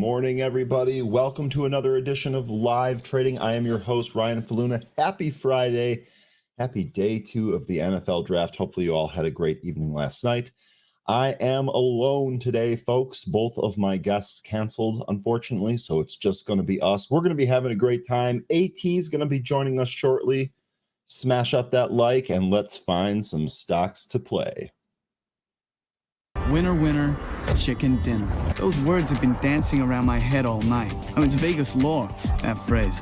morning, everybody. Welcome to another edition of Live Trading. I am your host, Ryan Faluna. Happy Friday. Happy day 2 of the NFL draft. Hopefully you all had a great evening last night. I am alone today, folks. Both of my guests canceled, unfortunately, so it's just going to be us. We're going to be having a great time. AT is going to be joining us shortly. Smash up that like and let's find some stocks to play. Winner, winner, chicken dinner. Those words have been dancing around my head all night. Oh, it's Vegas lore, that phrase.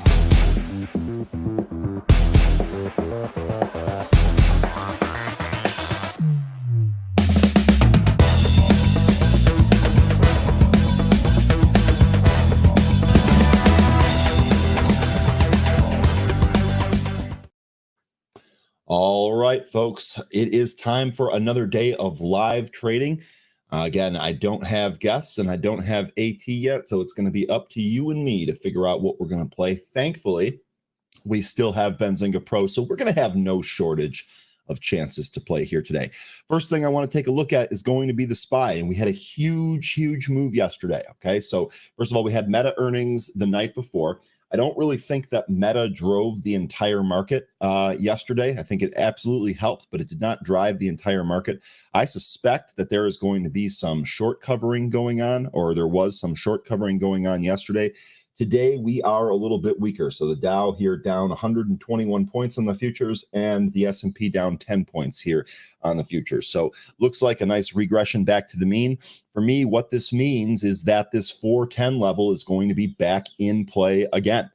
All right, folks, it is time for another day of live trading. Again, I don't have guests and I don't have AT yet, so it's going to be up to you and me to figure out what we're going to play. Thankfully, we still have Benzinga Pro, so we're going to have no shortage of chances to play here today. First thing I want to take a look at is going to be the SPY, and we had a huge move yesterday. Okay, so first of all, we had Meta earnings the night before. I don't really think that Meta drove the entire market yesterday. I think it absolutely helped, but it did not drive the entire market. I suspect that there is going to be some short covering going on, or there was some short covering going on yesterday. Today, we are a little bit weaker. So the Dow here down 121 points on the futures and the S&P down 10 points here on the futures. So looks like a nice regression back to the mean. For me, what this means is that this 410 level is going to be back in play again.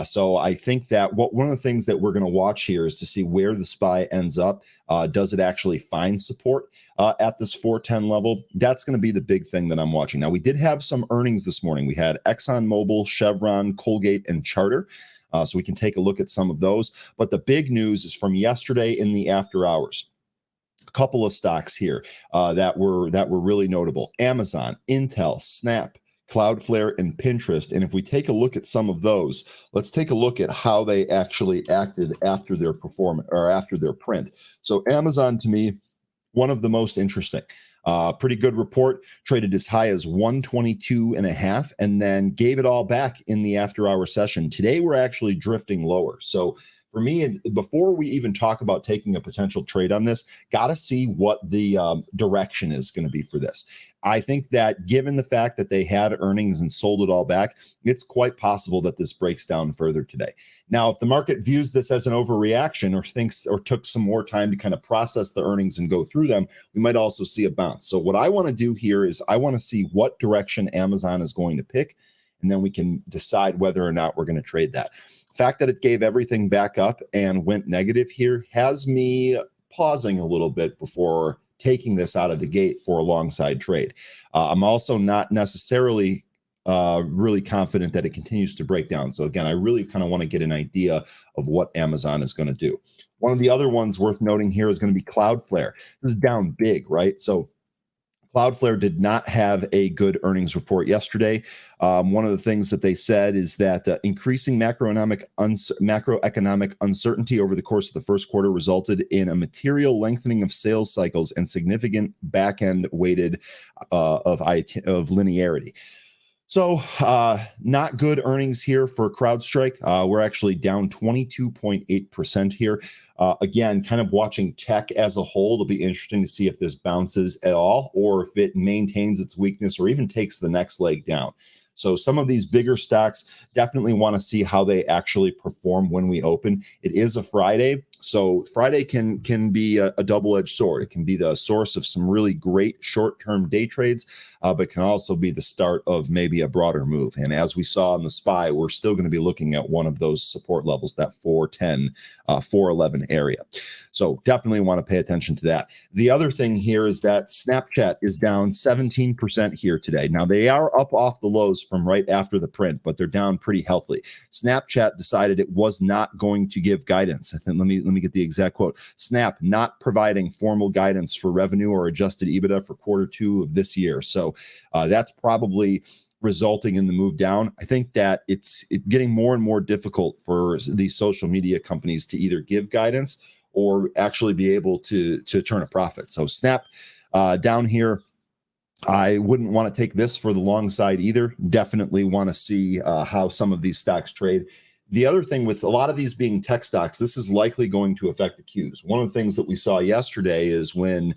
So I think that one of the things that we're going to watch here is to see where the SPY ends up. Does it actually find support at this 410 level? That's going to be the big thing that I'm watching. Now, we did have some earnings this morning. We had ExxonMobil, Chevron, Colgate, and Charter. So we can take a look at some of those. But the big news is from yesterday in the after hours. A couple of stocks here that were really notable. Amazon, Intel, Snap, Cloudflare, and Pinterest. And if we take a look at some of those, let's take a look at how they actually acted after their performance or after their print. So Amazon, to me, one of the most interesting. Pretty good report, traded as high as 122.5 and then gave it all back in the after hour session. Today, we're actually drifting lower. So for me, before we even talk about taking a potential trade on this, got to see what the direction is going to be for this. I think that given the fact that they had earnings and sold it all back, it's quite possible that this breaks down further today. Now, if the market views this as an overreaction or thinks or took some more time to kind of process the earnings and go through them, we might also see a bounce. So what I want to do here is I want to see what direction Amazon is going to pick, and then we can decide whether or not we're going to trade that. The fact that it gave everything back up and went negative here has me pausing a little bit before taking this out of the gate for a long side trade. I'm also not necessarily really confident that it continues to break down. So again, I really kind of want to get an idea of what Amazon is going to do. One of the other ones worth noting here is going to be Cloudflare. This is down big, right? So Cloudflare did not have a good earnings report yesterday. One of the things that they said is that increasing macroeconomic uncertainty over the course of the first quarter resulted in a material lengthening of sales cycles and significant back-end weighted of linearity. So not good earnings here for CrowdStrike. We're actually down 22.8% here. Again, kind of watching tech as a whole. It'll be interesting to see if this bounces at all or if it maintains its weakness or even takes the next leg down. So some of these bigger stocks definitely want to see how they actually perform when we open. It is a Friday, so Friday can be a double-edged sword. It can be the source of some really great short-term day trades, but can also be the start of maybe a broader move. And as we saw in the SPY, we're still going to be looking at one of those support levels, that 410, 411 area. So definitely want to pay attention to that. The other thing here is that Snapchat is down 17% here today. Now, they are up off the lows from right after the print, but they're down pretty healthily. Snapchat decided it was not going to give guidance. I think let me get the exact quote. Snap not providing formal guidance for revenue or adjusted EBITDA for Q2 of this year. So that's probably resulting in the move down. I think that it's getting more and more difficult for these social media companies to either give guidance or actually be able to turn a profit. So Snap down here I wouldn't want to take this for the long side either. Definitely want to see how some of these stocks trade. The other thing with a lot of these being tech stocks, this is likely going to affect the Qs. One of the things that we saw yesterday is when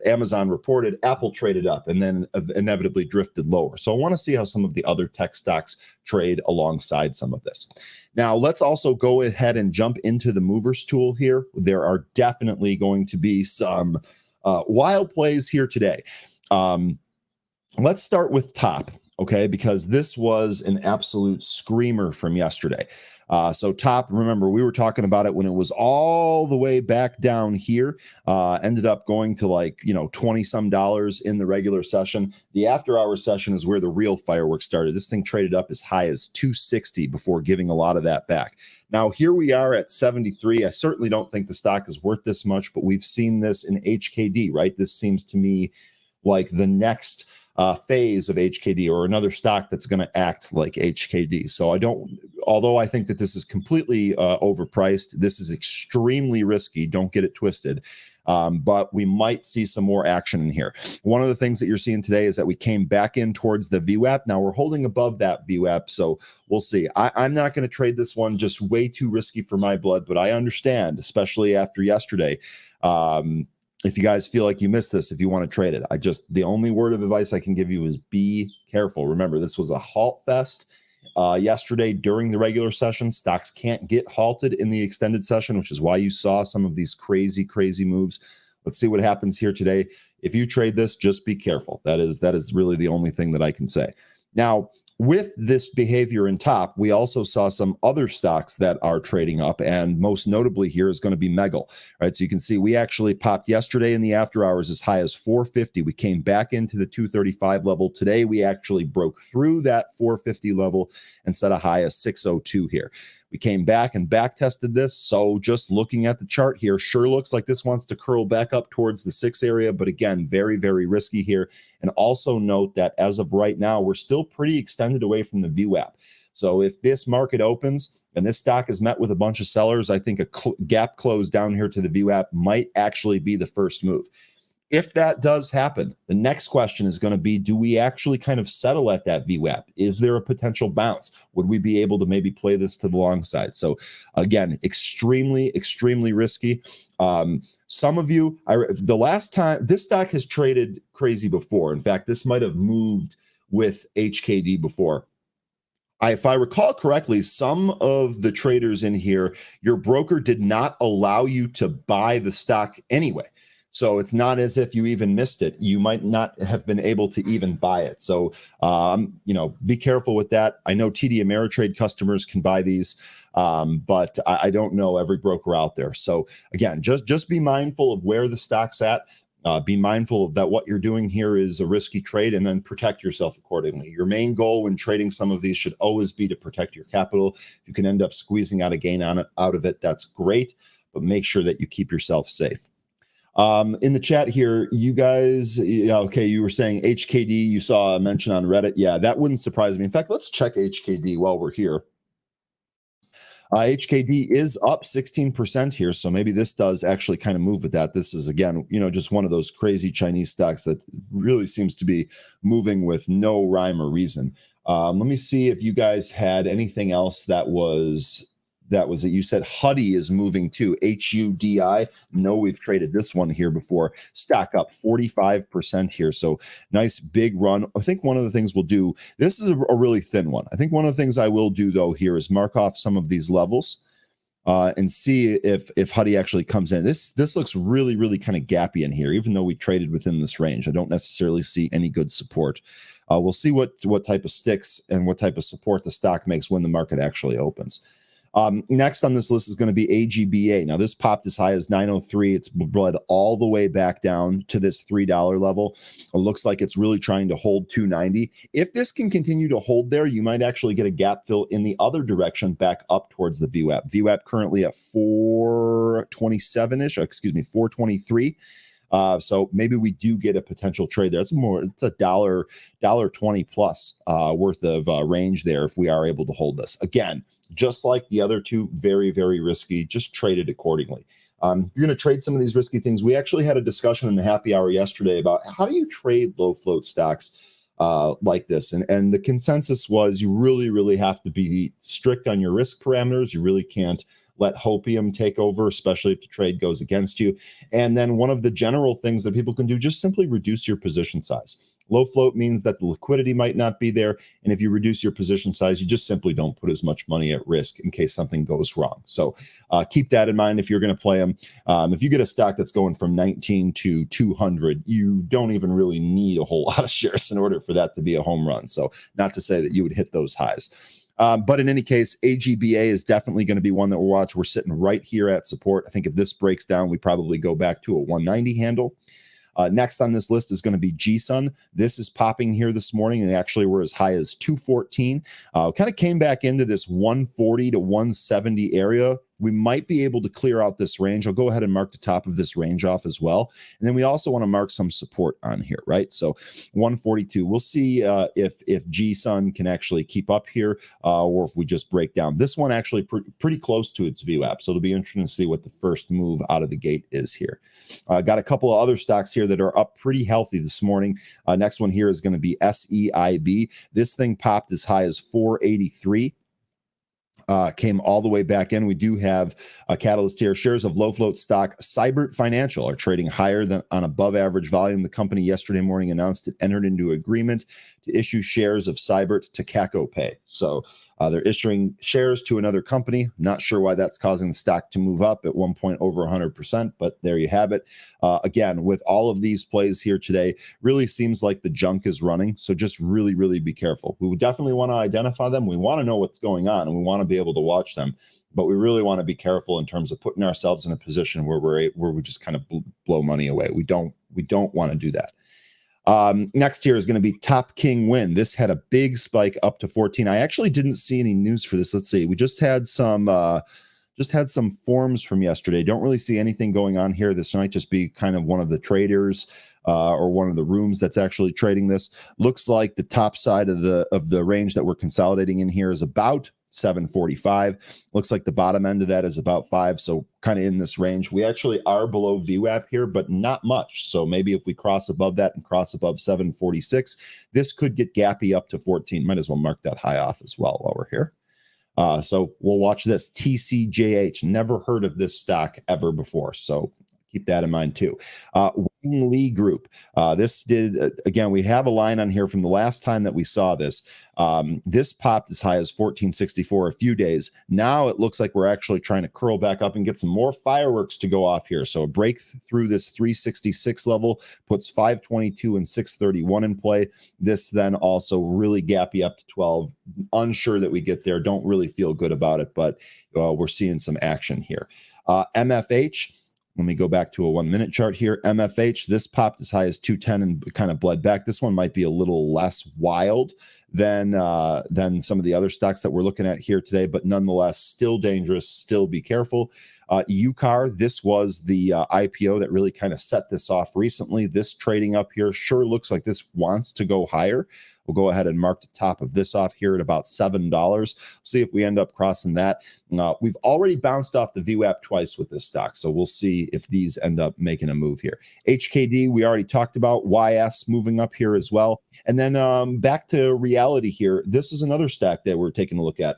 Amazon reported, Apple traded up and then inevitably drifted lower. So I want to see how some of the other tech stocks trade alongside some of this. Now, let's also go ahead and jump into the movers tool here. There are definitely going to be some wild plays here today. Let's start with top, okay, because this was an absolute screamer from yesterday. So top, remember, we were talking about it when it was all the way back down here, ended up going to like, 20 some dollars in the regular session. The after hours session is where the real fireworks started. This thing traded up as high as 260 before giving a lot of that back. Now here we are at 73. I certainly don't think the stock is worth this much, but we've seen this in HKD, right? This seems to me like the next phase of HKD, or another stock that's going to act like HKD. So although I think that this is completely overpriced, this is extremely risky. Don't get it twisted. But we might see some more action in here. One of the things that you're seeing today is that we came back in towards the VWAP. Now we're holding above that VWAP, so we'll see. I'm not going to trade this one, just way too risky for my blood, but I understand, especially after yesterday. If you guys feel like you missed this, if you want to trade it, the only word of advice I can give you is be careful. Remember, this was a halt fest yesterday during the regular session. Stocks can't get halted in the extended session, which is why you saw some of these crazy moves. Let's see what happens here today. If you trade this, just be careful. That is really the only thing that I can say. Now, with this behavior in top, we also saw some other stocks that are trading up, and most notably here is going to be Megal, right? So you can see we actually popped yesterday in the after hours as high as 450. We came back into the 235 level. Today, we actually broke through that 450 level and set a high of 602 here. We came back and back tested this. So just looking at the chart here, sure looks like this wants to curl back up towards the 6 area. But again, very, very risky here. And also note that as of right now, we're still pretty extended away from the VWAP. So if this market opens and this stock is met with a bunch of sellers, I think a gap close down here to the VWAP might actually be the first move. If that does happen, the next question is going to be, do we actually kind of settle at that VWAP? Is there a potential bounce? Would we be able to maybe play this to the long side? So again, extremely risky. Some of you, the last time, this stock has traded crazy before. In fact, this might have moved with HKD before. If I recall correctly, some of the traders in here, your broker did not allow you to buy the stock anyway. So it's not as if you even missed it. You might not have been able to even buy it. So, be careful with that. I know TD Ameritrade customers can buy these, but I don't know every broker out there. So again, just be mindful of where the stock's at. Be mindful of that what you're doing here is a risky trade, and then protect yourself accordingly. Your main goal when trading some of these should always be to protect your capital. If you can end up squeezing out a gain out of it, that's great, but make sure that you keep yourself safe. In the chat here, you guys, okay, you were saying HKD, you saw a mention on Reddit. Yeah, that wouldn't surprise me. In fact, let's check HKD while we're here. HKD is up 16% here, so maybe this does actually kind of move with that. This is, again, just one of those crazy Chinese stocks that really seems to be moving with no rhyme or reason. Let me see if you guys had anything else that was it. You said Huddy is moving too. HUDI. No, we've traded this one here before. Stock up 45% here. So nice big run. I think one of the things we'll do, this is a really thin one. I think one of the things I will do though here is mark off some of these levels and see if Huddy actually comes in. This looks really kind of gappy in here, even though we traded within this range. I don't necessarily see any good support. We'll see what type of sticks and what type of support the stock makes when the market actually opens. Next on this list is going to be AGBA. Now, this popped as high as 903. It's bled all the way back down to this $3 level. It looks like it's really trying to hold 290. If this can continue to hold there, you might actually get a gap fill in the other direction back up towards the VWAP. VWAP currently at 427-ish, 423. So maybe we do get a potential trade there. It's a $1.20 plus worth of range there if we are able to hold this. Again, just like the other two, very risky. Just trade it accordingly. You're going to trade some of these risky things. We actually had a discussion in the happy hour yesterday about how do you trade low float stocks like this. And the consensus was you really, really have to be strict on your risk parameters. You really can't let hopium take over, especially if the trade goes against you. And then one of the general things that people can do, just simply reduce your position size. Low float means that the liquidity might not be there. And if you reduce your position size, you just simply don't put as much money at risk in case something goes wrong. So keep that in mind if you're going to play them. If you get a stock that's going from 19 to 200, you don't even really need a whole lot of shares in order for that to be a home run. So not to say that you would hit those highs. But in any case, AGBA is definitely going to be one that we'll watch. We're sitting right here at support. I think if this breaks down, we probably go back to a 190 handle. Next on this list is going to be GSUN. This is popping here this morning, and actually we're as high as 214. Kind of came back into this 140 to 170 area. We might be able to clear out this range. I'll go ahead and mark the top of this range off as well. And then we also want to mark some support on here, right? So 142. We'll see if GSUN can actually keep up here or if we just break down. This one actually pretty close to its VWAP. So it'll be interesting to see what the first move out of the gate is here. Got a couple of other stocks here that are up pretty healthy this morning. Next one here is going to be SEIB. This thing popped as high as 483. Came all the way back in. We do have a catalyst here. Shares of low float stock Cybert Financial are trading higher than on above average volume. The company yesterday morning announced it entered into agreement to issue shares of Cybert to Kako Pay. So they're issuing shares to another company. Not sure why that's causing the stock to move up at one point over 100%, but there you have it. Again, with all of these plays here today, really seems like the junk is running. So just really, really be careful. We would definitely want to identify them. We want to know what's going on, and we want to be able to watch them. But we really want to be careful in terms of putting ourselves in a position where we just kind of blow money away. We don't want to do that. Next here is going to be Top King Win. This had a big spike up to 14. I actually didn't see any news for this. Let's see. We just had some forms from yesterday. Don't really see anything going on here. This might just be kind of one of the traders or one of the rooms that's actually trading this. Looks like the top side of the range that we're consolidating in here is about 745. Looks like the bottom end of that is about 5. So kind of in this range. We actually are below VWAP here, but not much. So maybe if we cross above that and cross above 746, this could get gappy up to 14. Might as well mark that high off as well while we're here. So we'll watch this. TCJH. Never heard of this stock ever before. So keep that in mind too. Lee Group. This did, again, we have a line on here from the last time that we saw this. This popped as high as 1464 a few days. Now it looks like we're actually trying to curl back up and get some more fireworks to go off here. So a break through this 366 level puts 522 and 631 in play. This then also really gappy up to 12. Unsure that we get there. Don't really feel good about it, but we're seeing some action here. MFH. Let me go back to a 1 minute chart here. MFH, this popped as high as 210 and kind of bled back. This one might be a little less wild than some of the other stocks that we're looking at here today, but nonetheless, still dangerous. Still be careful. UCAR, this was the IPO that really kind of set this off recently. This trading up here sure looks like this wants to go higher. We'll go ahead and mark the top of this off here at about $7. See if we end up crossing that. We've already bounced off the VWAP twice with this stock, so we'll see if these end up making a move here. HKD, we already talked about. YS moving up here as well. And then back to reality here. This is another stock that we're taking a look at.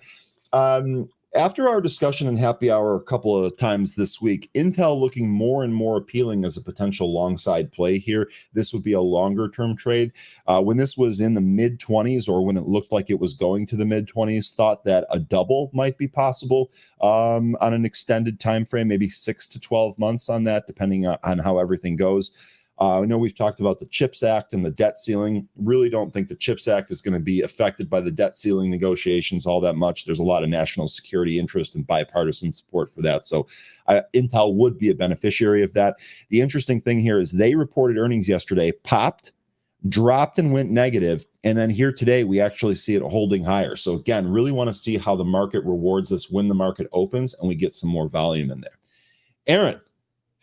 After our discussion in happy hour a couple of times this week, Intel looking more and more appealing as a potential long side play here. This would be a longer term trade. When this was in the mid 20s, or when it looked like it was going to the mid 20s, thought that a double might be possible on an extended time frame, maybe 6 to 12 months on that, depending on how everything goes. I know we've talked about the CHIPS Act and the debt ceiling. Really don't think the CHIPS Act is going to be affected by the debt ceiling negotiations all that much. There's a lot of national security interest and bipartisan support for that. So Intel would be a beneficiary of that. The interesting thing here is they reported earnings yesterday, popped, dropped and went negative. And then here today, we actually see it holding higher. So again, really want to see how the market rewards this when the market opens and we get some more volume in there. Aaron,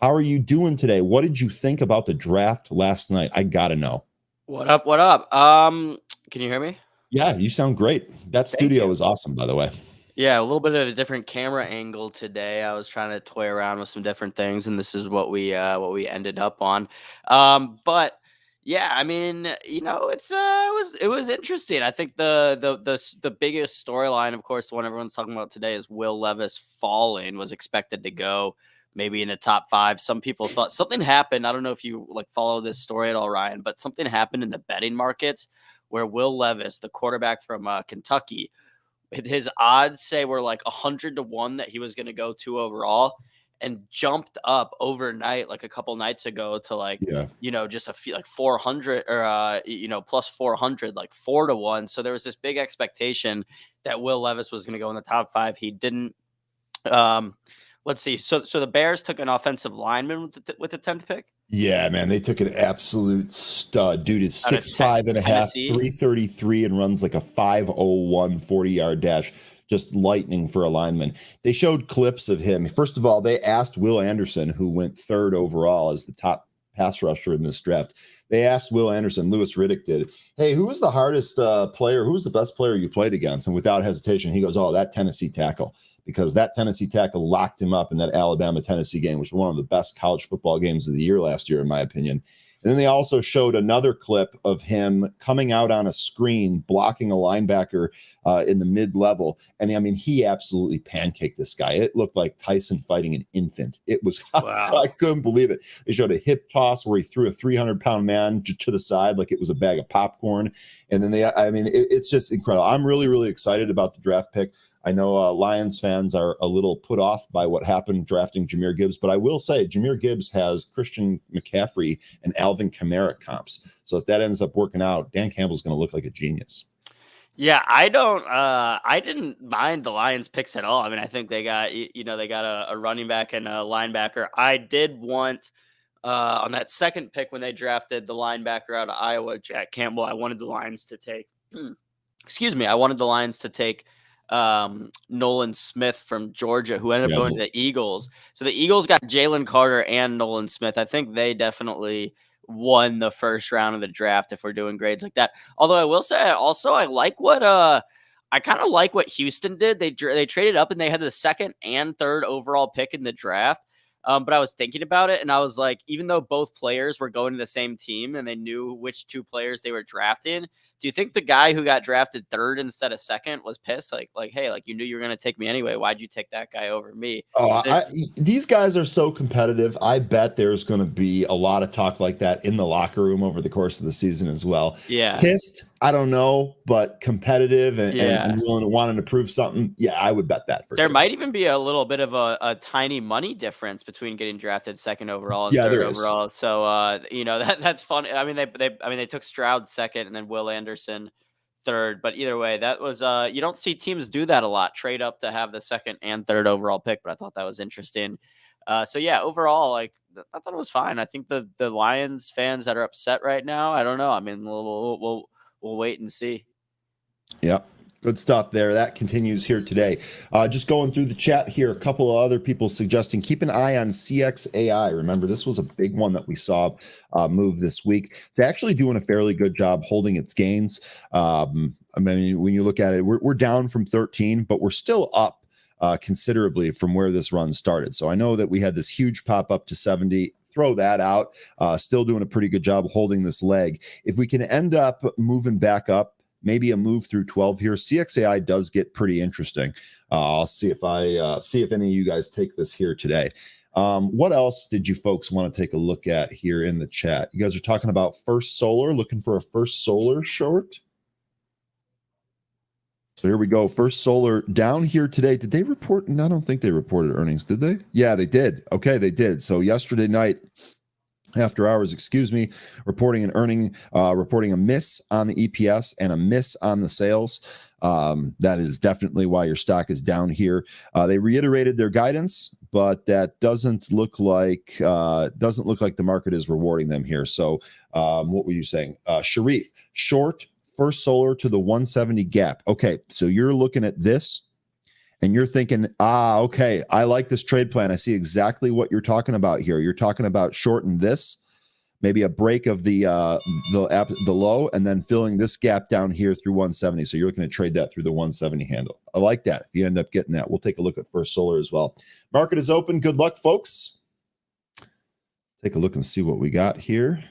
how are you doing today? What did you think about the draft last night? I gotta know. What up? What up? Can you hear me? Yeah, you sound great. That studio is awesome, by the way. Yeah, a little bit of a different camera angle today. I was trying to toy around with some different things, and this is what we ended up on. But yeah, I mean, it was interesting. I think the biggest storyline, of course, the one everyone's talking about today is Will Levis falling, was expected to go maybe in the top 5. Some people thought something happened. I don't know if you like follow this story at all, Ryan, but something happened in the betting markets where Will Levis, the quarterback from Kentucky, his odds say were like 100 to 1 that he was going to go 2 overall, and jumped up overnight like a couple nights ago to like, Yeah. just a few like 400 or plus 400, like 4 to 1. So there was this big expectation that Will Levis was going to go in the top 5. He didn't. um let's see. So the Bears took an offensive lineman with the 10th pick Yeah, man, they took an absolute stud. Dude is out of 6'5" and a half, Tennessee. 333, and runs like a 501 40-yard dash. Just lightning for a lineman. They showed clips of him. First of all, they asked Will Anderson, who went 3rd overall as the top pass rusher in this draft. They asked Will Anderson, Louis Riddick did, hey, who was the hardest player? Who was the best player you played against? And without hesitation, he goes, oh, that Tennessee tackle. Because that Tennessee tackle locked him up in that Alabama-Tennessee game, which was one of the best college football games of the year last year, in my opinion. And then they also showed another clip of him coming out on a screen, blocking a linebacker in the mid-level. And I mean, he absolutely pancaked this guy. It looked like Tyson fighting an infant. It was, Wow. I couldn't believe it. They showed a hip toss where he threw a 300-pound man to the side like it was a bag of popcorn. And then it's just incredible. I'm really, really excited about the draft pick. I know Lions fans are a little put off by what happened drafting Jahmyr Gibbs, but I will say Jahmyr Gibbs has Christian McCaffrey and Alvin Kamara comps. So if that ends up working out, Dan Campbell's going to look like a genius. Yeah, I didn't mind the Lions picks at all. I mean, I think they got, they got a running back and a linebacker. I did want, on that second pick when they drafted the linebacker out of Iowa, Jack Campbell, I wanted the Lions to take, excuse me, I wanted the Lions to take Nolan Smith from Georgia, who ended up going to the Eagles. So the Eagles got Jalen Carter and Nolan Smith. I think they definitely won the first round of the draft if we're doing grades like that. Although I will say, I like what I kind of like what Houston did. They traded up and they had the 2nd and 3rd overall pick in the draft. But I was thinking about it, and I was like, even though both players were going to the same team and they knew which 2 players they were drafting, do you think the guy who got drafted 3rd instead of 2nd was pissed? Like, hey, like, you knew you were going to take me anyway. Why'd you take that guy over me? Oh, these guys are so competitive. I bet there's going to be a lot of talk like that in the locker room over the course of the season as well. Yeah. Pissed, I don't know, but competitive and willing to wanting to prove something. Yeah, I would bet that for There sure. might even be a little bit of a tiny money difference between getting drafted 2nd overall and 3rd overall. So that's fun. I mean, they took Stroud 2nd and then Will Anderson 3rd. But either way, that was you don't see teams do that a lot. Trade up to have the 2nd and 3rd overall pick. But I thought that was interesting. So yeah, overall, like, I thought it was fine. I think the Lions fans that are upset right now, I don't know. I mean, we'll wait and see. Yep. Good stuff there. That continues here today. Just going through the chat here, a couple of other people suggesting keep an eye on CXAI. Remember, this was a big one that we saw move this week. It's actually doing a fairly good job holding its gains. I mean, when you look at it, we're down from 13, but we're still up considerably from where this run started. So I know that we had this huge pop up to 70. Throw that out. Still doing a pretty good job holding this leg. If we can end up moving back up, maybe a move through 12 here, CXAI does get pretty interesting. I'll see if any of you guys take this here today. What else did you folks want to take a look at here in the chat? You guys are talking about First Solar, looking for a First Solar short. So here we go. First Solar down here today. Did they report? No, I don't think they reported earnings. Did they? Yeah, they did. Okay, they did. So yesterday night, after hours, reporting a miss on the EPS and a miss on the sales. That is definitely why your stock is down here. They reiterated their guidance, but that doesn't look like the market is rewarding them here. So what were you saying? Sharif, short First Solar to the 170 gap. Okay, so you're looking at this and you're thinking, okay, I like this trade plan. I see exactly what you're talking about here. You're talking about shorting this, maybe a break of the low, and then filling this gap down here through 170. So you're looking to trade that through the 170 handle. I like that. If you end up getting that, we'll take a look at First Solar as well. Market is open. Good luck, folks. Take a look and see what we got here.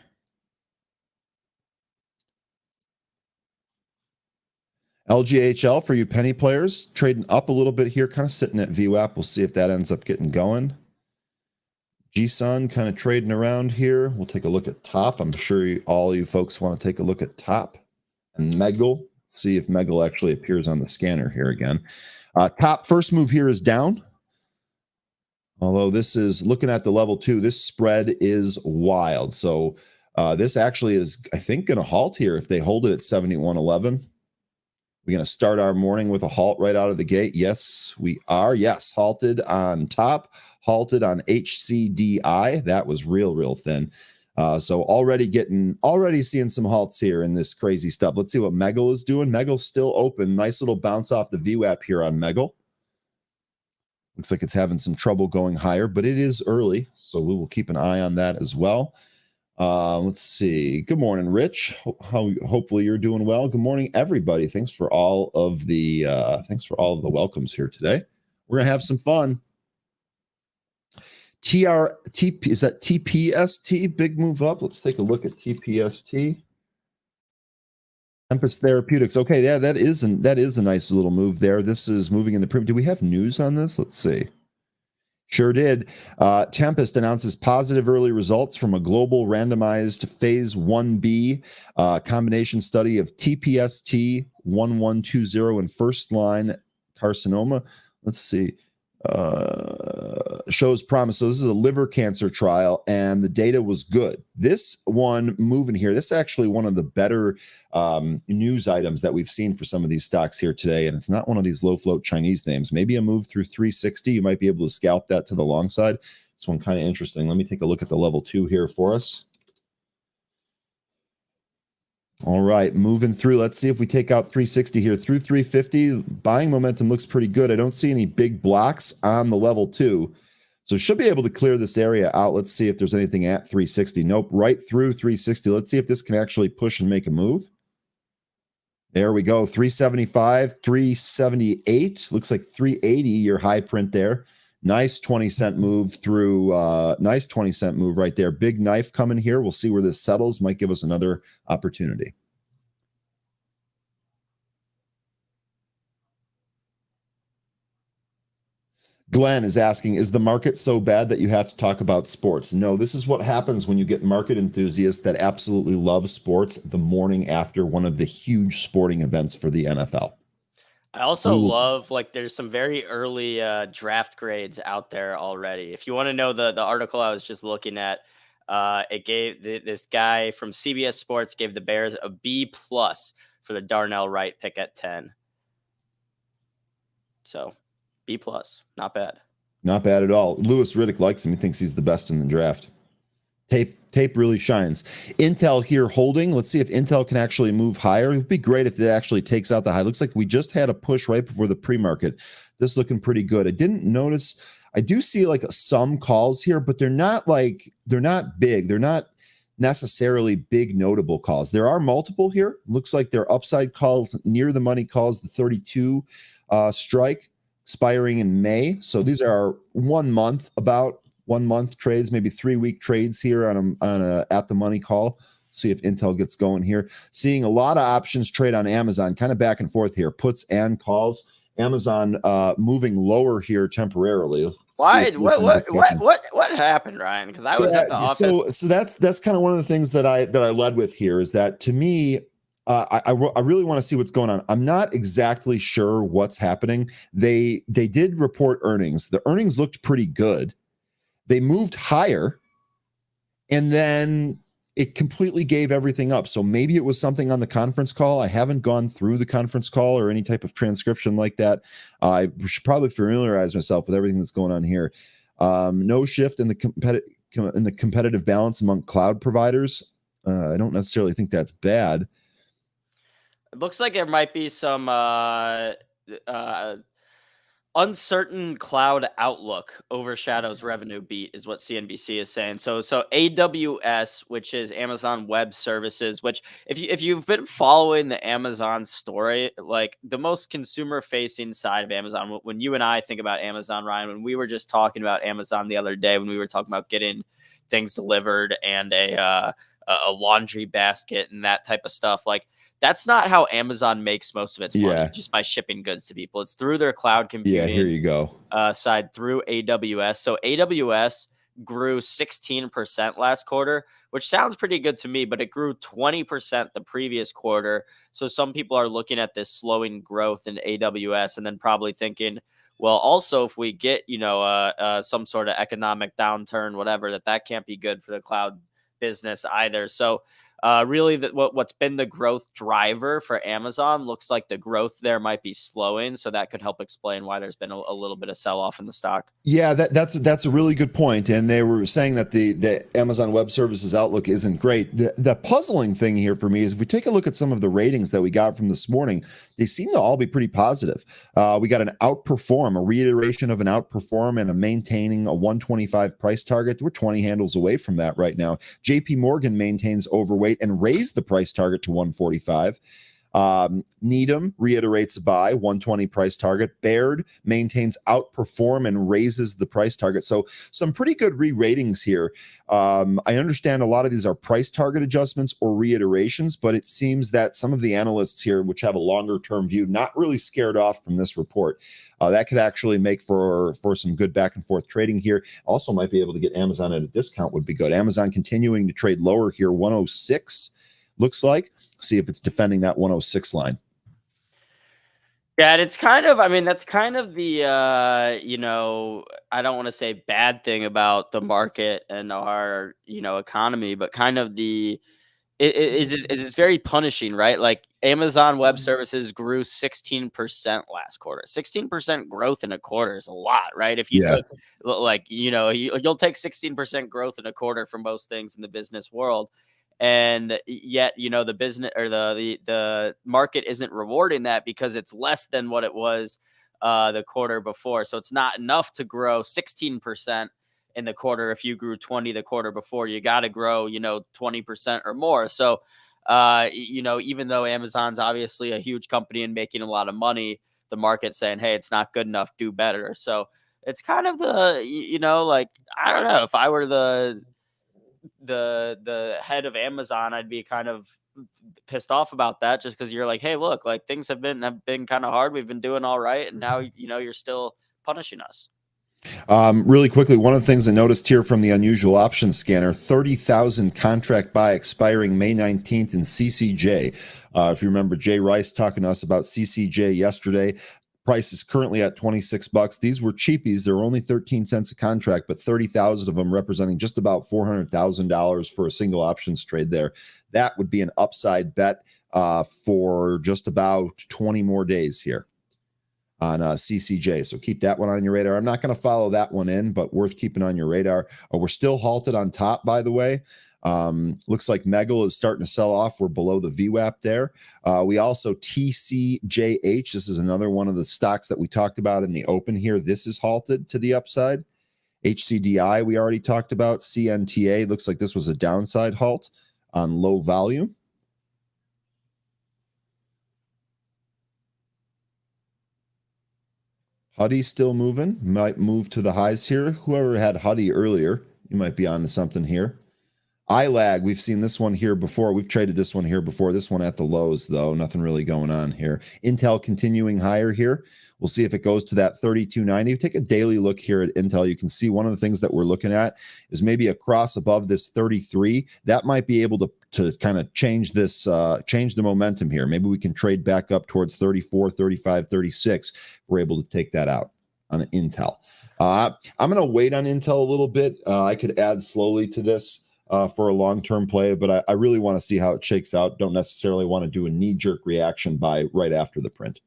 LGHL for you penny players, trading up a little bit here, kind of sitting at VWAP. We'll see if that ends up getting going. GSUN kind of trading around here. We'll take a look at top. I'm sure all you folks want to take a look at top and Megal. See if Megal actually appears on the scanner here again. Top first move here is down. Although this is looking at the level 2, this spread is wild. So this actually is, I think, going to halt here if they hold it at 71.11. We're going to start our morning with a halt right out of the gate. Yes, we are. Yes, halted on top, halted on HCDI. That was real thin. So already seeing some halts here in this crazy stuff. Let's see what Megal is doing. Megal's still open. Nice little bounce off the VWAP here on Megal. Looks like it's having some trouble going higher, but it is early, so we will keep an eye on that as well. Let's see. Good morning, Rich. Hopefully you're doing well. Good morning, everybody. Thanks for all of the welcomes here today. We're gonna have some fun. Is that TPST? Big move up. Let's take a look at TPST. Tempest Therapeutics. Okay, yeah, that is a nice little move there. This is moving in the premium. Do we have news on this? Let's see. Sure did. Tempest announces positive early results from a global randomized phase 1B combination study of TPST 1120 in first-line carcinoma. Let's see. Shows promise. So this is a liver cancer trial, and the data was good. This one moving here, this is actually one of the better news items that we've seen for some of these stocks here today, and it's not one of these low float Chinese names. Maybe a move through 360. You might be able to scalp that to the long side. This one kind of interesting. Let me take a look at the level 2 here for us. All right, moving through. Let's see if we take out 360 here through 350. Buying momentum looks pretty good. I don't see any big blocks on the level 2. So should be able to clear this area out. Let's see if there's anything at 360. Nope, right through 360. Let's see if this can actually push and make a move. There we go. 375, 378. Looks like 380, your high print there. Nice 20-cent move through, nice 20-cent move right there. Big knife coming here. We'll see where this settles. Might give us another opportunity. Glenn is asking, is the market so bad that you have to talk about sports? No, this is what happens when you get market enthusiasts that absolutely love sports the morning after one of the huge sporting events for the NFL. I also love, like, there's some very early draft grades out there already. If you want to know the article I was just looking at, it gave this guy from CBS Sports gave the Bears a B+ for the Darnell Wright pick at 10. So B+, not bad. Not bad at all. Louis Riddick likes him. He thinks he's the best in the draft. Tape really shines. Intel here holding. Let's see if Intel can actually move higher. It would be great if it actually takes out the high. Looks like we just had a push right before the pre-market. This looking pretty good. I didn't notice. I do see like some calls here, but they're not big. They're not necessarily big notable calls. There are multiple here. Looks like they're upside calls near the money calls, the 32 strike expiring in May. So these are 1 month, about 1 month trades, maybe 3-week trades here on a at the money call. See if Intel gets going here. Seeing a lot of options trade on Amazon, kind of back and forth here, puts and calls. Amazon moving lower here temporarily. Why? What happened, Ryan? Because I was at the office. So that's kind of one of the things that I led with here is that, to me, I really want to see what's going on. I'm not exactly sure what's happening. They did report earnings. The earnings looked pretty good. They moved higher, and then it completely gave everything up. So maybe it was something on the conference call. I haven't gone through the conference call or any type of transcription like that. I should probably familiarize myself with everything that's going on here. No shift in the competitive balance among cloud providers. I don't necessarily think that's bad. It looks like there might be some Uncertain cloud outlook overshadows revenue beat is what CNBC is saying. So AWS, which is Amazon Web Services, which if you've been following the Amazon story, like the most consumer facing side of Amazon, when you and I think about Amazon, Ryan, when we were just talking about Amazon the other day, when we were talking about getting things delivered and a laundry basket and that type of stuff, like that's not how Amazon makes most of its money, Yeah. just by shipping goods to people. It's through their cloud Yeah, here computing you go. side through AWS. So AWS grew 16% last quarter, which sounds pretty good to me, but it grew 20% the previous quarter. So some people are looking at this slowing growth in AWS and then probably thinking, well, also if we get, some sort of economic downturn, whatever, that can't be good for the cloud business either. So really, what's been the growth driver for Amazon looks like the growth there might be slowing, so that could help explain why there's been a little bit of sell off in the stock. Yeah, that's a really good point. And they were saying that the Amazon Web Services outlook isn't great. The puzzling thing here for me is if we take a look at some of the ratings that we got from this morning, they seem to all be pretty positive. We got an outperform, a reiteration of an outperform, and a maintaining a 125 price target. We're 20 handles away from that right now. JP Morgan maintains overweight and raised the price target to 145. Needham reiterates buy 120 price target. Baird maintains outperform and raises the price target. So some pretty good re-ratings here. I understand a lot of these are price target adjustments or reiterations, but it seems that some of the analysts here, which have a longer term view, not really scared off from this report. That could actually make for some good back and forth trading here. Also might be able to get Amazon at a discount would be good. Amazon continuing to trade lower here, 106 looks like. See if it's defending that 106 line. Yeah, and it's kind of, I mean, that's kind of the, I don't want to say bad thing about the market and our, economy, but kind of it's very punishing, right? Like Amazon Web Services grew 16% last quarter. 16% growth in a quarter is a lot, right? If you Yeah. took, like, you'll take 16% growth in a quarter for most things in the business world. And yet, the business or the market isn't rewarding that because it's less than what it was the quarter before. So it's not enough to grow 16% in the quarter. If you grew 20 the quarter before, you got to grow 20% or more. So even though Amazon's obviously a huge company and making a lot of money, the market's saying, hey, it's not good enough, do better. So it's kind of like, I don't know, if I were the head of Amazon, I'd be kind of pissed off about that, just because you're like, hey, look, like things have been kind of hard, we've been doing all right, and now you're still punishing us. Really quickly, one of the things I noticed here from the unusual options scanner, 30,000 contract buy expiring May 19th in CCJ. If you remember Jay Rice talking to us about CCJ yesterday, price is currently at $26. These were cheapies. They were only 13 cents a contract, but 30,000 of them representing just about $400,000 for a single options trade there. That would be an upside bet for just about 20 more days here on CCJ. So keep that one on your radar. I'm not going to follow that one in, but worth keeping on your radar. We're still halted on top, by the way. Looks like Megal is starting to sell off. We're below the VWAP there. We also TCJH. This is another one of the stocks that we talked about in the open here. This is halted to the upside. HCDI we already talked about. CNTA looks like this was a downside halt on low volume. Huddy still moving. Might move to the highs here. Whoever had Huddy earlier, you might be on to something here. iLag, we've seen this one here before. We've traded this one here before. This one at the lows, though. Nothing really going on here. Intel continuing higher here. We'll see if it goes to that 3290. Take a daily look here at Intel. You can see one of the things that we're looking at is maybe a cross above this 33. That might be able to kind of change this, change the momentum here. Maybe we can trade back up towards 34, 35, 36. We're able to take that out on Intel. I'm going to wait on Intel a little bit. I could add slowly to this for a long-term play, but I really want to see how it shakes out. Don't necessarily want to do a knee-jerk reaction buy right after the print.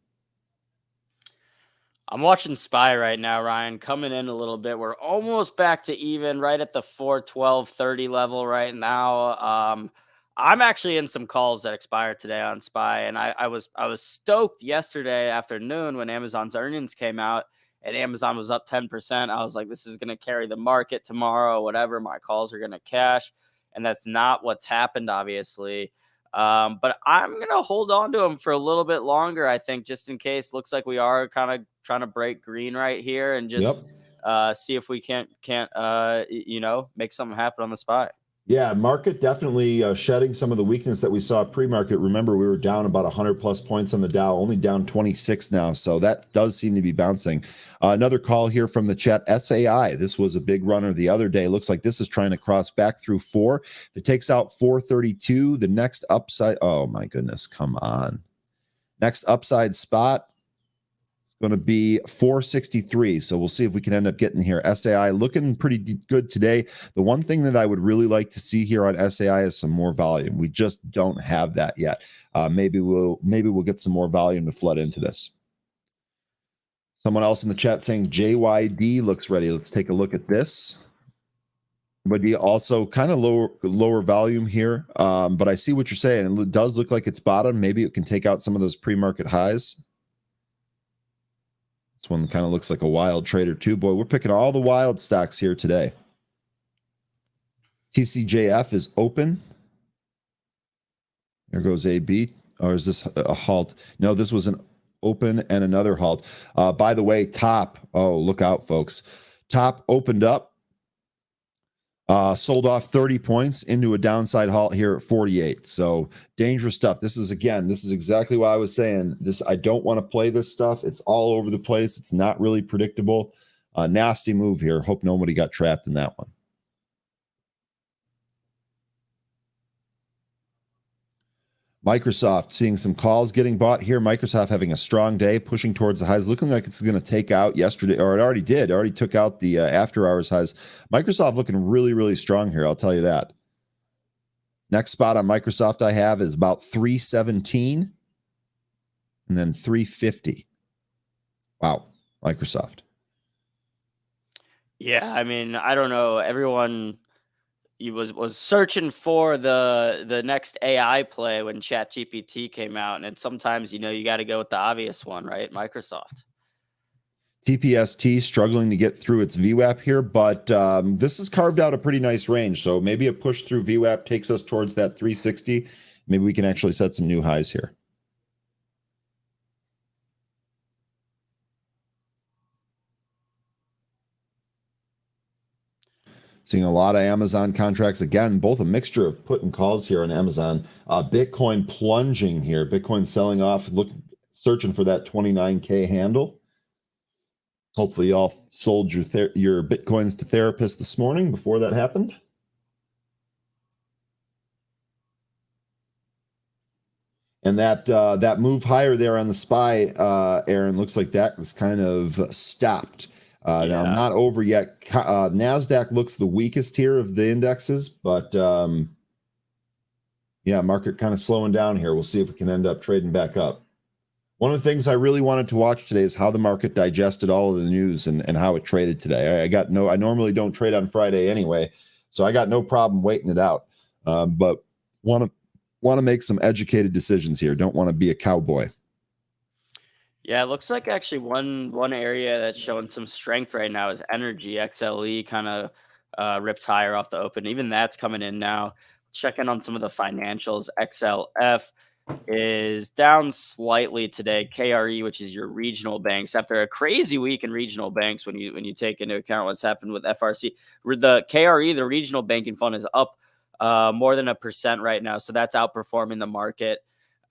I'm watching SPY right now, Ryan, coming in a little bit. We're almost back to even, right at the 412.30 level right now. I'm actually in some calls that expire today on SPY, and I was stoked yesterday afternoon when Amazon's earnings came out, and Amazon was up 10%. I was like, this is going to carry the market tomorrow, whatever. My calls are going to cash. And that's not what's happened, obviously. But I'm going to hold on to them for a little bit longer, I think, just in case. Looks like we are kind of trying to break green right here and just see if we can't make something happen on the spot. Yeah, market definitely shedding some of the weakness that we saw pre-market. Remember, we were down about 100 plus points on the Dow, only down 26 now. So that does seem to be bouncing. Another call here from the chat, SAI. This was a big runner the other day. Looks like this is trying to cross back through 4. If it takes out 432, the next upside, oh my goodness, come on. Next upside spot, going to be 463. So we'll see if we can end up getting here. SAI looking pretty good today. The one thing that I would really like to see here on SAI is some more volume. We just don't have that yet. Maybe we'll get some more volume to flood into this. Someone else in the chat saying JYD looks ready. Let's take a look at this. But also kind of lower volume here. But I see what you're saying. It does look like it's bottom. Maybe it can take out some of those pre-market highs. This one kind of looks like a wild trader too. Boy, we're picking all the wild stocks here today. TCJF is open. There goes AB. Or is this a halt? No, this was an open and another halt. By the way, top. Oh, look out, folks. Top opened up. Sold off 30 points into a downside halt here at 48. So dangerous stuff. This is exactly what I was saying. I don't want to play this stuff. It's all over the place. It's not really predictable. Nasty move here. Hope nobody got trapped in that one. Microsoft seeing some calls getting bought here. Microsoft having a strong day, pushing towards the highs, looking like it's going to take out yesterday, or it already did. It already took out the after hours highs. Microsoft looking really, really strong here. I'll tell you that. Next spot on Microsoft I have is about 317 and then 350. Wow, Microsoft. Yeah, I mean, I don't know. Everyone was searching for the next AI play when ChatGPT came out, and sometimes you got to go with the obvious one, right? Microsoft. TPST struggling to get through its VWAP here, but this has carved out a pretty nice range. So maybe a push through VWAP takes us towards that 360. Maybe we can actually set some new highs here. Seeing a lot of Amazon contracts. Again, both a mixture of put and calls here on Amazon. Bitcoin plunging here. Bitcoin selling off, searching for that 29K handle. Hopefully you all sold your Bitcoins to therapists this morning before that happened. And that move higher there on the SPY, Aaron, looks like that was kind of stopped. Now, not over yet. NASDAQ looks the weakest here of the indexes, but yeah, market kind of slowing down here. We'll see if we can end up trading back up. One of the things I really wanted to watch today is how the market digested all of the news and how it traded today. I normally don't trade on Friday anyway, so I got no problem waiting it out. But want to make some educated decisions here. Don't want to be a cowboy. Yeah, it looks like actually one area that's showing some strength right now is energy. XLE kind of ripped higher off the open. Even that's coming in now. Checking on some of the financials. XLF is down slightly today. KRE, which is your regional banks, after a crazy week in regional banks, when you take into account what's happened with FRC, the KRE, the regional banking fund, is up more than 1% right now. So that's outperforming the market.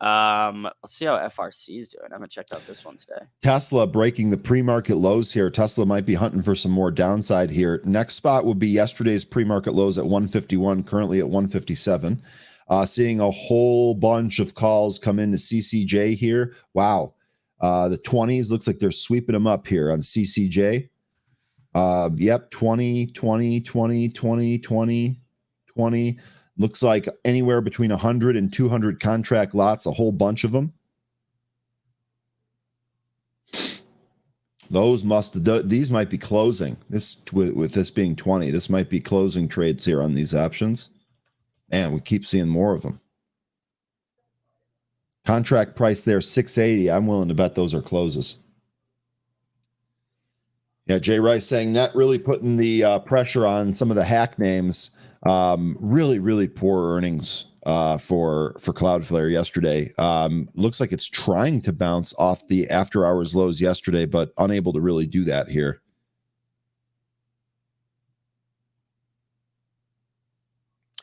Let's see how FRC is doing. I haven't checked out this one today. Tesla breaking the pre-market lows here. Tesla might be hunting for some more downside here. Next spot will be yesterday's pre-market lows at 151, currently at 157. Seeing a whole bunch of calls come into CCJ here. Wow. The 20s looks like they're sweeping them up here on CCJ. Yep, 20, 20, 20, 20, 20, 20. Looks like anywhere between 100 and 200 contract lots, a whole bunch of them. These might be closing. With this being 20, this might be closing trades here on these options. And we keep seeing more of them. Contract price there, 680. I'm willing to bet those are closes. Yeah, Jay Rice saying that really putting the pressure on some of the hack names. Really, really poor earnings for Cloudflare yesterday. Looks like it's trying to bounce off the after hours lows yesterday, but unable to really do that here.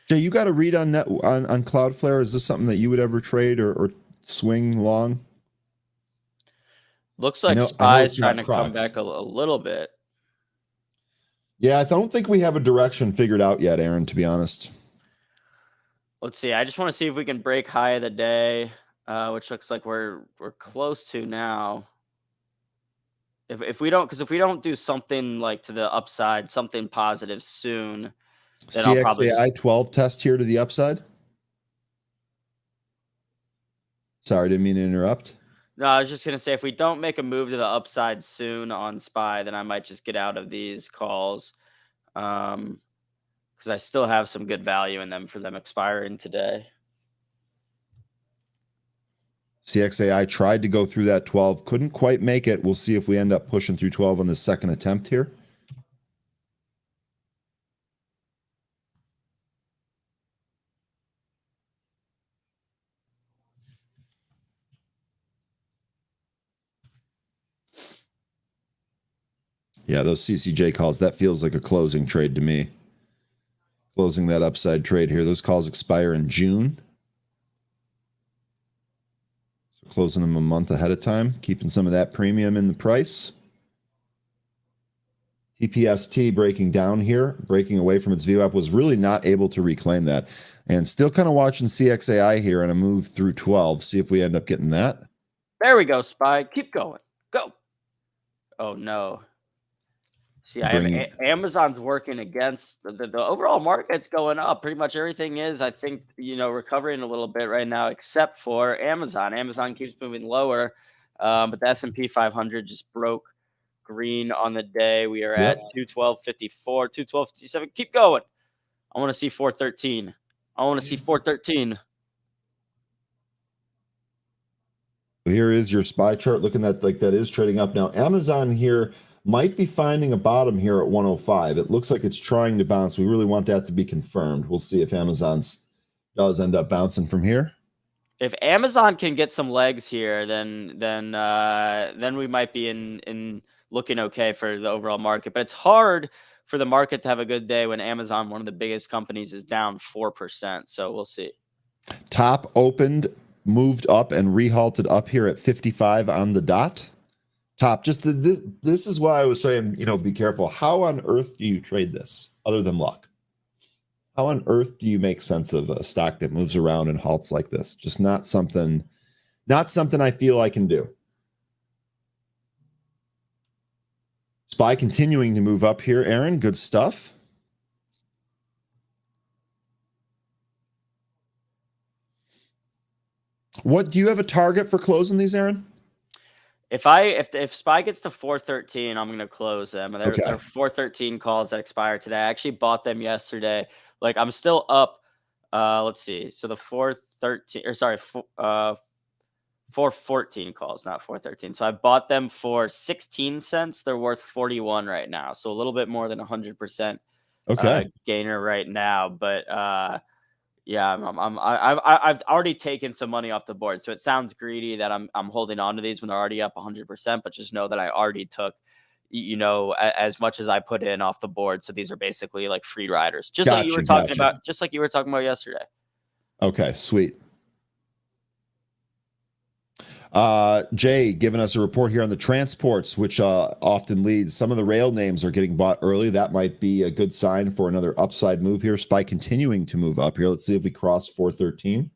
Jay, you got a read on Cloudflare? Is this something that you would ever trade or swing long? Looks like I know SPY is it's trying not to come Crocs. back a little bit. Yeah, I don't think we have a direction figured out yet, Aaron, to be honest. Let's see. I just want to see if we can break high of the day, which looks like we're close to now. If we don't do something like to the upside, something positive soon, then I'll probably just, CXAI 12 test here to the upside. Sorry, didn't mean to interrupt. no, I was just gonna say if we don't make a move to the upside soon on SPY, then I might just get out of these calls. Because I still have some good value in them for them expiring today. CXAI tried to go through that 12, couldn't quite make it. We'll see if we end up pushing through 12 on the second attempt here. Yeah, those CCJ calls, that feels like a closing trade to me. Closing that upside trade here. Those calls expire in June. So closing them a month ahead of time, keeping some of that premium in the price. TPST breaking down here, breaking away from its VWAP, was really not able to reclaim that. And still kind of watching CXAI here on a move through 12. See if we end up getting that. There we go, SPY. Keep going. Go. Oh, no. See, I have Amazon's working against the overall market's going up. Pretty much everything is, I think, recovering a little bit right now, except for Amazon. Amazon keeps moving lower, but the S&P 500 just broke green on the day. We are at 212.54, 212.57. Keep going. I want to see 413. I want to see 413. Here is your SPY chart looking at like that is trading up now. Amazon here might be finding a bottom here at 105. It looks like it's trying to bounce. We really want that to be confirmed. We'll see if Amazon does end up bouncing from here. If Amazon can get some legs here, then we might be in looking okay for the overall market. But it's hard for the market to have a good day when Amazon, one of the biggest companies, is down 4%. So we'll see. Top opened, moved up, and rehalted up here at 55 on the dot. Top, just this is why I was saying, be careful. How on earth do you trade this other than luck? How on earth do you make sense of a stock that moves around and halts like this? Just not something I feel I can do. SPY continuing to move up here, Aaron. Good stuff. What do you have a target for closing these, Aaron? If SPY gets to 413, I'm gonna close them. There are 413 calls that expire today. I actually bought them yesterday. Like I'm still up. Let's see. So the 414 calls, not 413. So I bought them for 16 cents. They're worth 41 right now. So a little bit more than 100% gainer right now. But yeah, I've already taken some money off the board. So it sounds greedy that I'm holding on to these when they're already up 100%, but just know that I already took, as much as I put in off the board. So these are basically like free riders, just like you were talking about yesterday. Okay, sweet. Jay giving us a report here on the transports, which often leads. Some of the rail names are getting bought early. That might be a good sign for another upside move here. SPY continuing to move up here. Let's see if we cross 413.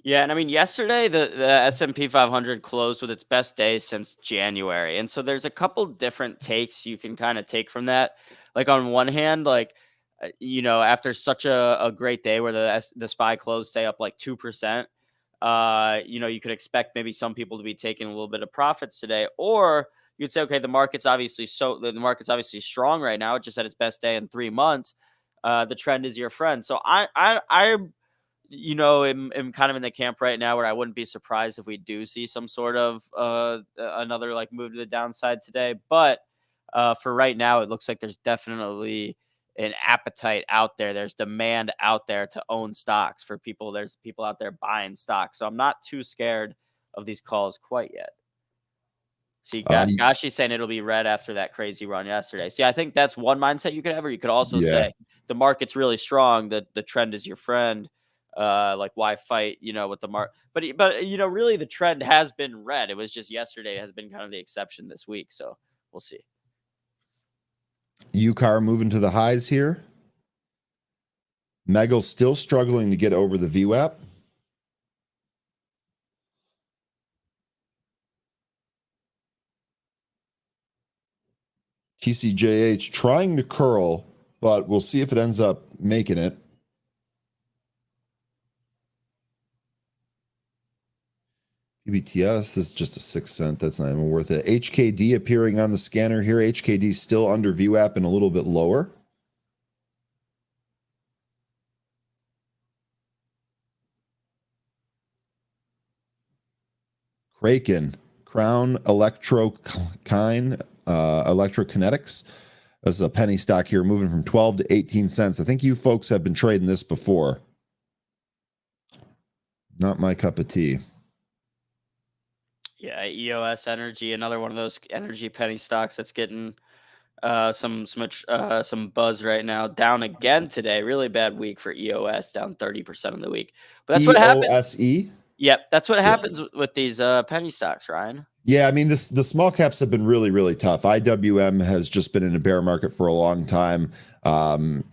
Yeah, and I mean, yesterday the S&P 500 closed with its best day since January, and so there's a couple different takes you can kind of take from that. Like on one hand, like after such a great day where the SPY closed, say up like 2%, you could expect maybe some people to be taking a little bit of profits today, or you'd say, okay, the market's obviously strong right now. It's just at its best day in 3 months. The trend is your friend. So I am kind of in the camp right now where I wouldn't be surprised if we do see some sort of another like move to the downside today. But for right now, it looks like there's definitely an appetite out there. There's demand out there to own stocks for people. There's people out there buying stocks. So I'm not too scared of these calls quite yet. See, Y- Gashi's saying it'll be red after that crazy run yesterday. See, I think that's one mindset you could have, or you could also yeah. say the market's really strong, the trend is your friend. Like why fight, with the market? But really the trend has been red. It was just yesterday has been kind of the exception this week. So we'll see. UCAR moving to the highs here. Megal's still struggling to get over the VWAP. TCJH trying to curl, but we'll see if it ends up making it. PBTS, this is just a 6 cent. That's not even worth it. HKD appearing on the scanner here. HKD still under VWAP and a little bit lower. Kraken, Crown Electrokinetics. This is a penny stock here, moving from 12 to 18 cents. I think you folks have been trading this before. Not my cup of tea. Yeah, EOS Energy, another one of those energy penny stocks that's getting some buzz right now. Down again today. Really bad week for EOS, down 30% of the week. But that's what happens. EOSE? Yep, that's what happens with these penny stocks, Ryan. Yeah, I mean, the small caps have been really, really tough. IWM has just been in a bear market for a long time.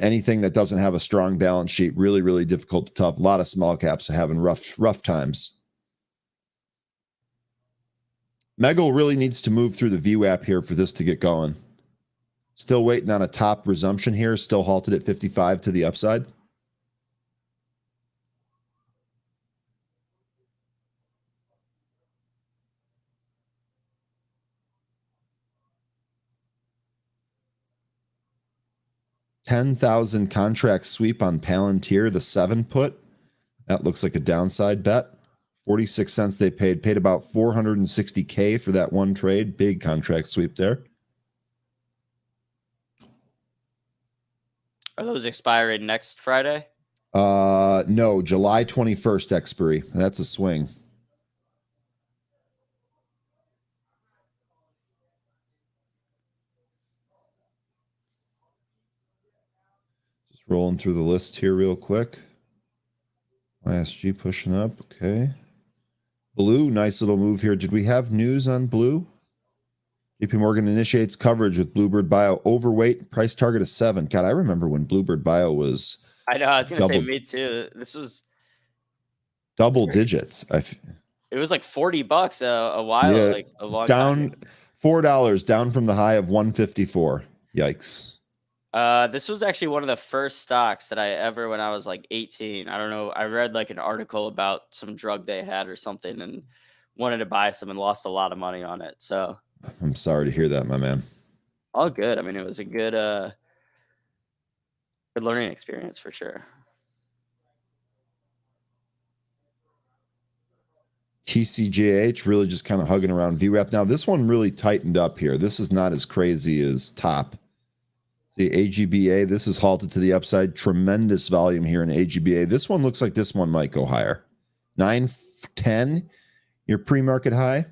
Anything that doesn't have a strong balance sheet, really, really difficult to tough. A lot of small caps are having rough times. Megal really needs to move through the VWAP here for this to get going. Still waiting on a top resumption here. Still halted at 55 to the upside. $10,000 contract sweep on Palantir, the 7 put. That looks like a downside bet. 46 cents they paid about $460K for that one trade. Big contract sweep there. Are those expiring next Friday? No, July 21st expiry. That's a swing. Just rolling through the list here real quick. ISG pushing up. Okay. Blue, nice little move here. Did we have news on Blue? JP Morgan initiates coverage with Bluebird Bio. Overweight, price target of 7. God, I remember when Bluebird Bio was... I know, I was going to say me too. This was... double digits. It was like $40 a while, like a long time. Down $4, down from the high of 154. Yikes. This was actually one of the first stocks that I ever, when I was like 18, I don't know, I read like an article about some drug they had or something and wanted to buy some and lost a lot of money on it. So I'm sorry to hear that, my man. All good. I mean, it was a good learning experience for sure. TCJH really just kind of hugging around VWAP. Now, this one really tightened up here. This is not as crazy as top. See, AGBA, this is halted to the upside. Tremendous volume here in AGBA. This one looks like this one might go higher. 910, your pre-market high.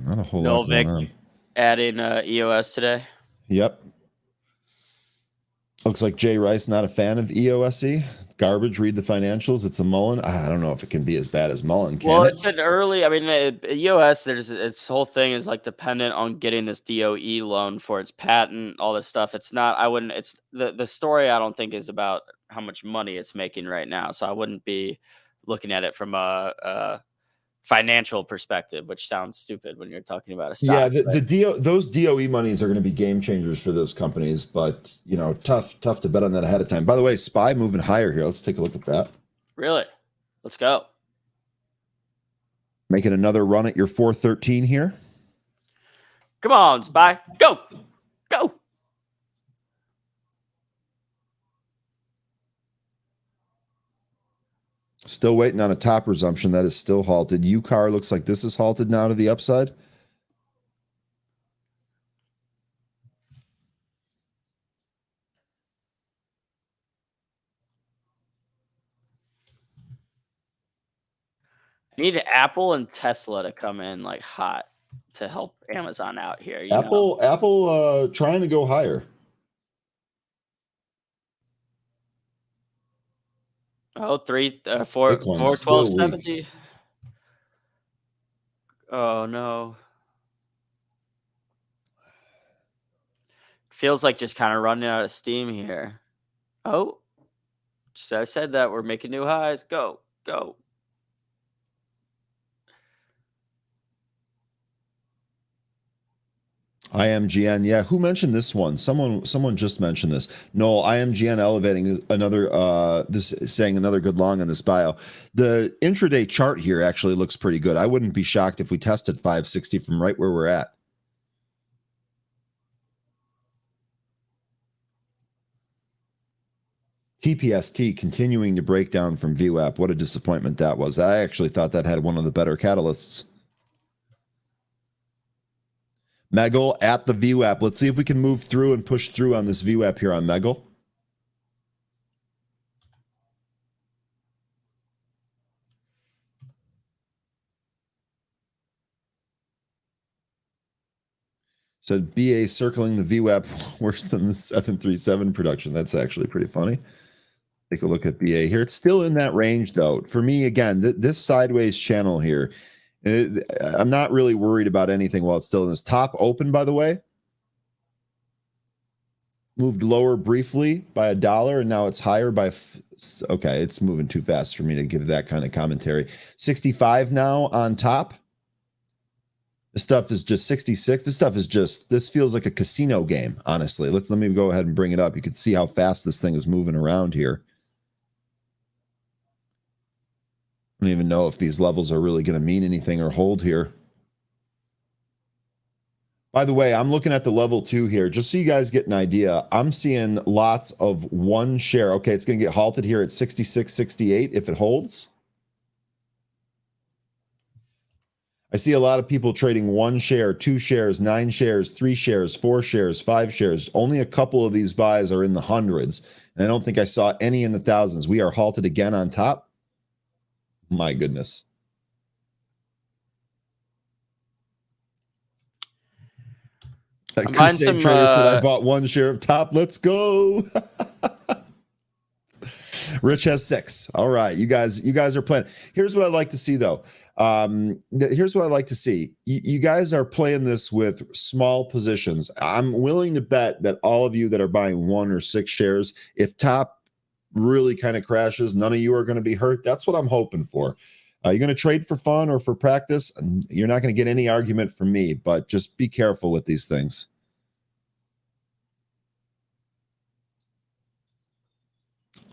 Not a whole lot going on. Adding EOS today. Yep. Looks like Jay Rice not a fan of EOSE. Garbage. Read the financials. It's a Mullen. I don't know if it can be as bad as Mullen. Well, it's an early. I mean, EOS. Its whole thing is like dependent on getting this DOE loan for its patent, all this stuff. It's not. I wouldn't. It's the story. I don't think is about how much money it's making right now. So I wouldn't be looking at it from a financial perspective, which sounds stupid when you're talking about a stock. Yeah, those DOE monies are going to be game changers for those companies, but tough to bet on that ahead of time. By the way, SPY moving higher here. Let's take a look at that. Really? Let's go. Making another run at your 413 here. Come on, SPY. Go. Go. Still waiting on a top resumption. That is still halted. UCAR looks like this is halted now to the upside. I need Apple and Tesla to come in like hot to help Amazon out here. Apple trying to go higher. Oh, 412.70. Oh no. Feels like just kind of running out of steam here. Oh, so I said that we're making new highs. Go. IMGN, yeah. Who mentioned this one? Someone just mentioned this. No, IMGN elevating another. This saying another good long on this bio. The intraday chart here actually looks pretty good. I wouldn't be shocked if we tested 560 from right where we're at. TPST continuing to break down from VWAP. What a disappointment that was. I actually thought that had one of the better catalysts. Megal at the VWAP. Let's see if we can move through and push through on this VWAP here on Megal. So BA circling the VWAP worse than the 737 production. That's actually pretty funny. Take a look at BA here. It's still in that range, though. For me, again, this sideways channel here, I'm not really worried about anything while it's still in this top open, by the way. Moved lower briefly by $1, and now it's higher by... Okay, it's moving too fast for me to give that kind of commentary. 65 now on top. This stuff is just 66. This stuff is just... This feels like a casino game, honestly. Let me go ahead and bring it up. You can see how fast this thing is moving around here. I don't even know if these levels are really going to mean anything or hold here. By the way, I'm looking at the level 2 here, just so you guys get an idea. I'm seeing lots of one share. Okay, it's going to get halted here at 66.68 if it holds. I see a lot of people trading 1 share, 2 shares, 9 shares, 3 shares, 4 shares, 5 shares. Only a couple of these buys are in the hundreds, and I don't think I saw any in the thousands. We are halted again on top. My goodness. Crusade Trader said, I bought 1 share of top. Let's go. Rich has 6. All right. You guys are playing. Here's what I'd like to see, though. Here's what I'd like to see. You guys are playing this with small positions. I'm willing to bet that all of you that are buying 1 or 6 shares, if top really kind of crashes, none of you are going to be hurt. That's what I'm hoping for. You're going to trade for fun or for practice, and you're not going to get any argument from me, but just be careful with these things.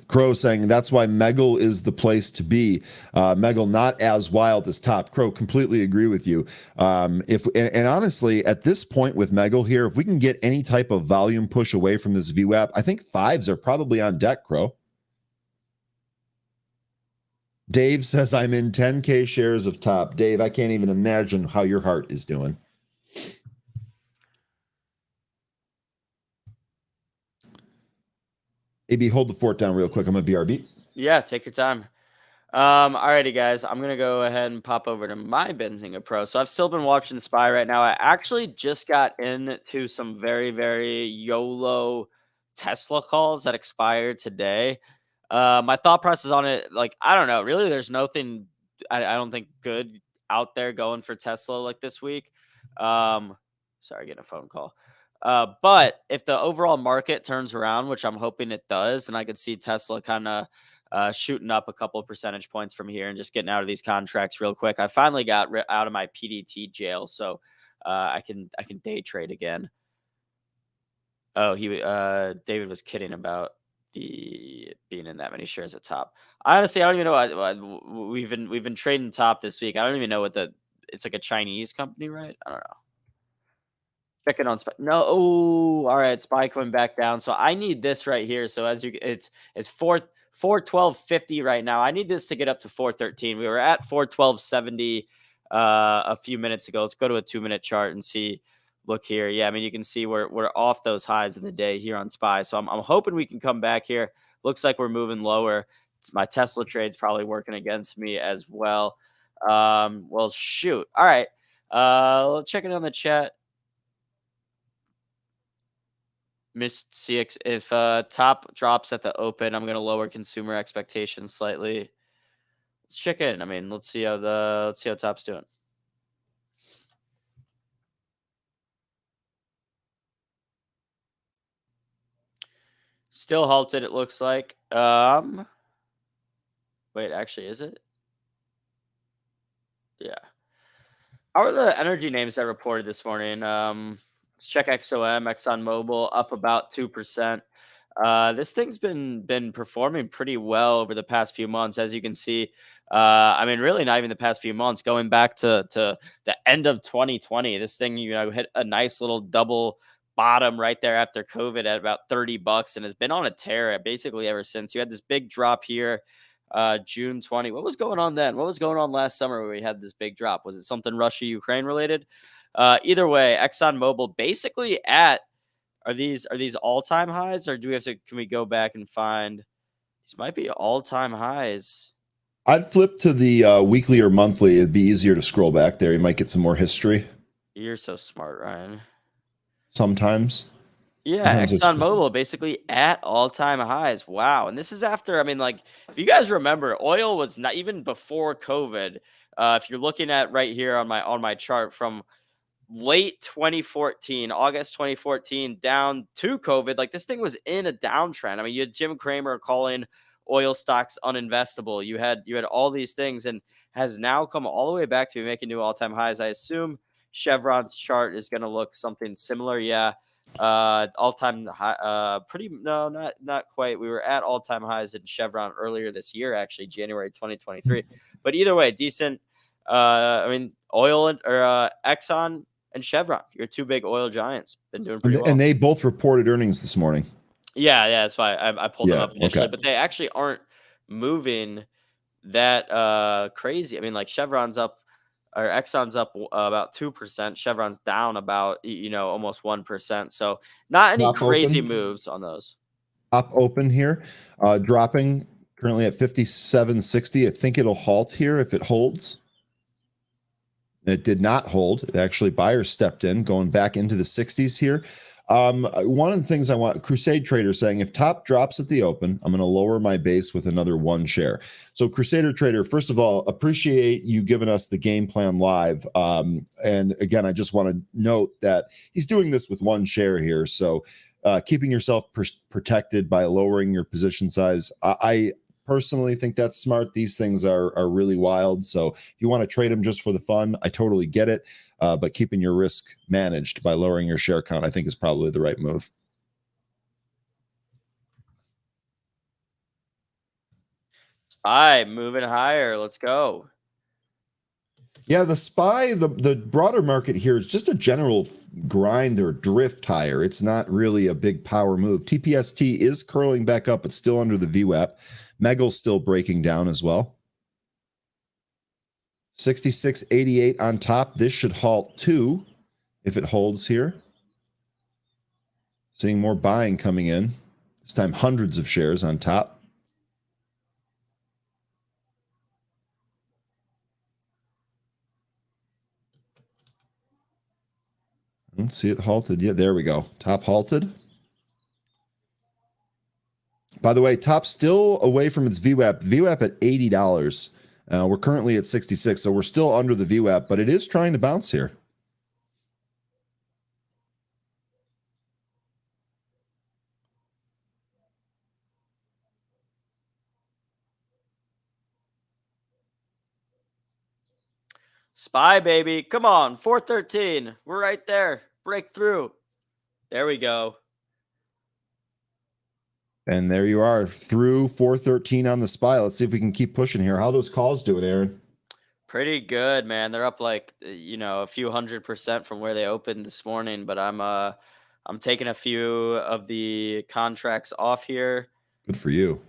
Crow saying that's why Megal is the place to be. Megal not as wild as top. Crow, completely agree with you. And honestly, at this point with Megal here, if we can get any type of volume push away from this VWAP, I think 5s are probably on deck, Crow. Dave says, I'm in 10K shares of top. Dave, I can't even imagine how your heart is doing. AB, hold the fort down real quick. I'm a BRB. Yeah, take your time. Alrighty, guys. I'm going to go ahead and pop over to my Benzinga Pro. So I've still been watching SPY right now. I actually just got into some very, very YOLO Tesla calls that expired today. My thought process on it, like, I don't know. Really, there's nothing, I don't think, good out there going for Tesla like this week. Sorry, getting a phone call. But if the overall market turns around, which I'm hoping it does, and I could see Tesla kind of shooting up a couple of percentage points from here and just getting out of these contracts real quick. I finally got out of my PDT jail, so I can day trade again. Oh, David was kidding about the being in that many shares at top. Honestly, I don't even know. We've been trading top this week. I don't even know what it's like a Chinese company, right? I don't know. Checking on SPY. No, oh, all right. SPY coming back down. So I need this right here. So it's 412.50 right now. I need this to get up to 413. We were at 412.70 a few minutes ago. Let's go to a 2-minute chart and see. Look here. Yeah, I mean, you can see we're off those highs of the day here on SPY. So I'm hoping we can come back here. Looks like we're moving lower. My Tesla trade's probably working against me as well. Well, shoot. All right. Let's check it on the chat. Missed CX. If top drops at the open, I'm gonna lower consumer expectations slightly. Let's check in. I mean, let's see how top's doing. Still halted, it looks like. Wait, actually, is it? Yeah. How are the energy names that reported this morning? Let's check XOM, ExxonMobil, up about 2%. This thing's been performing pretty well over the past few months, as you can see. I mean, really not even the past few months, going back to the end of 2020. This thing, hit a nice little double bottom right there after COVID at about $30 and has been on a tear basically ever since. You had this big drop here, June 20. What was going on then? What was going on last summer where we had this big drop? Was it something Russia-Ukraine related? Either way, ExxonMobil basically at. Are these all-time highs, or can we go back and find these might be all-time highs? I'd flip to the weekly or monthly. It'd be easier to scroll back there. You might get some more history. You're so smart, Ryan. Sometimes. Yeah, ExxonMobil basically at all-time highs. Wow. And this is after, I mean, like, if you guys remember, oil was not even before COVID. If you're looking at right here on my chart from late 2014, August 2014, down to COVID, like this thing was in a downtrend. I mean, you had Jim Cramer calling oil stocks uninvestable. You had all these things, and has now come all the way back to making new all-time highs. I assume Chevron's chart is going to look something similar. Yeah. All-time high, not quite. We were at all-time highs in Chevron earlier this year, actually January 2023. But either way, decent. I mean, oil or Exxon and Chevron, your two big oil giants, been doing pretty well. And they both reported earnings this morning. Yeah, that's why I pulled them up initially, okay. But they actually aren't moving that crazy. I mean, like Chevron's up, or Exxon's up about 2%. Chevron's down about almost 1%. So not any crazy moves on those. Top open here, dropping currently at 57.60. I think it'll halt here if it holds. It did not hold. It actually, buyers stepped in, going back into the 60s here. One of the things I want, Crusade Trader saying, if top drops at the open, I'm going to lower my base with another 1 share. So Crusader Trader, first of all, appreciate you giving us the game plan live. And again, I just want to note that he's doing this with 1 share here. So keeping yourself protected by lowering your position size. I personally think that's smart. These things are really wild. So if you want to trade them just for the fun, I totally get it. But keeping your risk managed by lowering your share count, I think, is probably the right move. SPY moving higher. Let's go. Yeah, the SPY, the broader market here is just a general grind or drift higher. It's not really a big power move. TPST is curling back up, but still under the VWAP. Megal's still breaking down as well. 66.88 on top. This should halt too if it holds here. Seeing more buying coming in. This time hundreds of shares on top. Let's see it halted. Yeah, there we go. Top halted. By the way, top still away from its VWAP. VWAP at $80. We're currently at 66, so we're still under the VWAP, but it is trying to bounce here. SPY, baby. Come on. 413. We're right there. Break through. There we go. And there you are, through 413 on the SPY. Let's see if we can keep pushing here. How are those calls doing, Aaron? Pretty good, man. They're up like, a few 100% from where they opened this morning, but I'm taking a few of the contracts off here. Good for you.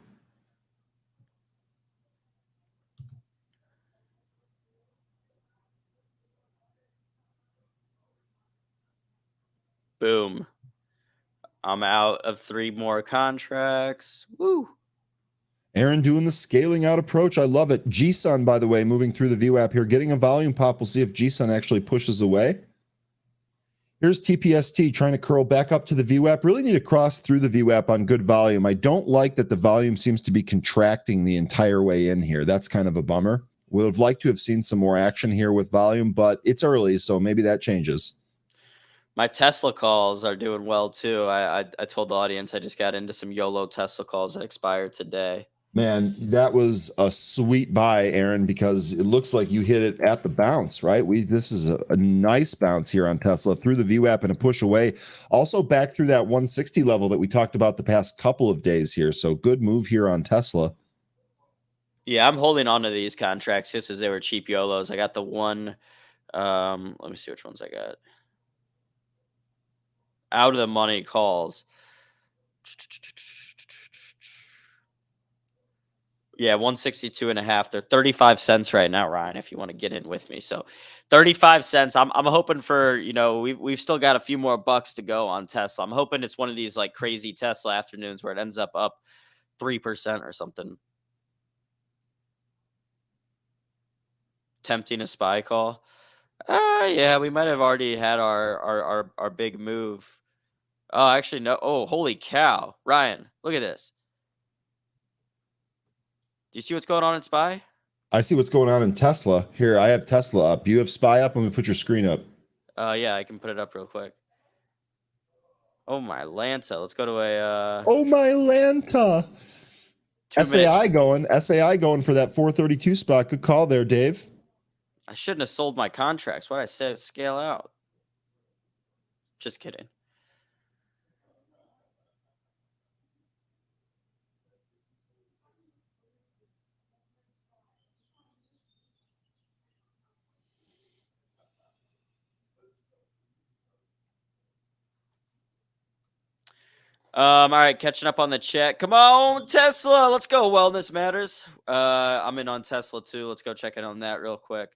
Boom. I'm out of 3 more contracts. Woo. Aaron doing the scaling out approach. I love it. GSUN, by the way, moving through the VWAP here, getting a volume pop. We'll see if GSUN actually pushes away. Here's TPST trying to curl back up to the VWAP. Really need to cross through the VWAP on good volume. I don't like that the volume seems to be contracting the entire way in here. That's kind of a bummer. Would have liked to have seen some more action here with volume, but it's early, so maybe that changes. My Tesla calls are doing well too. I told the audience I just got into some YOLO Tesla calls that expired today. Man, that was a sweet buy, Aaron, because it looks like you hit it at the bounce, right? This is a nice bounce here on Tesla through the VWAP and a push away. Also back through that 160 level that we talked about the past couple of days here. So good move here on Tesla. Yeah, I'm holding on to these contracts just as they were cheap YOLOs. I got the one. Let me see which ones I got. Out of the money calls. Yeah, 162.5. They're 35 cents right now, Ryan, if you want to get in with me. So 35 cents. I'm hoping for, we've still got a few more bucks to go on Tesla. I'm hoping it's one of these like crazy Tesla afternoons where it ends up 3% or something. Tempting a SPY call. Yeah, we might have already had our big move. Oh, actually, no. Oh, holy cow. Ryan, look at this. Do you see what's going on in SPY? I see what's going on in Tesla. Here, I have Tesla up. You have SPY up? Let me put your screen up. Yeah, I can put it up real quick. Oh, my Lanta. Let's go to a... Oh, my Lanta. 2 SAI minutes. going for that 432 spot. Good call there, Dave. I shouldn't have sold my contracts. What I said, scale out. Just kidding. All right, catching up on the chat. Come on, Tesla. Let's go. Wellness matters. I'm in on Tesla too. Let's go check in on that real quick.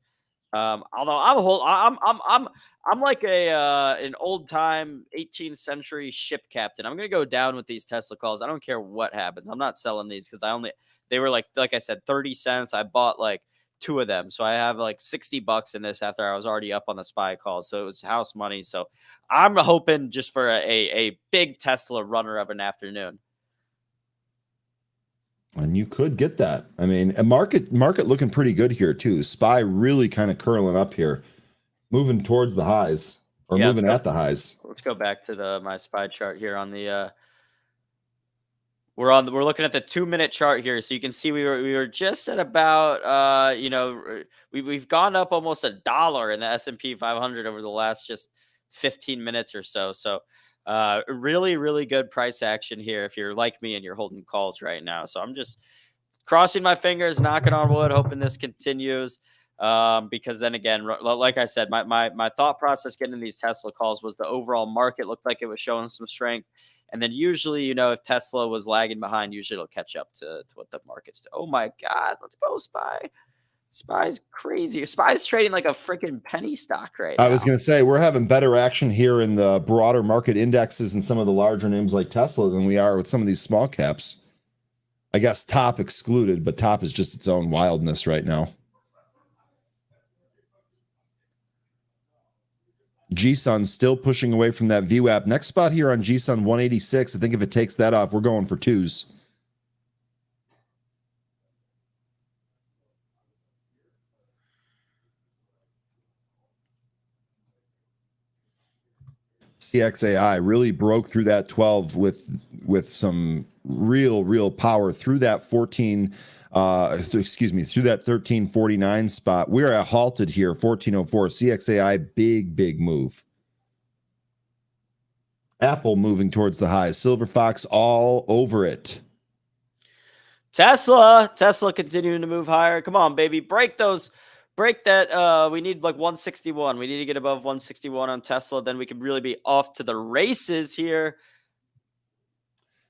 Although I'm like an old time 18th century ship captain. I'm gonna go down with these Tesla calls. I don't care what happens. I'm not selling these because they were like I said, 30 cents. I bought like 2 of them, so I have like $60 in this after I was already up on the SPY call. So it was house money. So I'm hoping just for a big Tesla runner of an afternoon. And you could get that. I mean, a market looking pretty good here too. SPY really kind of curling up here, moving towards the highs or moving at the highs. Let's go back to my SPY chart here on the. We're looking at the 2-minute chart here, so you can see we were just at about we've gone up almost $1 in the S&P 500 over the last just 15 minutes or so. So really, really good price action here if you're like me and you're holding calls right now. So I'm just crossing my fingers, knocking on wood, hoping this continues. Because then again, like I said, my thought process getting these Tesla calls was the overall market looked like it was showing some strength. And then usually, if Tesla was lagging behind, usually it'll catch up to what the market's. Oh my God, let's go SPY. SPY's crazy. SPY's trading like a freaking penny stock right now. I was going to say, we're having better action here in the broader market indexes and some of the larger names like Tesla than we are with some of these small caps. I guess top excluded, but top is just its own wildness right now. GSUN still pushing away from that VWAP. Next spot here on GSUN 186. I think if it takes that off, we're going for 2s. CXAI really broke through that 12 with some real power through that 14 through that 1349 spot. We're at halted here, 1404. CXAI, big move. Apple moving towards the highs. Silver Fox all over it. Tesla continuing to move higher. Come on, baby. Break that. We need like 161. We need to get above 161 on Tesla. Then we could really be off to the races here.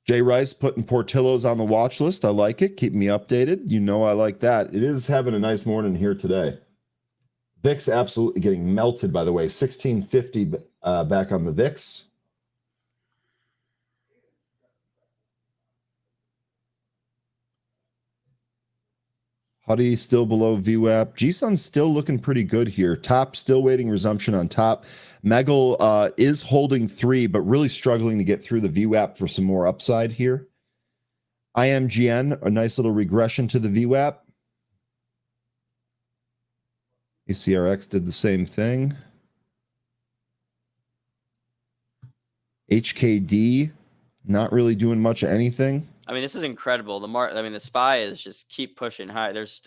Jay Rice putting Portillo's on the watch list. I like it. Keep me updated. You know I like that. It is having a nice morning here today. VIX absolutely getting melted, by the way. 1650 back on the VIX. Huddy still below VWAP. GSUN's still looking pretty good here. Top still waiting resumption on top. Megal is holding 3, but really struggling to get through the VWAP for some more upside here. IMGN, a nice little regression to the VWAP. ACRX did the same thing. HKD, not really doing much of anything. I mean, this is incredible. The SPY is just keep pushing high. There's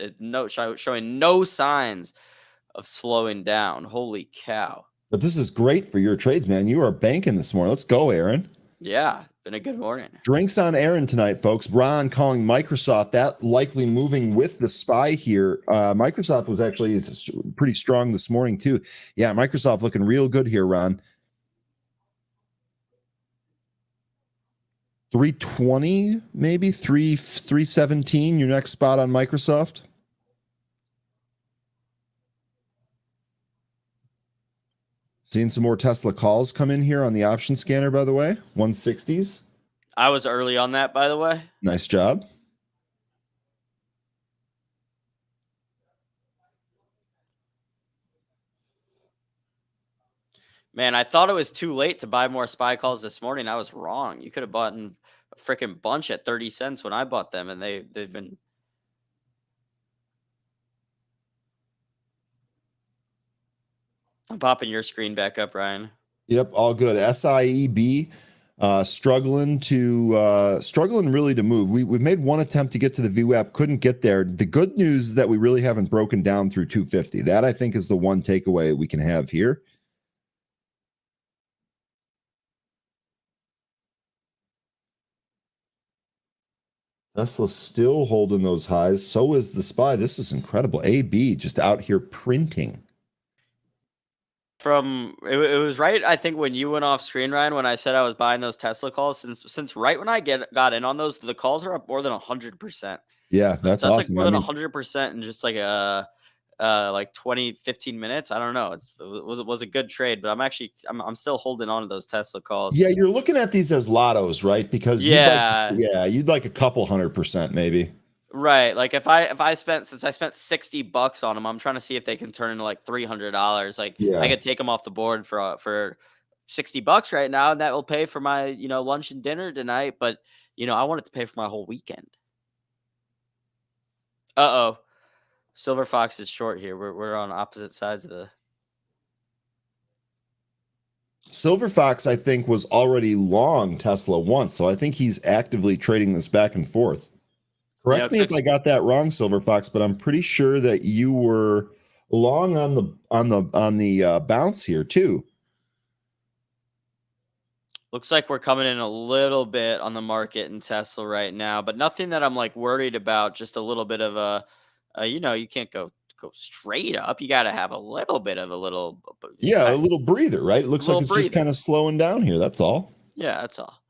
showing no signs of slowing down. Holy cow. But this is great for your trades, man. You are banking this morning. Let's go, Aaron. Yeah, been a good morning. Drinks on Aaron tonight, folks. Ron calling Microsoft, that likely moving with the SPY here. Microsoft was actually pretty strong this morning, too. Yeah, Microsoft looking real good here, Ron. 320, maybe 317, your next spot on Microsoft. Seeing some more Tesla calls come in here on the option scanner, by the way. 160s. I was early on that, by the way. Nice job. Man, I thought it was too late to buy more SPY calls this morning. I was wrong. You could have bought a freaking bunch at 30 cents when I bought them, and they've been. I'm popping your screen back up, Ryan. Yep, all good. SIEB struggling really to move. We've made one attempt to get to the VWAP, couldn't get there. The good news is that we really haven't broken down through 250. That I think is the one takeaway we can have here. Tesla's still holding those highs. So is the SPY. This is incredible. AB just out here printing. It was right, I think, when you went off screen, Ryan, when I said I was buying those Tesla calls. Since right when I got in on those, the calls are up more than 100%. Yeah, that's awesome. Like more than 100% in just like 20, 15 minutes. I don't know. It was a good trade, but I'm still holding on to those Tesla calls. Yeah, you're looking at these as lottos, right? Because you'd like a couple 100% maybe. Right. Like if I spent $60 on them, I'm trying to see if they can turn into like $300. Like I could take them off the board for $60 right now, and that will pay for my lunch and dinner tonight. But I want it to pay for my whole weekend. Silver Fox is short here. We're on opposite sides of the. Silver Fox, I think, was already long Tesla once, so I think he's actively trading this back and forth. Correct me if I got that wrong, Silver Fox, but I'm pretty sure that you were long on the bounce here too. Looks like we're coming in a little bit on the market in Tesla right now, but nothing that I'm like worried about. Just a little bit of a. You can't go straight up. You got to have a little bit of a little breather, right? It looks like it's just kind of slowing down here. That's all. Yeah, that's all.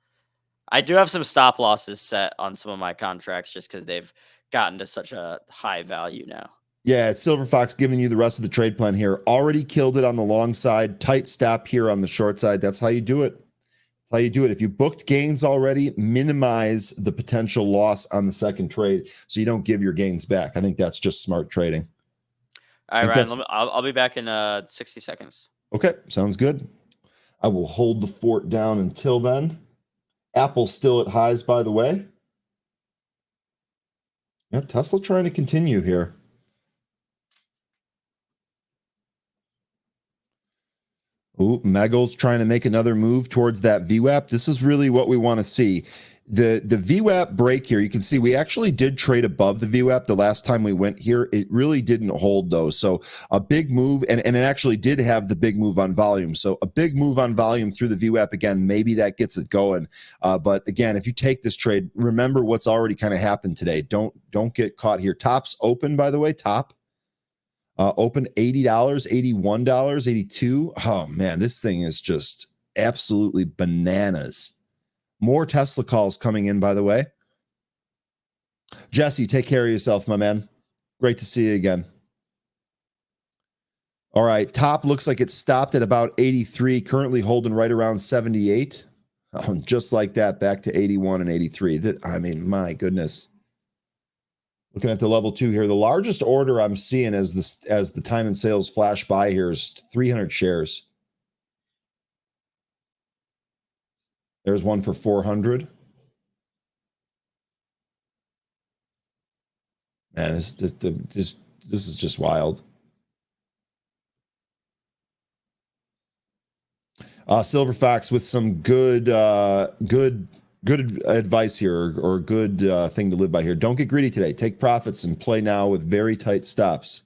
I do have some stop losses set on some of my contracts just because they've gotten to such a high value now. Yeah, it's Silver Fox giving you the rest of the trade plan here. Already killed it on the long side. Tight stop here on the short side. That's how you do it. That's how you do it. If you booked gains already, minimize the potential loss on the second trade so you don't give your gains back. I think that's just smart trading. All right, Ryan, I'll be back in 60 seconds. Okay, sounds good. I will hold the fort down until then. Apple's still at highs, by the way. Yeah, Tesla trying to continue here. Ooh, Megal's trying to make another move towards that VWAP. This is really what we want to see. The VWAP break here, you can see we actually did trade above the VWAP the last time we went here. It really didn't hold though. So a big move, and it actually did have the big move on volume. So a big move on volume through the VWAP again, maybe that gets it going. But again, if you take this trade, remember what's already kind of happened today. Don't get caught here. Top's open, by the way. Top open $80, $81, $82. Oh man, this thing is just absolutely bananas. More Tesla calls coming in, by the way. Jesse, take care of yourself, my man. Great to see you again. All right, top looks like it stopped at about 83, currently holding right around 78. Just like that, back to 81 and 83. I mean, my goodness. Looking at the level 2 here, the largest order I'm seeing as the time and sales flash by here is 300 shares. There's one for 400. Man, this is just wild. Silver Fox with some good advice here, or good thing to live by here. Don't get greedy today. Take profits and play now with very tight stops.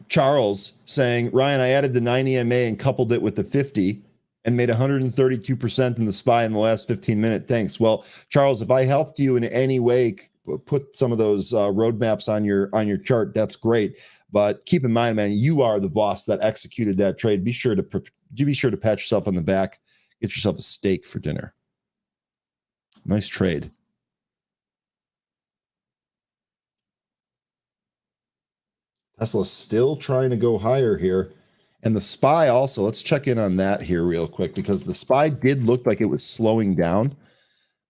Charles saying, Ryan, I added the 9 EMA and coupled it with the 50 and made 132% in the SPY in the last 15 minutes. Thanks. Well, Charles, if I helped you in any way put some of those roadmaps on your chart, that's great. But keep in mind, man, you are the boss that executed that trade. Be sure to pat yourself on the back. Get yourself a steak for dinner. Nice trade. Tesla's still trying to go higher here. And the SPY also, let's check in on that here real quick, because the SPY did look like it was slowing down.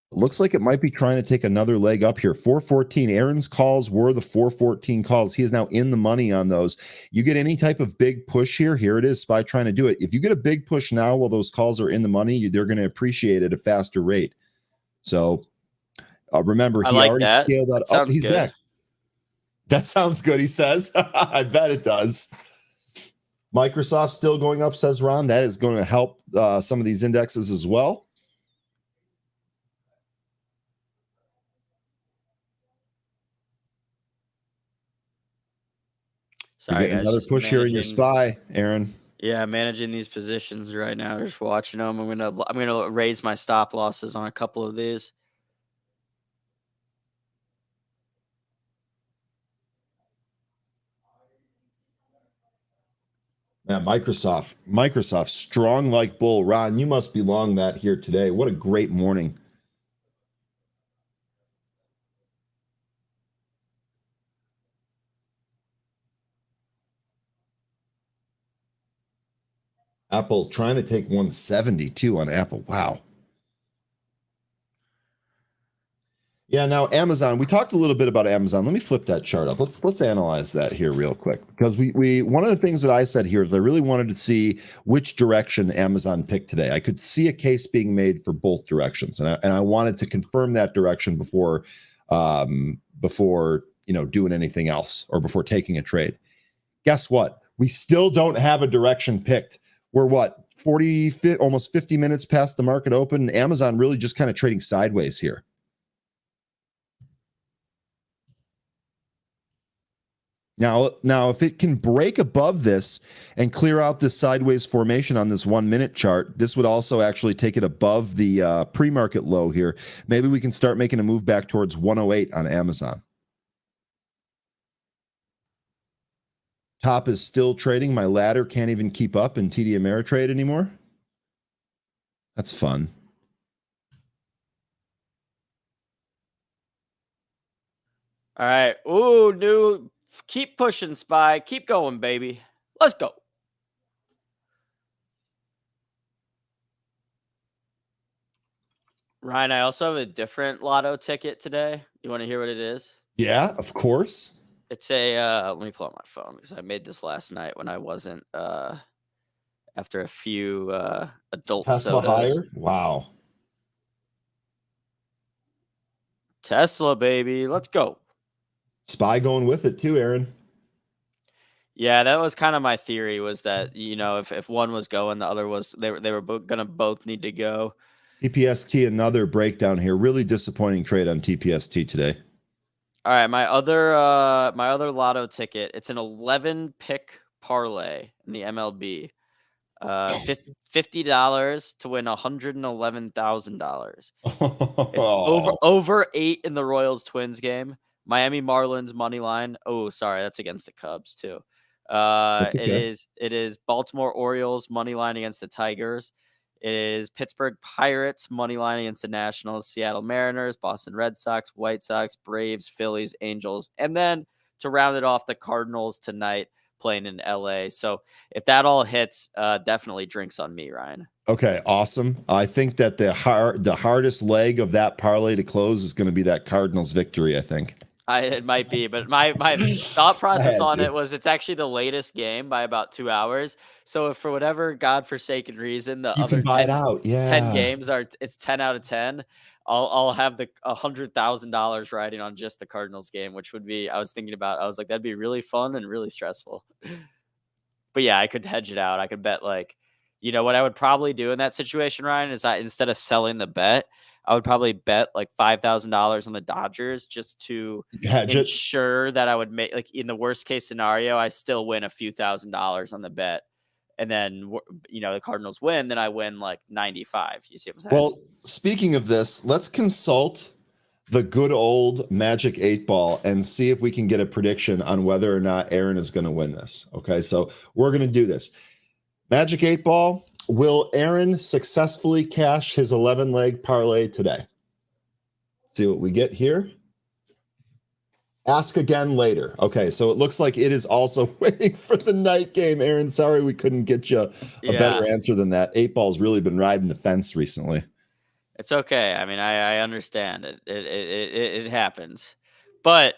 It looks like it might be trying to take another leg up here. 414, Aaron's calls were the 414 calls. He is now in the money on those. You get any type of big push here it is, SPY trying to do it. If you get a big push now while those calls are in the money, they're going to appreciate it at a faster rate. So remember, he already scaled that up. He's back. That sounds good, he says. I bet it does. Microsoft still going up, says Ron. That is going to help some of these indexes as well. Sorry, guys, another push here in your SPY, Aaron. Yeah, managing these positions right now. Just watching them. I'm gonna raise my stop losses on a couple of these. Yeah, Microsoft strong like bull. Ron, you must be long that here today. What a great morning. Apple trying to take 172 on Apple. Wow. Yeah, now Amazon, we talked a little bit about Amazon. Let me flip that chart up. Let's analyze that here real quick, because we one of the things that I said here is I really wanted to see which direction Amazon picked today. I could see a case being made for both directions, and I wanted to confirm that direction before doing anything else or before taking a trade. Guess what? We still don't have a direction picked. We're what, 40, almost 50 minutes past the market open. Amazon really just kind of trading sideways here. Now, if it can break above this and clear out this sideways formation on this 1 minute chart, this would also actually take it above the pre-market low here. Maybe we can start making a move back towards 108 on Amazon. Top is still trading. My ladder can't even keep up in TD Ameritrade anymore. That's fun. All right. Ooh, new. Keep pushing, SPY. Keep going, baby. Let's go. Ryan, I also have a different lotto ticket today. You want to hear what it is? Yeah, of course. It's a let me pull up my phone because I made this last night when I wasn't after a few adult Tesla sodas. higher. Wow. Tesla, baby. Let's go. SPY going with it too, Aaron. Yeah, that was kind of my theory, was that, if one was going, the other was, they were gonna both need to go. TPST, another breakdown here. Really disappointing trade on TPST today. All right, my other lotto ticket. It's an 11 pick parlay in the MLB. $50 to win $111,000. It's over 8 in the Royals Twins game. Miami Marlins money line. Oh, sorry, that's against the Cubs too. That's okay. It is Baltimore Orioles money line against the Tigers. It is Pittsburgh Pirates money line against the Nationals, Seattle Mariners, Boston Red Sox, White Sox, Braves, Phillies, Angels, and then to round it off, the Cardinals tonight playing in LA. So if that all hits, definitely drinks on me, Ryan. Okay, awesome. I think that the hardest leg of that parlay to close is going to be that Cardinals victory, I think. It might be, but my thought process had on to. it was, it's actually the latest game by about 2 hours. So if for whatever godforsaken reason the You other can buy it 10 out. Yeah. games it's 10 out of 10, I'll have the $100,000 riding on just the Cardinals game, which would be, I was thinking about, I was like, that'd be really fun and really stressful. But yeah, I could hedge it out. I could bet, like, what I would probably do in that situation, Ryan, is instead of selling the bet, I would probably bet like $5,000 on the Dodgers, just to Hedge it. ensure that I would make, like, in the worst case scenario, I still win a few $1,000s on the bet. And then, the Cardinals win, then I win like 95. You see what I'm saying? Well, speaking of this, let's consult the good old Magic 8 Ball and see if we can get a prediction on whether or not Aaron is going to win this. Okay, so we're going to do this. Magic 8 Ball, will Aaron successfully cash his 11-leg parlay today? See what we get here. Ask again later. Okay, so it looks like it is also waiting for the night game. Aaron, sorry we couldn't get you a better answer than that. 8 Ball's really been riding the fence recently. It's okay. I mean, I understand it. It happens, but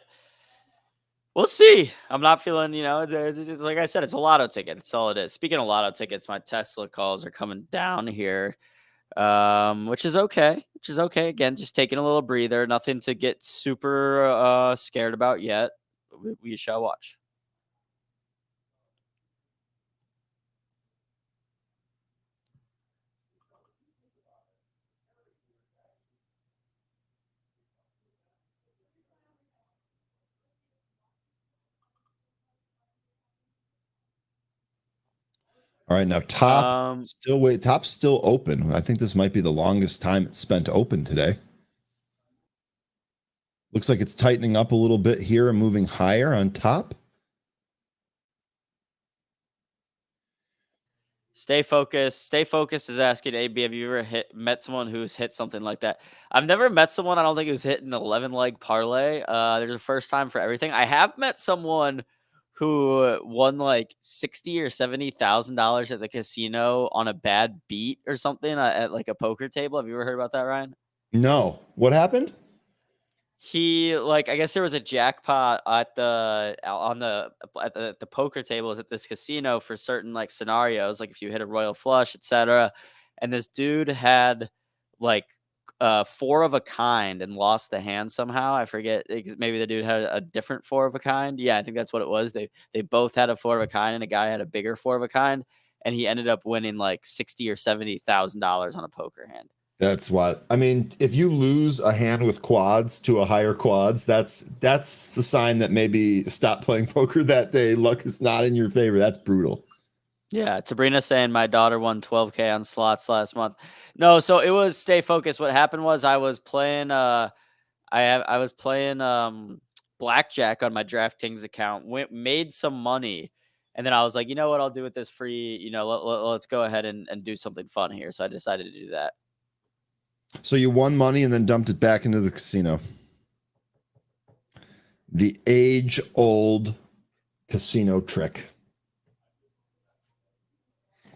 we'll see. I'm not feeling, like I said, it's a lotto ticket. That's all it is. Speaking of lotto tickets, my Tesla calls are coming down here, which is okay. Again, just taking a little breather. Nothing to get super scared about yet. We shall watch. All right, now top's still open. I think this might be the longest time it's spent open today. Looks like it's tightening up a little bit here and moving higher on top. Stay focused. Stay focused is asking, AB, have you ever met someone who's hit something like that? I've never met someone, I don't think, who's hit an 11-leg parlay. There's a first time for everything. I have met someone who won like $60,000 or $70,000 at the casino on a bad beat or something at like a poker table. Have you ever heard about that, Ryan? No. What happened? He, like, I guess there was a jackpot at the poker tables at this casino for certain, like, scenarios, like if you hit a royal flush, etc. And this dude had like 4 of a kind and lost the hand somehow. I forget, maybe the dude had a different 4 of a kind. Yeah, I think that's what it was. They both had a 4 of a kind, and a guy had a bigger 4 of a kind, and he ended up winning like $60,000 or $70,000 on a poker hand. That's what I mean. If you lose a hand with quads to a higher quads, that's the sign that maybe stop playing poker that day. Luck is not in your favor. That's brutal. Yeah, Sabrina saying my daughter won $12K on slots last month. No, so it was stay focused. What happened was I was playing I was playing blackjack on my DraftKings account, made some money, and then I was like, you know what, I'll do with this free, let's go ahead and do something fun here. So I decided to do that. So you won money and then dumped it back into the casino. The age-old casino trick.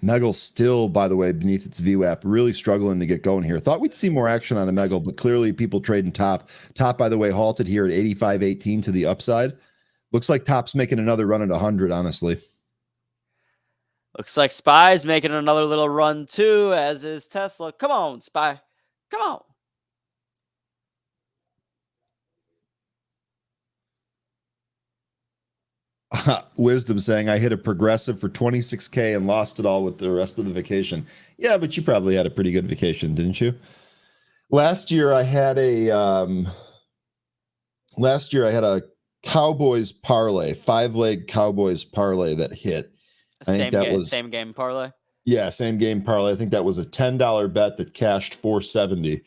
Meggle still, by the way, beneath its VWAP, really struggling to get going here. Thought we'd see more action on a Meggle, but clearly people trading top. Top, by the way, halted here at 85.18 to the upside. Looks like Top's making another run at 100, honestly. Looks like Spy's making another little run too, as is Tesla. Come on, Spy. Come on. Wisdom saying I hit a progressive for 26K and lost it all with the rest of the vacation. Yeah, but you probably had a pretty good vacation, didn't you? Last year I had a Cowboys parlay, 5-leg Cowboys parlay that hit. I think that was same game parlay. Yeah, same game parlay. I think that was a $10 bet that cashed 470.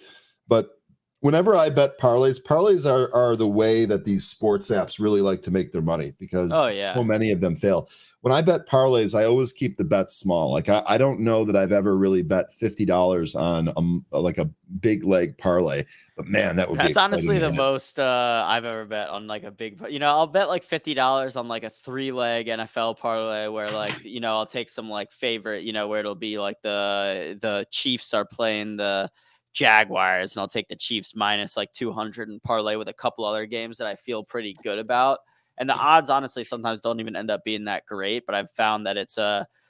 But whenever I bet parlays are the way that these sports apps really like to make their money because so many of them fail. When I bet parlays, I always keep the bets small. Like I don't know that I've ever really bet $50 on like a big leg parlay, but man, that would be exciting. That's honestly the most I've ever bet on like a big, I'll bet like $50 on like a 3-leg NFL parlay where like, I'll take some like favorite, where it'll be like the Chiefs are playing the Jaguars and I'll take the Chiefs minus like 200 and parlay with a couple other games that I feel pretty good about. And the odds honestly sometimes don't even end up being that great, but I've found that it's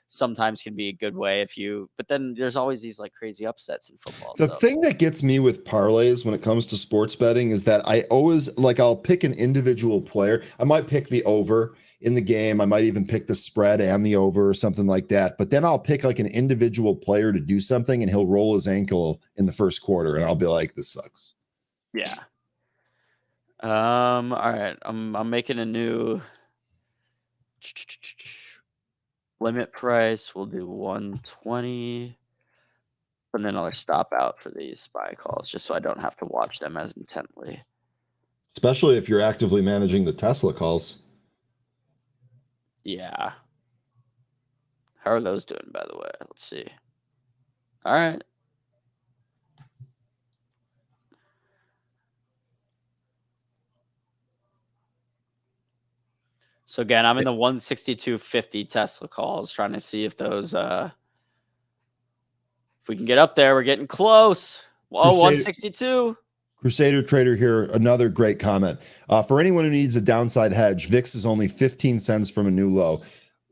sometimes can be a good way but then there's always these like crazy upsets in football. The thing that gets me with parlays when it comes to sports betting is that I always I'll pick an individual player. I might pick the over in the game. I might even pick the spread and the over or something like that. But then I'll pick like an individual player to do something and he'll roll his ankle in the first quarter and I'll be like, this sucks. Yeah. All right. I'm making a new limit price. We'll do 120. And then I'll stop out for these buy calls just so I don't have to watch them as intently. Especially if you're actively managing the Tesla calls. Yeah. How are those doing, by the way? Let's see. All right. So again, I'm in the 162.50 Tesla calls, trying to see if those if we can get up there. We're getting close. Oh, 162. Crusader Trader here, another great comment. For anyone who needs a downside hedge, VIX is only 15 cents from a new low.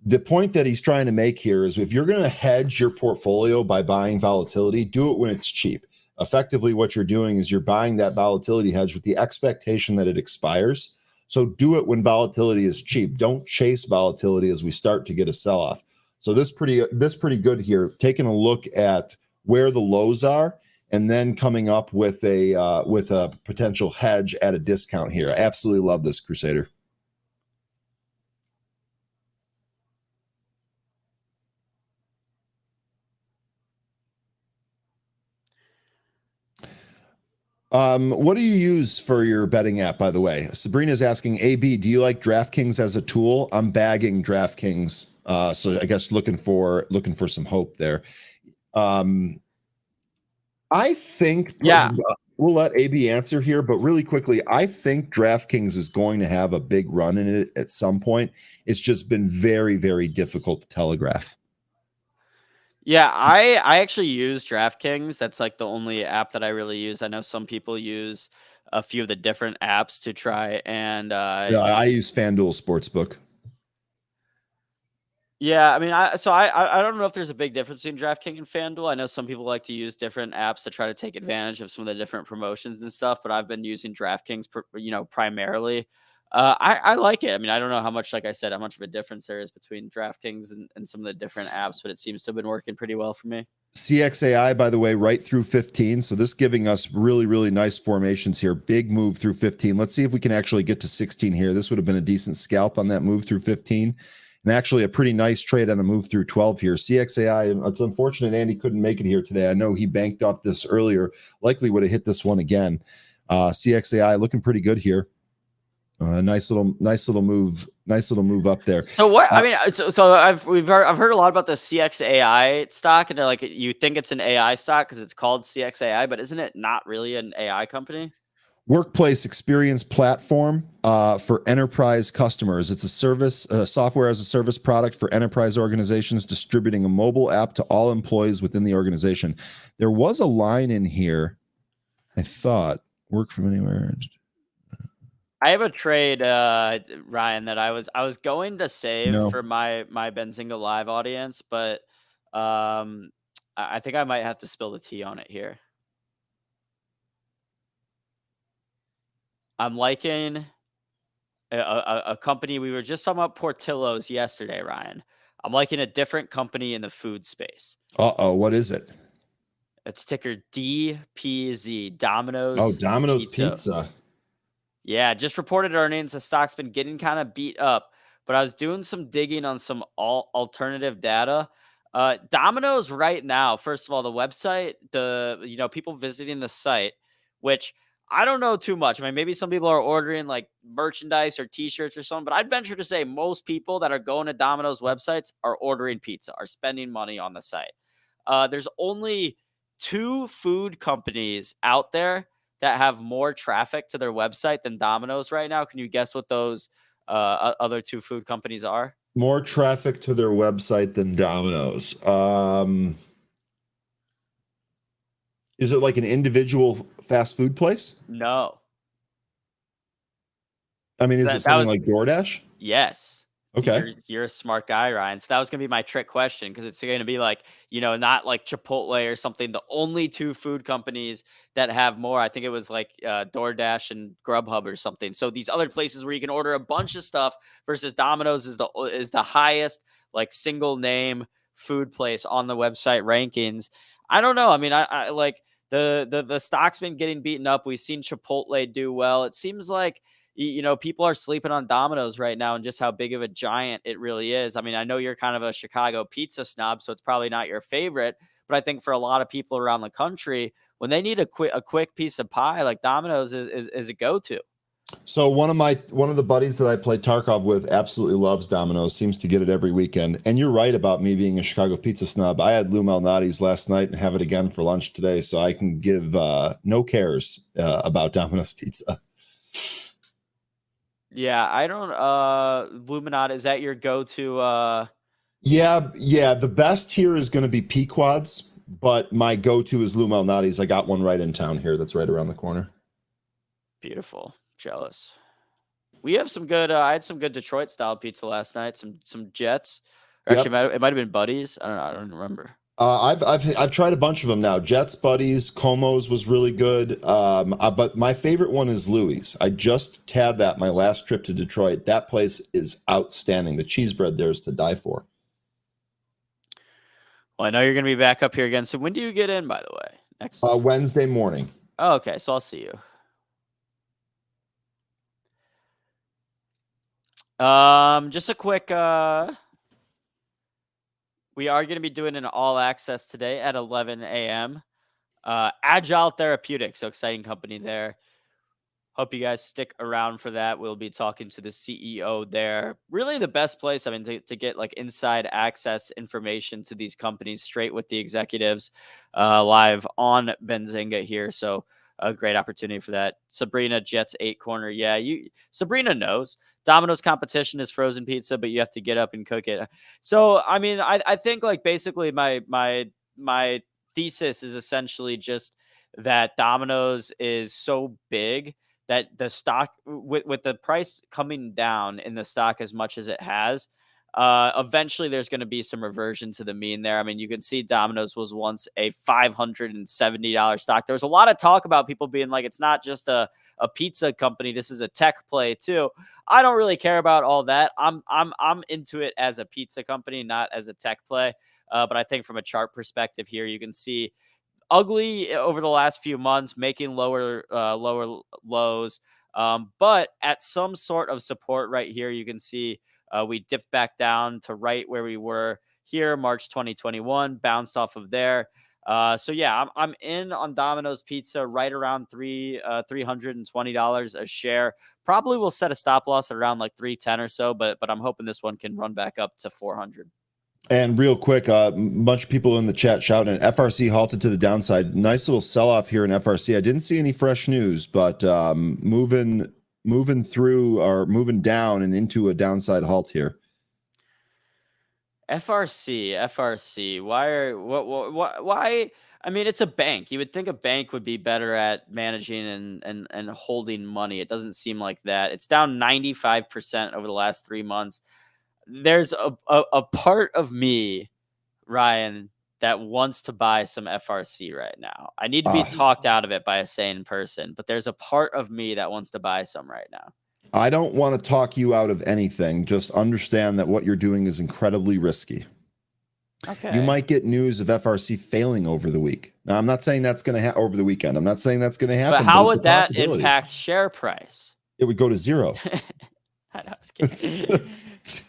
The point that he's trying to make here is if you're going to hedge your portfolio by buying volatility, do it when it's cheap. Effectively, what you're doing is you're buying that volatility hedge with the expectation that it expires. So do it when volatility is cheap. Don't chase volatility as we start to get a sell-off. So this pretty good here, taking a look at where the lows are and then coming up with a potential hedge at a discount here. I absolutely love this, Crusader. What do you use for your betting app, by the way? Sabrina's asking, AB, do you like DraftKings as a tool? I'm bagging DraftKings. So I guess looking for some hope there. I think we'll let AB answer here, but really quickly, I think DraftKings is going to have a big run in it at some point. It's just been very, very difficult to telegraph. Yeah, I actually use DraftKings. That's like the only app that I really use. I know some people use a few of the different apps to try and I use FanDuel Sportsbook. Yeah, I mean, I don't know if there's a big difference between DraftKings and FanDuel. I know some people like to use different apps to try to take advantage of some of the different promotions and stuff, but I've been using DraftKings, primarily. I like it. I mean, I don't know how much, like I said, how much of a difference there is between DraftKings and some of the different apps, but it seems to have been working pretty well for me. CXAI, by the way, right through 15. So this giving us really, really nice formations here. Big move through 15. Let's see if we can actually get to 16 here. This would have been a decent scalp on that move through 15. And actually a pretty nice trade on a move through 12 here. CXAI, it's unfortunate Andy couldn't make it here today. I know he banked off this earlier. Likely would have hit this one again. CXAI looking pretty good here. Nice little move up there. So what? I mean, so I've heard a lot about the CXAI stock, and they're like, you think it's an AI stock because it's called CXAI, but isn't it not really an AI company? Workplace experience platform for enterprise customers. It's a software as a service product for enterprise organizations, distributing a mobile app to all employees within the organization. There was a line in here, I thought, work from anywhere. I have a trade, Ryan, that I was going to save for my Benzinga Live audience, but I think I might have to spill the tea on it here. I'm liking a company. We were just talking about Portillo's yesterday, Ryan. I'm liking a different company in the food space. Uh-oh, what is it? It's ticker DPZ, Oh, Domino's Domino's Pizza. Pizza. Yeah, just reported earnings. The stock's been getting kind of beat up, but I was doing some digging on some alternative data. Domino's right now, first of all, the website, people visiting the site, which I don't know too much. I mean, maybe some people are ordering like merchandise or T-shirts or something, but I'd venture to say most people that are going to Domino's websites are ordering pizza, are spending money on the site. There's only 2 food companies out there that have more traffic to their website than Domino's right now. Can you guess what those other 2 food companies are? More traffic to their website than Domino's. Is it like an individual fast food place? No. I mean, is it something like DoorDash? Yes. Okay. You're a smart guy, Ryan. So that was going to be my trick question, because it's going to be like, not like Chipotle or something. The only 2 food companies that have more, I think it was like DoorDash and Grubhub or something. So these other places where you can order a bunch of stuff versus Domino's is the highest like single name food place on the website rankings. I don't know. I mean, I like the stock's been getting beaten up. We've seen Chipotle do well. It seems like people are sleeping on Domino's right now and just how big of a giant it really is. I mean, I know you're kind of a Chicago pizza snob, so it's probably not your favorite, but I think for a lot of people around the country, when they need a quick piece of pie, like Domino's is a go-to. So one of the buddies that I play Tarkov with absolutely loves Domino's, seems to get it every weekend. And you're right about me being a Chicago pizza snob. I had Lou Malnati's last night and have it again for lunch today, so I can give no cares about Domino's pizza. Yeah, I don't Luminati, is that your go-to Yeah, the best here is going to be Pequod's, but my go-to is Lou Malnati's. I got one right in town here that's right around the corner. Beautiful. Jealous. We have some good I had some good Detroit style pizza last night, some Jets. Or actually, it might have been Buddies. I don't remember. I've tried a bunch of them now. Jets, Buddies, Como's was really good. But my favorite one is Louie's. I just had that my last trip to Detroit. That place is outstanding. The cheese bread there is to die for. Well, I know you're going to be back up here again. So when do you get in, by the way? Next Wednesday morning. Oh, okay. So I'll see you. Just a quick we are going to be doing an all access today at 11 a.m. Agile Therapeutics, so exciting company there. Hope you guys stick around for that. We'll be talking to the CEO there. Really the best place, I mean, to get like inside access information to these companies straight with the executives live on Benzinga here. So a great opportunity for that. Sabrina, Jets 8 corner. Yeah, Sabrina knows. Domino's competition is frozen pizza, but you have to get up and cook it. So, I mean, I think like basically my thesis is essentially just that Domino's is so big that the stock with the price coming down in the stock as much as it has, eventually there's going to be some reversion to the mean there. I mean, you can see Domino's was once a $570 stock. There was a lot of talk about people being like, it's not just a pizza company. This is a tech play too. I don't really care about all that. I'm into it as a pizza company, not as a tech play. But I think from a chart perspective here, you can see ugly over the last few months, making lower lows. But at some sort of support right here, you can see we dipped back down to right where we were here, March 2021, bounced off of there. So yeah, I'm in on Domino's Pizza right around $320 a share. Probably will set a stop loss at around like 310 or so, but I'm hoping this one can run back up to 400. And real quick, a bunch of people in the chat shouting, FRC halted to the downside. Nice little sell-off here in FRC. I didn't see any fresh news, but moving through or moving down and into a downside halt here. FRC. Why? I mean, it's a bank. You would think a bank would be better at managing and holding money. It doesn't seem like that. It's down 95% over the last 3 months. There's a part of me, Ryan, that wants to buy some FRC right now. I need to be talked out of it by a sane person, but there's a part of me that wants to buy some right now. I don't want to talk you out of anything. Just understand that what you're doing is incredibly risky. Okay. You might get news of FRC failing over the week. Now, I'm not saying that's going to happen over the weekend. I'm not saying that's going to happen, But how it's would a that possibility. impact share price? It would go to zero. I know, I was kidding.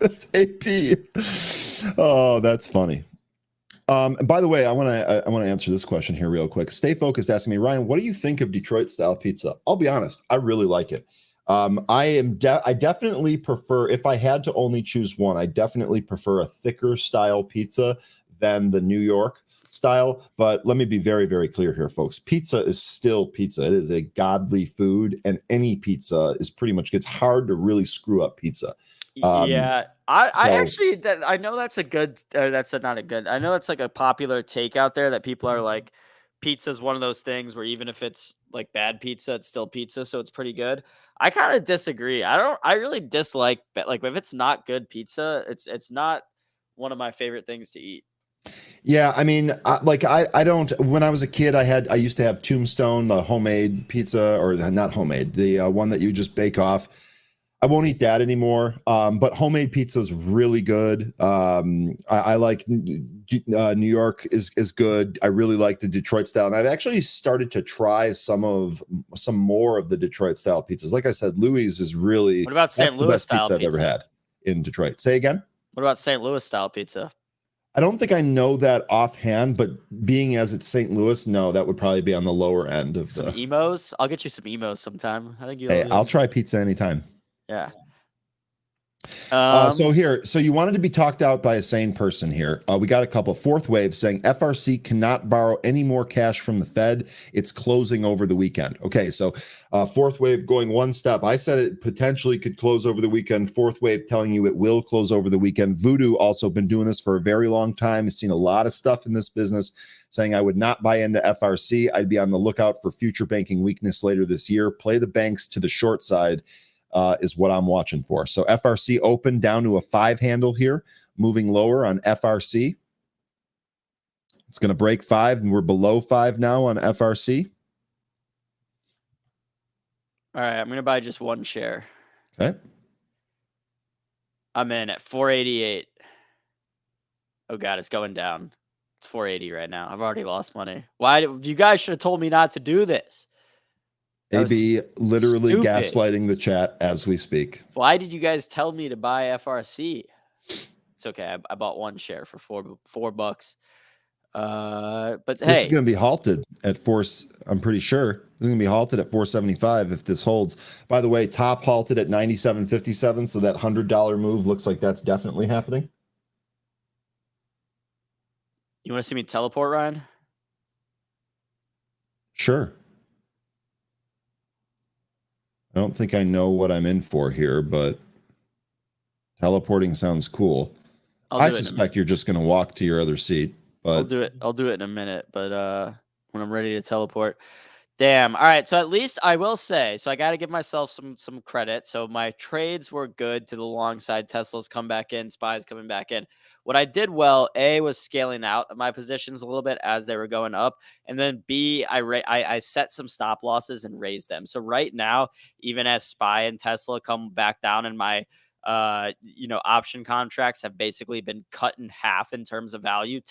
It's AP. Oh, that's funny. And by the way, I want to answer this question here real quick. Stay Focused asking me, Ryan, what do you think of Detroit style pizza? I'll be honest, I really like it. I definitely prefer, if I had to only choose one, I definitely prefer a thicker style pizza than the New York style. But let me be very, very clear here, folks. Pizza is still pizza. It is a godly food, and any pizza is pretty much, it's hard to really screw up pizza. Yeah, I So actually I know that's a good not a good. I know that's like a popular take out there that people are like, pizza is one of those things where even if it's like bad pizza, it's still pizza, so it's pretty good. I kind of disagree. I really dislike like if it's not good pizza, it's not one of my favorite things to eat. yeah, I mean, I don't. When I was a kid, I used to have Tombstone, the homemade pizza, or not homemade, the one that you just bake off. I won't eat that anymore. But homemade pizza is really good. I like New York is good. I really like the Detroit style, and I've actually started to try some more of the Detroit style pizzas. Like I said, Louis is really, What about that's St. the Louis best style pizza I've ever pizza? had in Detroit. Say again. What about St. Louis style pizza? I don't think I know that offhand, but being as it's St. Louis, no, that would probably be on the lower end of Some the. emos? I'll get you some emos sometime. I think you'll. Hey, I'll try pizza anytime. Yeah. So you wanted to be talked out by a sane person here. We got a couple. Fourth Wave saying FRC cannot borrow any more cash from the Fed. It's closing over the weekend. Okay, so Fourth Wave going one step. I said it potentially could close over the weekend. Fourth Wave telling you it will close over the weekend. Voodoo also been doing this for a very long time. Has seen a lot of stuff in this business, saying I would not buy into FRC. I'd be on the lookout for future banking weakness later this year. Play the banks to the short side. Is what I'm watching for. So FRC open down to a 5 handle here, moving lower on FRC. It's going to break 5, and we're below 5 now on FRC. All right, I'm going to buy just one share. Okay. I'm in at 488. Oh, God, it's going down. It's 480 right now. I've already lost money. Why? You guys should have told me not to do this. AB literally stupid. gaslighting the chat as we speak. Why did you guys tell me to buy FRC? It's okay. I bought one share for $4. But This is hey, going to be halted at I'm pretty sure this is going to be halted at 475 if this holds. By the way, top halted at 97.57, so that $100 move looks like that's definitely happening. you want to see me teleport, Ryan? Sure. I don't think I know what I'm in for here, but teleporting sounds cool. I suspect you're just going to walk to your other seat, but I'll do it in a minute, but when I'm ready to teleport. Damn. All right, so at least I will say, so I got to give myself some credit. So my trades were good to the long side. Tesla's come back in, SPY's coming back in. What I did well, A, was scaling out of my positions a little bit as they were going up, and then B, I set some stop losses and raised them. So right now, even as SPY and Tesla come back down, and my option contracts have basically been cut in half in terms of value.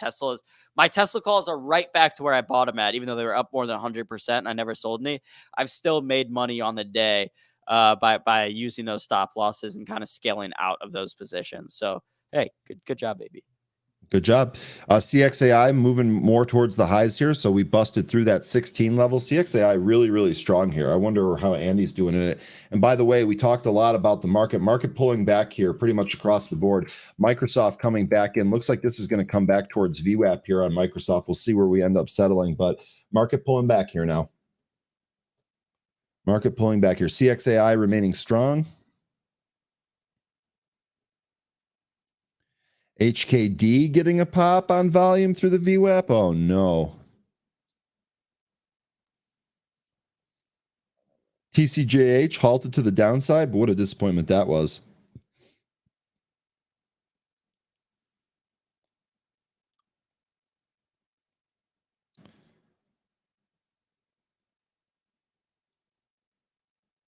My Tesla calls are right back to where I bought them at, even though they were up more than 100%. And I never sold any. I've still made money on the day by using those stop losses and kind of scaling out of those positions. So hey, good job, baby. Good job. CXAI moving more towards the highs here. So we busted through that 16 level. CXAI really, really strong here. I wonder how Andy's doing in it. And by the way, we talked a lot about the market pulling back here pretty much across the board. Microsoft coming back in. Looks like this is going to come back towards VWAP here on Microsoft. We'll see where we end up settling, but market pulling back here now. Market pulling back here. CXAI remaining strong. HKD getting a pop on volume through the VWAP. Oh, no. TCJH halted to the downside, but what a disappointment that was.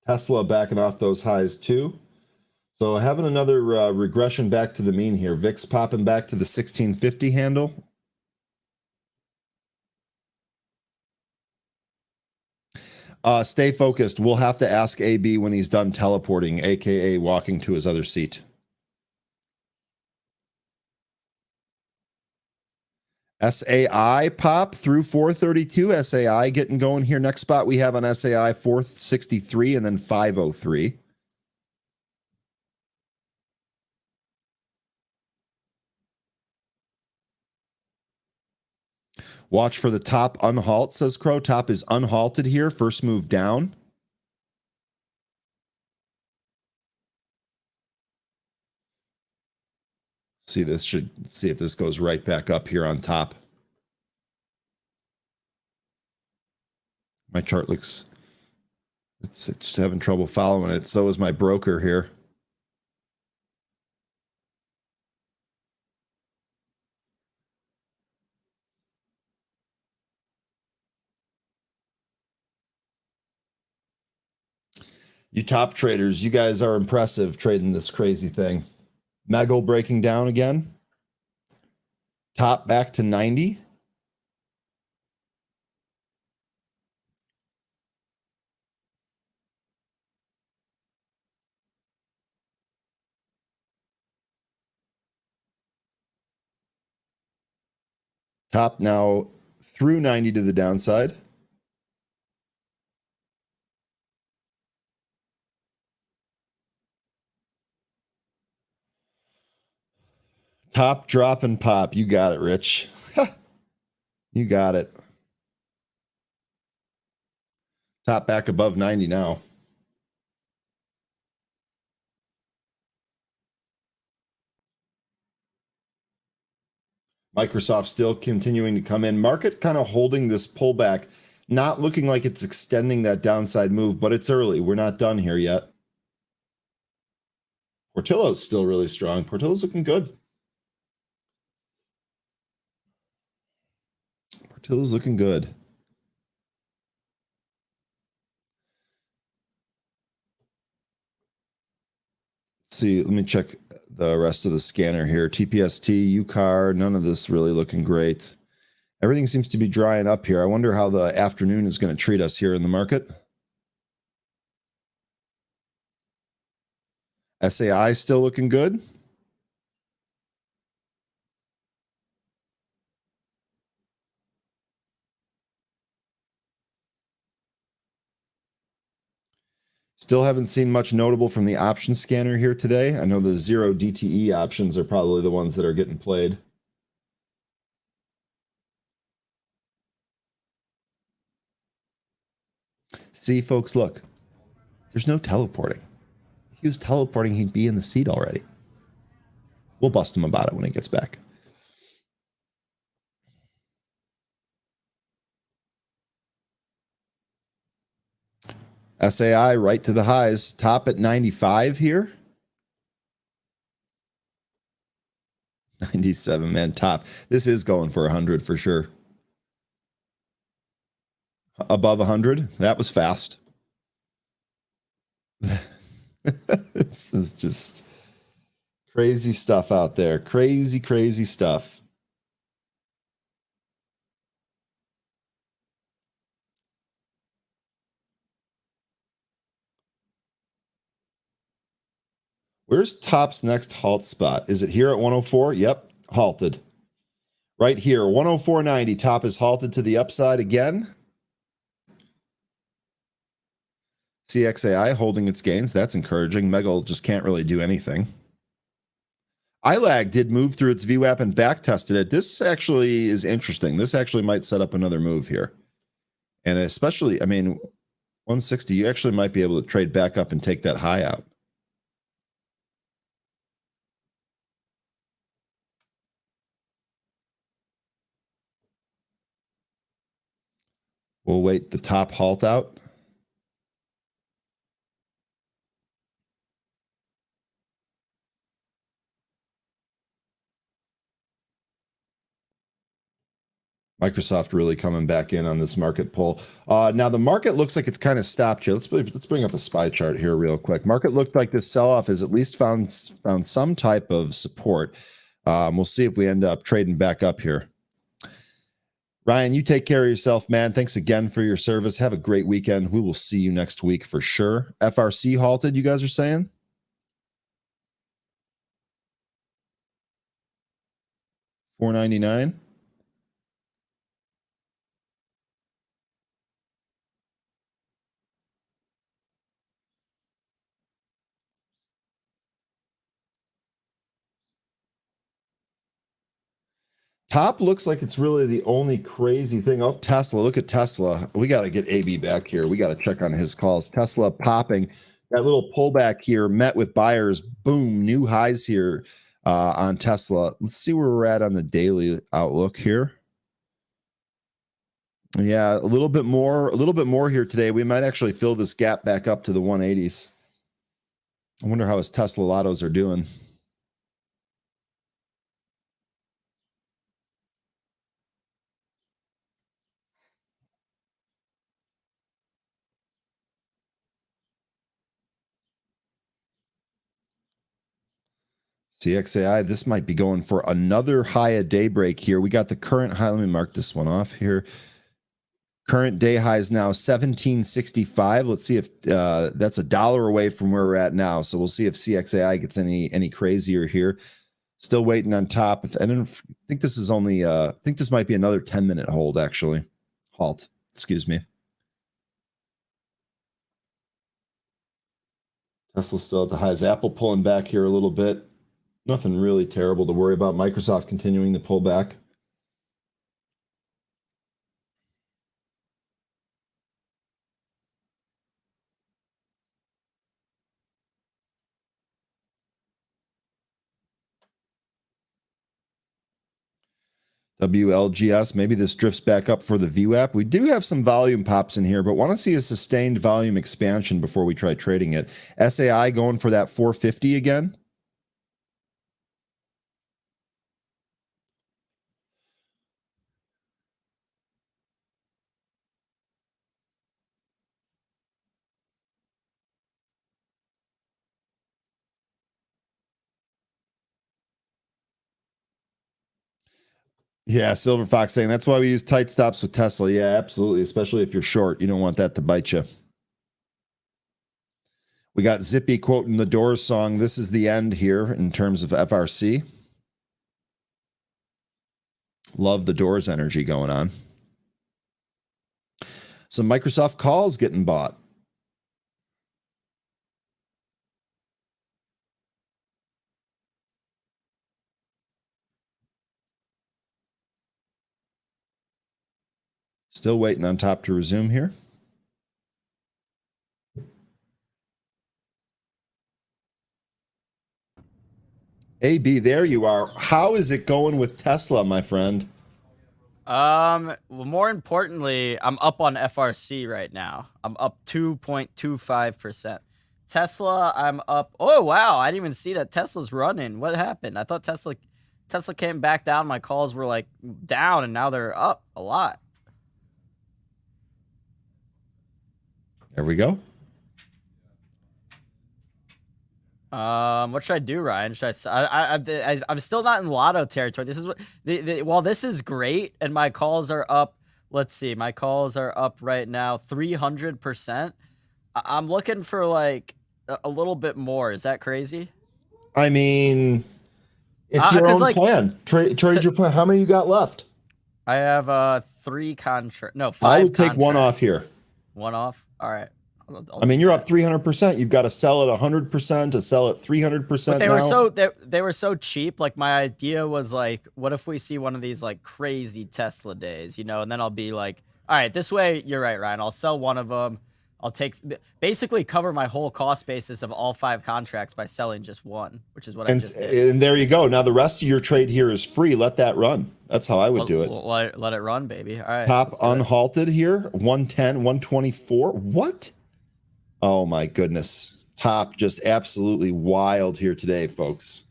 Tesla backing off those highs too. So having another regression back to the mean here. VIX popping back to the 1650 handle. Stay focused. We'll have to ask AB when he's done teleporting, aka walking to his other seat. SAI pop through 432. SAI getting going here. Next spot we have on SAI 463 and then 503. Watch for the top unhalt, says Crow. Top is unhalted here. First move down. See if this goes right back up here on top. My chart looks, it's having trouble following it. So is my broker here. You top traders, you guys are impressive trading this crazy thing. Megal breaking down again. Top back to 90. Top now through 90 to the downside. Top, drop, and pop. You got it, Rich. You got it. Top back above 90 now. Microsoft still continuing to come in. Market kind of holding this pullback, not looking like it's extending that downside move, but it's early. We're not done here yet. Portillo's still really strong. Portillo's looking good. Portillo's looking good. Let's see, let me check the rest of the scanner here. TPST, UCAR, none of this really looking great. Everything seems to be drying up here. I wonder how the afternoon is going to treat us here in the market. SAI still looking good. Still haven't seen much notable from the option scanner here today. I know the 0 DTE options are probably the ones that are getting played. See, folks, look. There's no teleporting. If he was teleporting, he'd be in the seat already. We'll bust him about it when he gets back. SAI right to the highs. Top at 95 here. 97, man, top. This is going for 100 for sure. Above 100. That was fast. This is just crazy stuff out there. Crazy, crazy stuff. Where's top's next halt spot? Is it here at 104? Yep, halted. Right here, 104.90. Top is halted to the upside again. CXAI holding its gains. That's encouraging. Megal just can't really do anything. ILAG did move through its VWAP and back tested it. This actually is interesting. This actually might set up another move here. And especially, I mean, 160, you actually might be able to trade back up and take that high out. We'll wait the top halt out. Microsoft really coming back in on this market pull. Now the market looks like it's kind of stopped here. Let's bring up a SPY chart here real quick. Market looked like this sell-off has at least found some type of support. We'll see if we end up trading back up here. Ryan, you take care of yourself, man. Thanks again for your service. Have a great weekend. We will see you next week for sure. FRC halted, you guys are saying? $4.99. Top looks like it's really the only crazy thing. Oh, Tesla. Look at Tesla. We got to get AB back here. We got to check on his calls. Tesla popping. That little pullback here met with buyers. Boom. New highs here on Tesla. Let's see where we're at on the daily outlook here. Yeah, a little bit more here today. We might actually fill this gap back up to the 180s. I wonder how his Tesla Lottos are doing. CXAI, this might be going for another high at daybreak here. We got the current high. Let me mark this one off here. Current day high is now 1765. Let's see if that's $1 away from where we're at now. So we'll see if CXAI gets any crazier here. Still waiting on top. I don't think this is only. I think this might be another 10-minute hold actually. Halt. Excuse me. Tesla still at the highs. Apple pulling back here a little bit. Nothing really terrible to worry about. Microsoft continuing to pull back. WLGS, maybe this drifts back up for the VWAP. We do have some volume pops in here, but want to see a sustained volume expansion before we try trading it. SAI going for that 450 again. Yeah, Silver Fox saying that's why we use tight stops with Tesla. Yeah, absolutely. Especially if you're short. You don't want that to bite you. We got Zippy quoting the Doors song. This is the end here in terms of FRC. Love the Doors energy going on. Some Microsoft calls getting bought. Still waiting on top to resume here. AB, there you are. How is it going with Tesla, my friend? Well, more importantly, I'm up on FRC right now. I'm up 2.25%. Tesla, I'm up. Oh, wow. I didn't even see that Tesla's running. What happened? I thought Tesla came back down. My calls were like down, and now they're up a lot. There we go. What should I do, Ryan? Should I'm still not in lotto territory. This is what while this is great, and my calls are up. Let's see, my calls are up right now 300%. I'm looking for like a little bit more. Is that crazy? I mean, it's your own plan. Trade your plan. How many you got left? I have 3 contracts. No, 5. I would take one off here. One off. All right. I mean, you're up 300%. You've got to sell at 100% to sell at 300%. They were so cheap. Like my idea was like, what if we see one of these like crazy Tesla days, and then I'll be like, all right, this way you're right, Ryan. I'll sell one of them. I'll basically cover my whole cost basis of all 5 contracts by selling just one, which is what I just did. And there you go. Now the rest of your trade here is free. Let that run. That's how I would do it. Let it run, baby. All right. Top unhalted here. 110, 124. What? Oh my goodness. Top just absolutely wild here today, folks.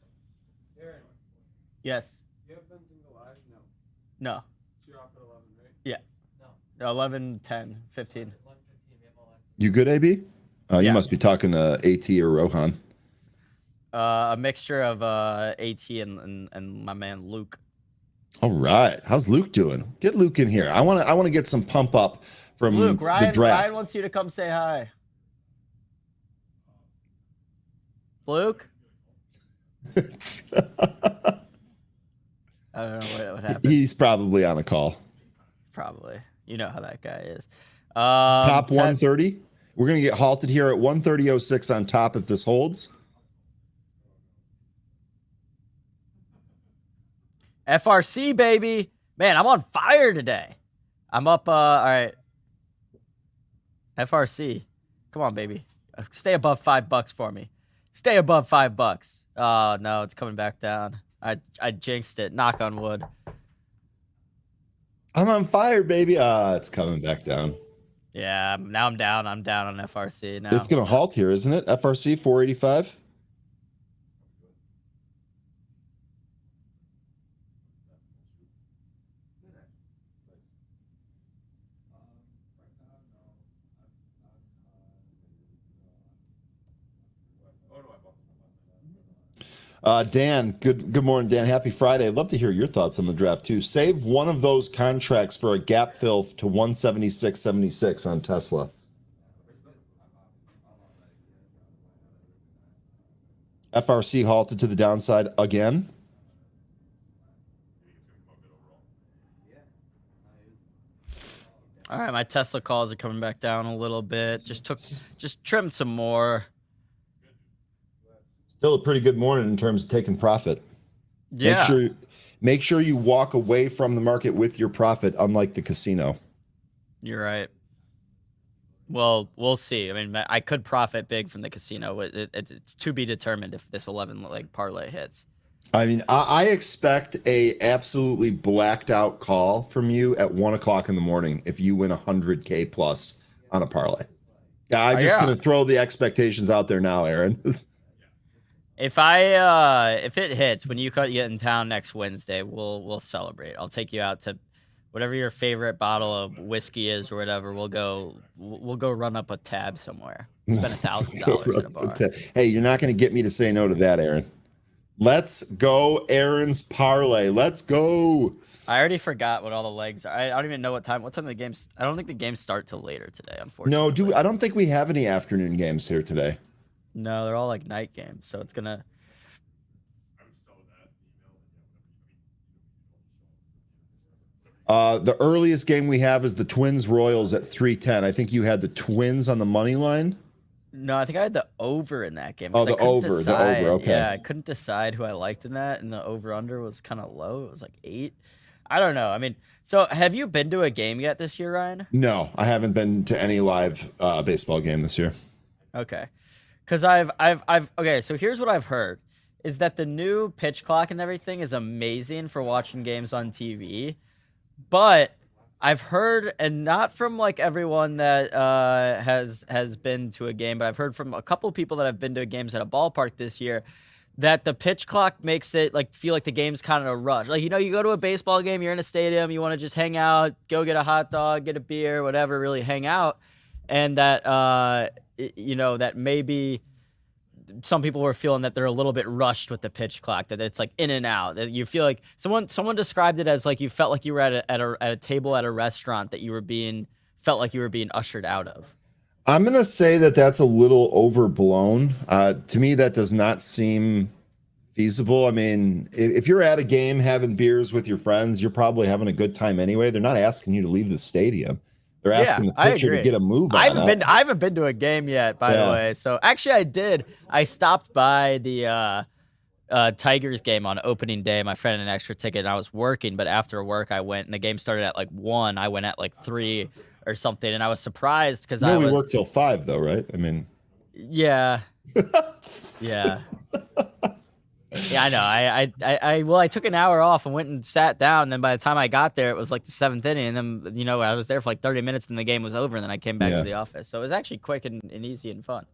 Yes. Do you have Benzinga Live? No. No. So you're off at 11. Yeah. 11, 10, 15. You good, AB? Oh, you Yeah. must be talking to AT or Rohan. A mixture of AT and my man Luke. All right. How's Luke doing? Get Luke in here. I want to get some pump up from Luke, the Ryan draft. wants you to come say hi. Luke? I don't know what happened. He's probably on a call. Probably. You know how that guy is. Top 130. We're going to get halted here at 130.06 on top if this holds. FRC, baby. Man, I'm on fire today. I'm up. All right. FRC. Come on, baby. Stay above $5 for me. Stay above $5. Oh, no, it's coming back down. I jinxed it. Knock on wood. I'm on fire, baby. It's coming back down. Yeah, now I'm down. I'm down on FRC now. It's going to halt here, isn't it? FRC 485. Dan, good morning, Dan. Happy Friday. I'd love to hear your thoughts on the draft too. Save one of those contracts for a gap fill to 176.76 on Tesla. FRC halted to the downside again. All right, my Tesla calls are coming back down a little bit. Just trimmed some more. Still a pretty good morning in terms of taking profit. Yeah. Make sure you walk away from the market with your profit, unlike the casino. You're right. Well, we'll see. I mean, I could profit big from the casino. It's to be determined if this 11-leg parlay hits. I mean, I expect a absolutely blacked out call from you at 1 o'clock in the morning if you win 100K plus on a parlay. Yeah, I'm just going to throw the expectations out there now, Aaron. If it hits when you get in town next Wednesday, we'll celebrate. I'll take you out to whatever your favorite bottle of whiskey is or whatever. We'll go run up a tab somewhere. Spend $1,000 at a bar. Hey, you're not going to get me to say no to that, Aaron. Let's go, Aaron's parlay. Let's go. I already forgot what all the legs are. I don't even know what time the games. I don't think the games start till later today, unfortunately. No, I don't think we have any afternoon games here today. No, they're all like night games, so it's gonna. The earliest game we have is the Twins Royals at 3:10. I think you had the Twins on the money line. No, I think I had the over in that game. Oh, the over. Okay. Yeah, I couldn't decide who I liked in that, and the over/under was kind of low. It was like 8. I don't know. I mean, so have you been to a game yet this year, Ryan? No, I haven't been to any live baseball game this year. Okay. Because okay, so here's what I've heard is that the new pitch clock and everything is amazing for watching games on TV. But I've heard, and not from like everyone that has been to a game, but I've heard from a couple of people that have been to games at a ballpark this year that the pitch clock makes it like feel like the game's kind of a rush. Like, you know, you go to a baseball game, you're in a stadium, you want to just hang out, go get a hot dog, get a beer, whatever, really hang out. And that, you know, that maybe some people were feeling that they're a little bit rushed with the pitch clock, that it's like in and out, that you feel like someone described it as like you felt like you were at a table at a restaurant that felt like you were being ushered out of. I'm going to say that that's a little overblown. To me, that does not seem feasible. I mean, if you're at a game having beers with your friends, you're probably having a good time anyway. They're not asking you to leave the stadium. They're asking the pitcher to get a move on. I haven't been to a game yet, by the way. So actually I did. I stopped by the Tigers game on opening day. My friend had an extra ticket and I was working, but after work I went and the game started at like 1. I went at like 3 or something, and I was surprised because we worked till 5 though, right? I mean, yeah. Yeah. Yeah, I know. I took an hour off and went and sat down. And then by the time I got there, it was like the 7th inning. And then, you know, I was there for like 30 minutes and the game was over. And then I came back to the office. So it was actually quick and easy and fun.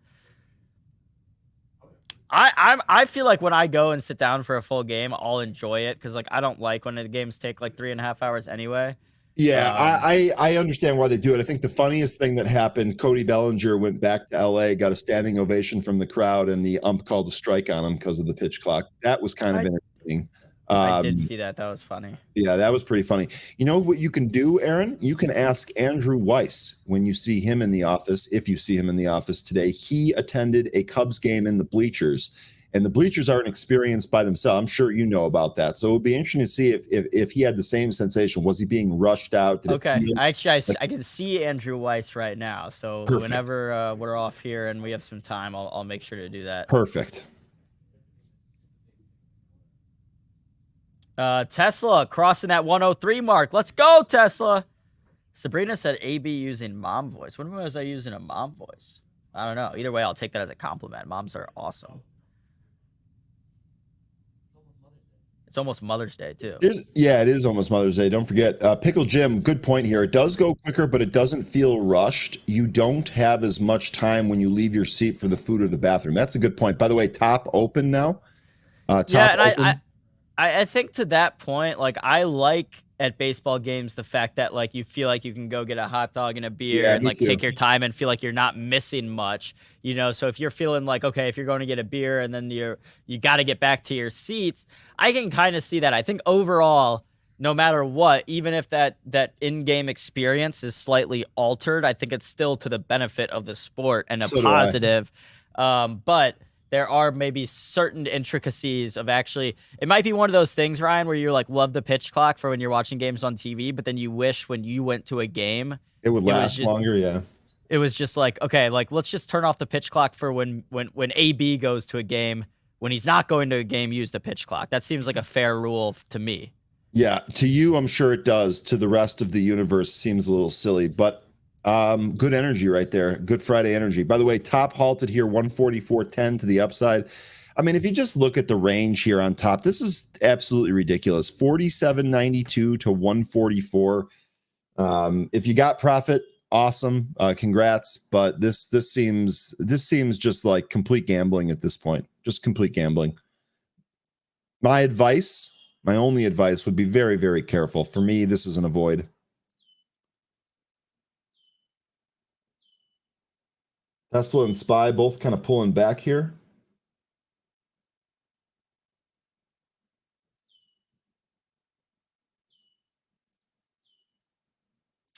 I feel like when I go and sit down for a full game, I'll enjoy it. Cause like, I don't like when the games take like 3.5 hours anyway. Yeah, I understand why they do it. I think the funniest thing that happened, Cody Bellinger went back to LA, got a standing ovation from the crowd, and the ump called a strike on him because of the pitch clock. That was kind of entertaining. I did see that. That was funny. Yeah, that was pretty funny. You know what you can do, Aaron? You can ask Andrew Weiss when you see him in the office, if you see him in the office today. He attended a Cubs game in the bleachers, and the bleachers aren't experienced by themselves. I'm sure you know about that. So it would be interesting to see if he had the same sensation. Was he being rushed out? Okay, actually, I can see Andrew Weiss right now. So Perfect. Whenever we're off here and we have some time, I'll make sure to do that. Perfect. Tesla crossing that 103 mark. Let's go, Tesla. Sabrina said AB using mom voice. When was I using a mom voice? I don't know. Either way, I'll take that as a compliment. Moms are awesome. It's almost Mother's Day, too. Yeah, it is almost Mother's Day. Don't forget. Pickle Jim, good point here. It does go quicker, but it doesn't feel rushed. You don't have as much time when you leave your seat for the food or the bathroom. That's a good point. By the way, top open now. I think to that point, like, I like at baseball games the fact that, like, you feel like you can go get a hot dog and a beer and, like, take your time and feel like you're not missing much, you know? So if you're feeling like, okay, if you're going to get a beer and then you got to get back to your seats, I can kind of see that. I think overall, no matter what, even if that in-game experience is slightly altered, I think it's still to the benefit of the sport and a positive. But there are maybe certain intricacies of actually, it might be one of those things, Ryan, where you're like, love the pitch clock for when you're watching games on TV, but then you wish when you went to a game, it would last longer. Yeah. It was just like, okay, like, let's just turn off the pitch clock for when AB goes to a game. When he's not going to a game, use the pitch clock. That seems like a fair rule to me. Yeah. To you, I'm sure it does. To the rest of the universe, seems a little silly, but good energy right there. Good Friday energy. By the way, top halted here, 144.10 to the upside. I mean, if you just look at the range here on top, this is absolutely ridiculous. 47.92 to 144. If you got profit, awesome. Congrats. But this seems just like complete gambling at this point. Just complete gambling. My only advice would be very, very careful. For me, this is an avoid. Tesla and SPY both kind of pulling back here.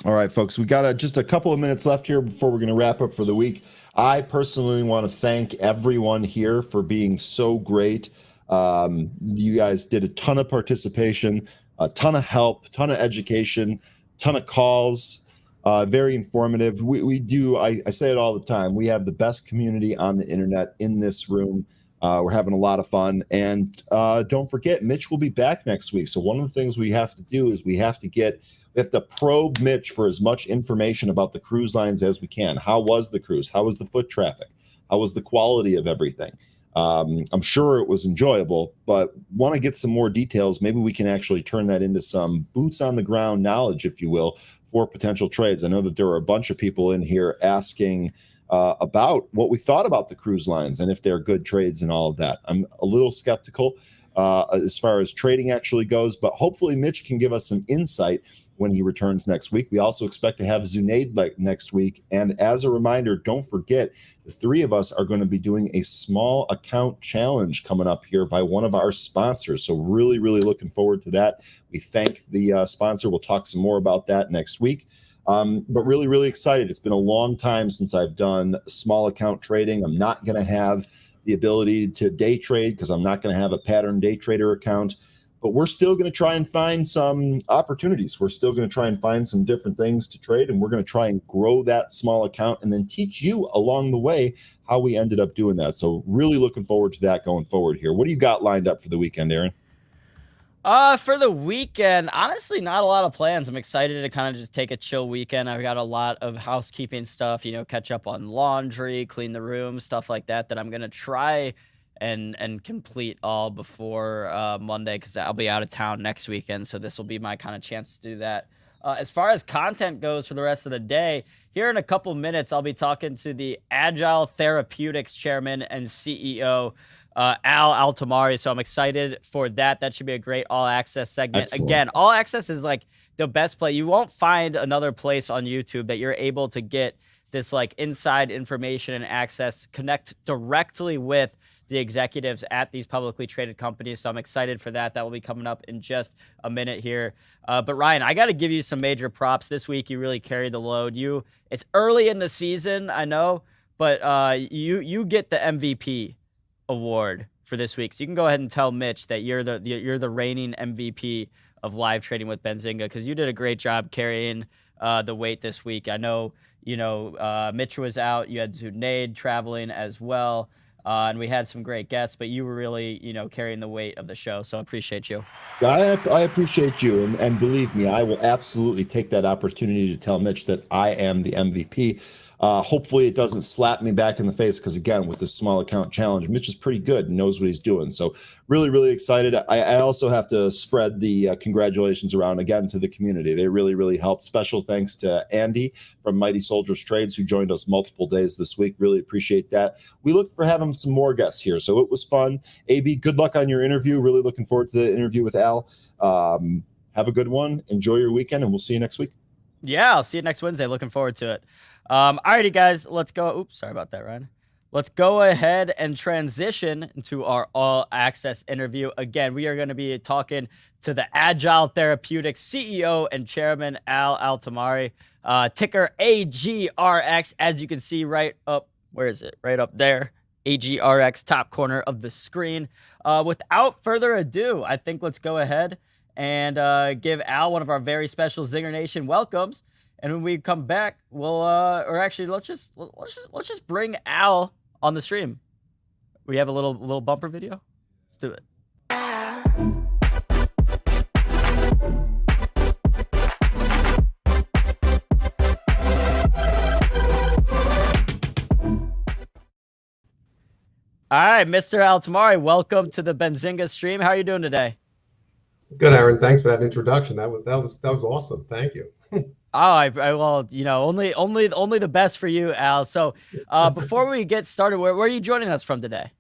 All right, folks, we got just a couple of minutes left here before we're going to wrap up for the week. I personally want to thank everyone here for being so great. You guys did a ton of participation, a ton of help, ton of education, ton of calls. Very informative. We do, I say it all the time, we have the best community on the internet in this room. We're having a lot of fun. And don't forget, Mitch will be back next week. So one of the things we have to do is we have to probe Mitch for as much information about the cruise lines as we can. How was the cruise? How was the foot traffic? How was the quality of everything? I'm sure it was enjoyable, but want to get some more details. Maybe we can actually turn that into some boots on the ground knowledge, if you will, for potential trades. I know that there were a bunch of people in here asking about what we thought about the cruise lines and if they're good trades and all of that. I'm a little skeptical as far as trading actually goes, but hopefully Mitch can give us some insight when he returns next week. We also expect to have Zunaid next week. And as a reminder, don't forget, the three of us are going to be doing a small account challenge coming up here by one of our sponsors. So really, really looking forward to that. We thank the sponsor. We'll talk some more about that next week. But really, really excited. It's been a long time since I've done small account trading. I'm not going to have the ability to day trade because I'm not going to have a pattern day trader account. But we're still going to try and find some opportunities. We're still going to try and find some different things to trade, and we're going to try and grow that small account and then teach you along the way how we ended up doing that. So really looking forward to that going forward here. What do you got lined up for the weekend, Aaron? For the weekend, honestly, not a lot of plans. I'm excited to kind of just take a chill weekend. I've got a lot of housekeeping stuff, catch up on laundry, clean the room, stuff like that I'm going to try and complete all before Monday, because I'll be out of town next weekend. So this will be my kind of chance to do that. As far as content goes for the rest of the day, here in a couple minutes, I'll be talking to the Agile Therapeutics chairman and CEO, Altomari. So I'm excited for that. That should be a great all-access segment. Excellent. Again, all-access is like the best play. You won't find another place on YouTube that you're able to get this like inside information and access, connect directly with the executives at these publicly traded companies. So I'm excited for that. That will be coming up in just a minute here. But Ryan, I got to give you some major props this week. You really carried the load. It's early in the season, I know, but you get the MVP award for this week. So you can go ahead and tell Mitch that you're the reigning MVP of live trading with Benzinga, because you did a great job carrying the weight this week. I know, Mitch was out. You had Zunaid traveling as well. And we had some great guests, but you were really, carrying the weight of the show. So I appreciate you. I appreciate you. And believe me, I will absolutely take that opportunity to tell Mitch that I am the MVP. Hopefully it doesn't slap me back in the face, because again, with this small account challenge, Mitch is pretty good and knows what he's doing. So really, really excited. I also have to spread the congratulations around again to the community. They really, really helped. Special thanks to Andy from Mighty Soldiers Trades, who joined us multiple days this week. Really appreciate that. We looked for having some more guests here, so it was fun. AB, good luck on your interview. Really looking forward to the interview with Al. Have a good one. Enjoy your weekend, and we'll see you next week. Yeah, I'll see you next Wednesday. Looking forward to it. Alrighty, guys, let's go. Oops, sorry about that, Ryan. Let's go ahead and transition into our all-access interview. Again, we are going to be talking to the Agile Therapeutics CEO and Chairman, Altomari, ticker AGRX, as you can see right up, where is it? Right up there, AGRX, top corner of the screen. Without further ado, I think let's go ahead and give Al one of our very special Zinger Nation welcomes. And when we come back, we'll or actually let's just bring Al on the stream. We have a little bumper video. Let's do it. All right, Mr. Altomari, welcome to the Benzinga stream. How are you doing today? Good, Aaron. Thanks for that introduction. That was awesome. Thank you. Oh, well, only the best for you, Al. So, before we get started, where are you joining us from today?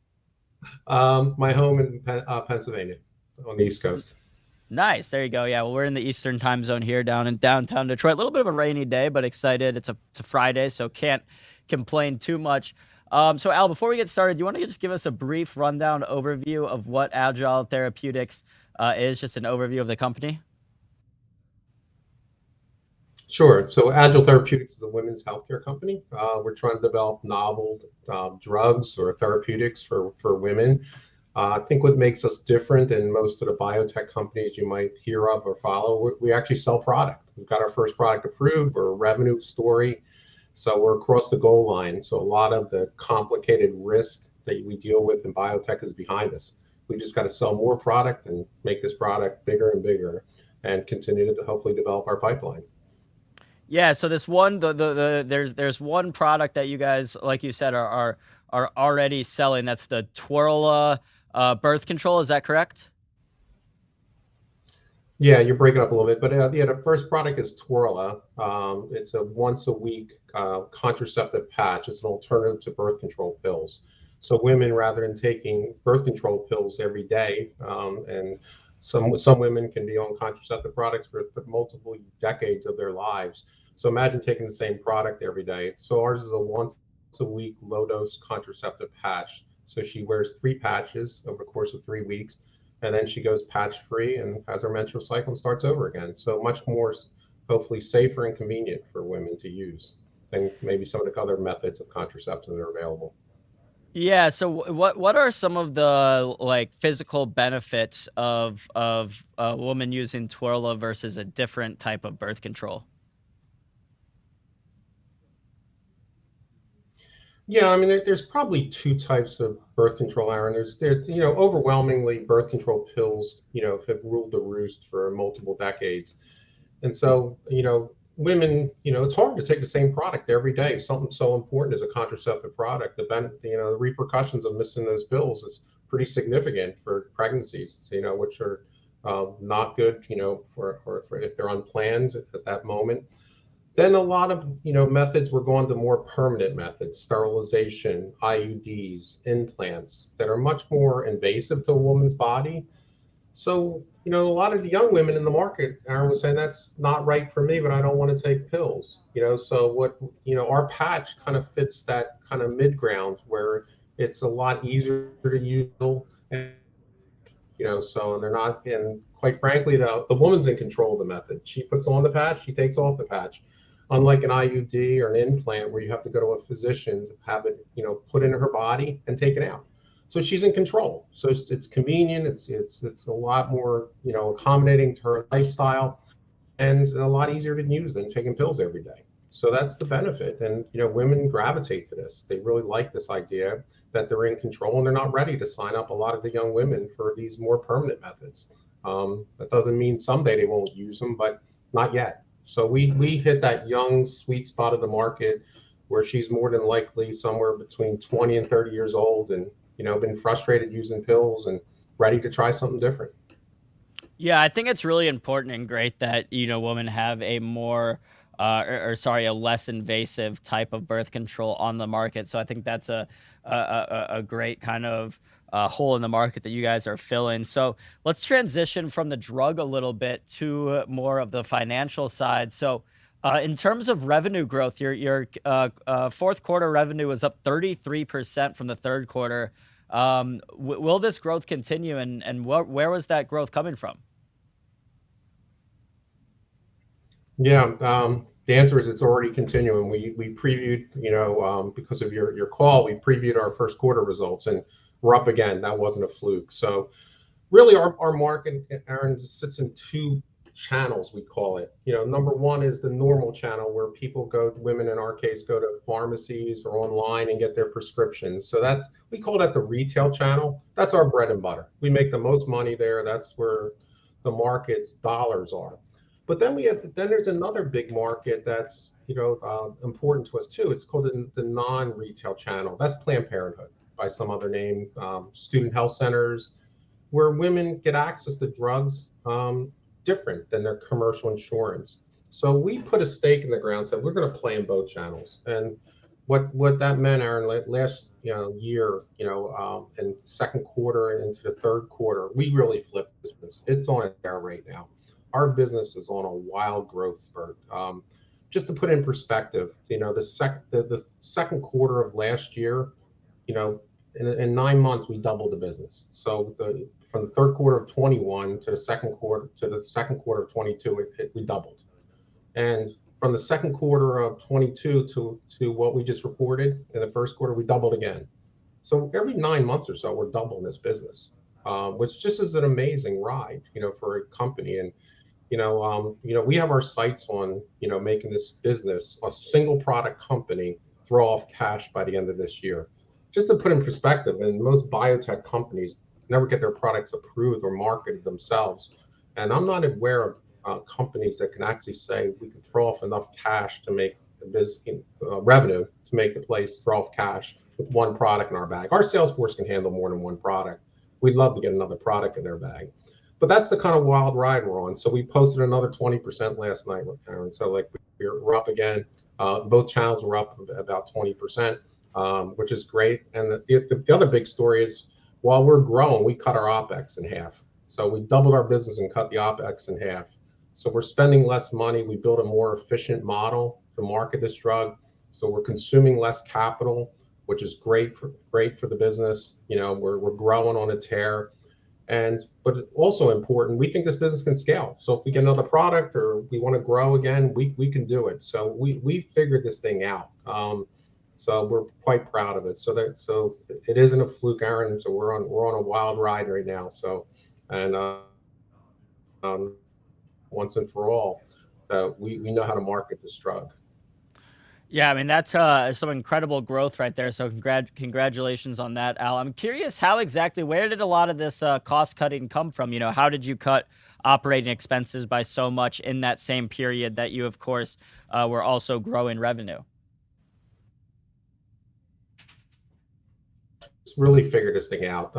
My home in Pennsylvania, on the East Coast. Nice. There you go. Yeah. Well, we're in the Eastern time zone here, down in downtown Detroit. A little bit of a rainy day, but excited. It's a Friday, so can't complain too much. So, Al, before we get started, do you want to just give us a brief rundown overview of what Agile Therapeutics is? Just an overview of the company. Sure. So Agile Therapeutics is a women's healthcare company. We're trying to develop novel drugs or therapeutics for women. I think what makes us different than most of the biotech companies you might hear of or follow, we actually sell product. We've got our first product approved. We're a revenue story. So we're across the goal line. So a lot of the complicated risk that we deal with in biotech is behind us. We just got to sell more product and make this product bigger and bigger and continue to hopefully develop our pipeline. Yeah, so this one, there's one product that you guys, like you said, are already selling. That's the Twirla birth control. Is that correct? Yeah, you're breaking up a little bit, but yeah, the first product is Twirla. It's a once a week contraceptive patch. It's an alternative to birth control pills. So women, rather than taking birth control pills every day, and some women can be on contraceptive products for multiple decades of their lives. So imagine taking the same product every day. So ours is a once a week low dose contraceptive patch. So she wears 3 patches over the course of 3 weeks, and then she goes patch free and has her menstrual cycle and starts over again. So much more, hopefully safer and convenient for women to use than maybe some of the other methods of contraception that are available. Yeah. So what are some of the physical benefits of a woman using Twirla versus a different type of birth control? Yeah, I mean, there's probably 2 types of birth control, Aaron. There's overwhelmingly birth control pills, have ruled the roost for multiple decades. And so, women, it's hard to take the same product every day. Something so important as a contraceptive product, the repercussions of missing those pills is pretty significant for pregnancies, which are not good, for if they're unplanned at that moment. Then a lot of, methods, we're going to more permanent methods, sterilization, IUDs, implants that are much more invasive to a woman's body. So you know, a lot of the young women in the market, Aaron was saying, that's not right for me, but I don't want to take pills. You know, so what, you know, our patch kind of fits that kind of mid ground where it's a lot easier to use, and, you know, so they're not, and quite frankly, the woman's in control of the method. She puts on the patch, she takes off the patch. Unlike an IUD or an implant where you have to go to a physician to have it, you know, put into her body and take it out. So she's in control. So it's convenient. It's a lot more, you know, accommodating to her lifestyle, and a lot easier to use than taking pills every day. So that's the benefit. And you know, women gravitate to this. They really like this idea that they're in control, and they're not ready to sign up a lot of the young women for these more permanent methods. That doesn't mean someday they won't use them, but not yet. So we hit that young sweet spot of the market where she's more than likely somewhere between 20 and 30 years old, and you know, been frustrated using pills and ready to try something different. Yeah, I think it's really important and great that, you know, women have a more, sorry, a less invasive type of birth control on the market. So I think that's a great kind of hole in the market that you guys are filling. So let's transition from the drug a little bit to more of the financial side. So in terms of revenue growth, your fourth quarter revenue was up 33% from the third quarter. Will this growth continue, and where was that growth coming from? Yeah, the answer is it's already continuing. We previewed, you know, because of your call, we previewed our first quarter results, and we're up again. That wasn't a fluke. So really, our market, Aaron, sits in two channels, we call it. You know, number one is the normal channel where people go, women in our case, go to pharmacies or online and get their prescriptions. So that's, we call that the retail channel. That's our bread and butter. We make the most money there. That's where the market's dollars are. But then then there's another big market that's, you know, important to us too. It's called the non-retail channel. That's Planned Parenthood by some other name, student health centers, where women get access to drugs different than their commercial insurance. So we put a stake in the ground, said we're going to play in both channels. And what that meant, Aaron, last year, in second quarter and into the third quarter, we really flipped this business. It's on a tear right now. Our business is on a wild growth spurt. Just to put in perspective, the second quarter of last year, in 9 months we doubled the business. So from the third quarter of 21 to the second quarter of 22, we doubled. And from the second quarter of 22 to what we just reported in the first quarter, we doubled again. So every 9 months or so, we're doubling this business, which just is an amazing ride, for a company. And we have our sights on, making this business a single product company throw off cash by the end of this year. Just to put in perspective, and most biotech companies never get their products approved or marketed themselves. And I'm not aware of companies that can actually say we can throw off enough cash to make the business revenue to make the place throw off cash with one product in our bag. Our sales force can handle more than one product. We'd love to get another product in their bag. But that's the kind of wild ride we're on. So we posted another 20% last night, Aaron. So we're up again. Both channels were up about 20%, which is great. And the other big story is while we're growing, we cut our OpEx in half. So we doubled our business and cut the OpEx in half. So we're spending less money. We built a more efficient model to market this drug. So we're consuming less capital, which is great for the business. We're growing on a tear. But also important, we think this business can scale. So if we get another product or we want to grow again, we can do it. So we figured this thing out. So we're quite proud of it. So it isn't a fluke, Aaron. So we're on a wild ride right now. So once and for all, we know how to market this drug. Yeah, I mean, that's some incredible growth right there. So congratulations on that, Al. I'm curious where did a lot of this cost cutting come from? How did you cut operating expenses by so much in that same period that you, of course, were also growing revenue? Really figured this thing out.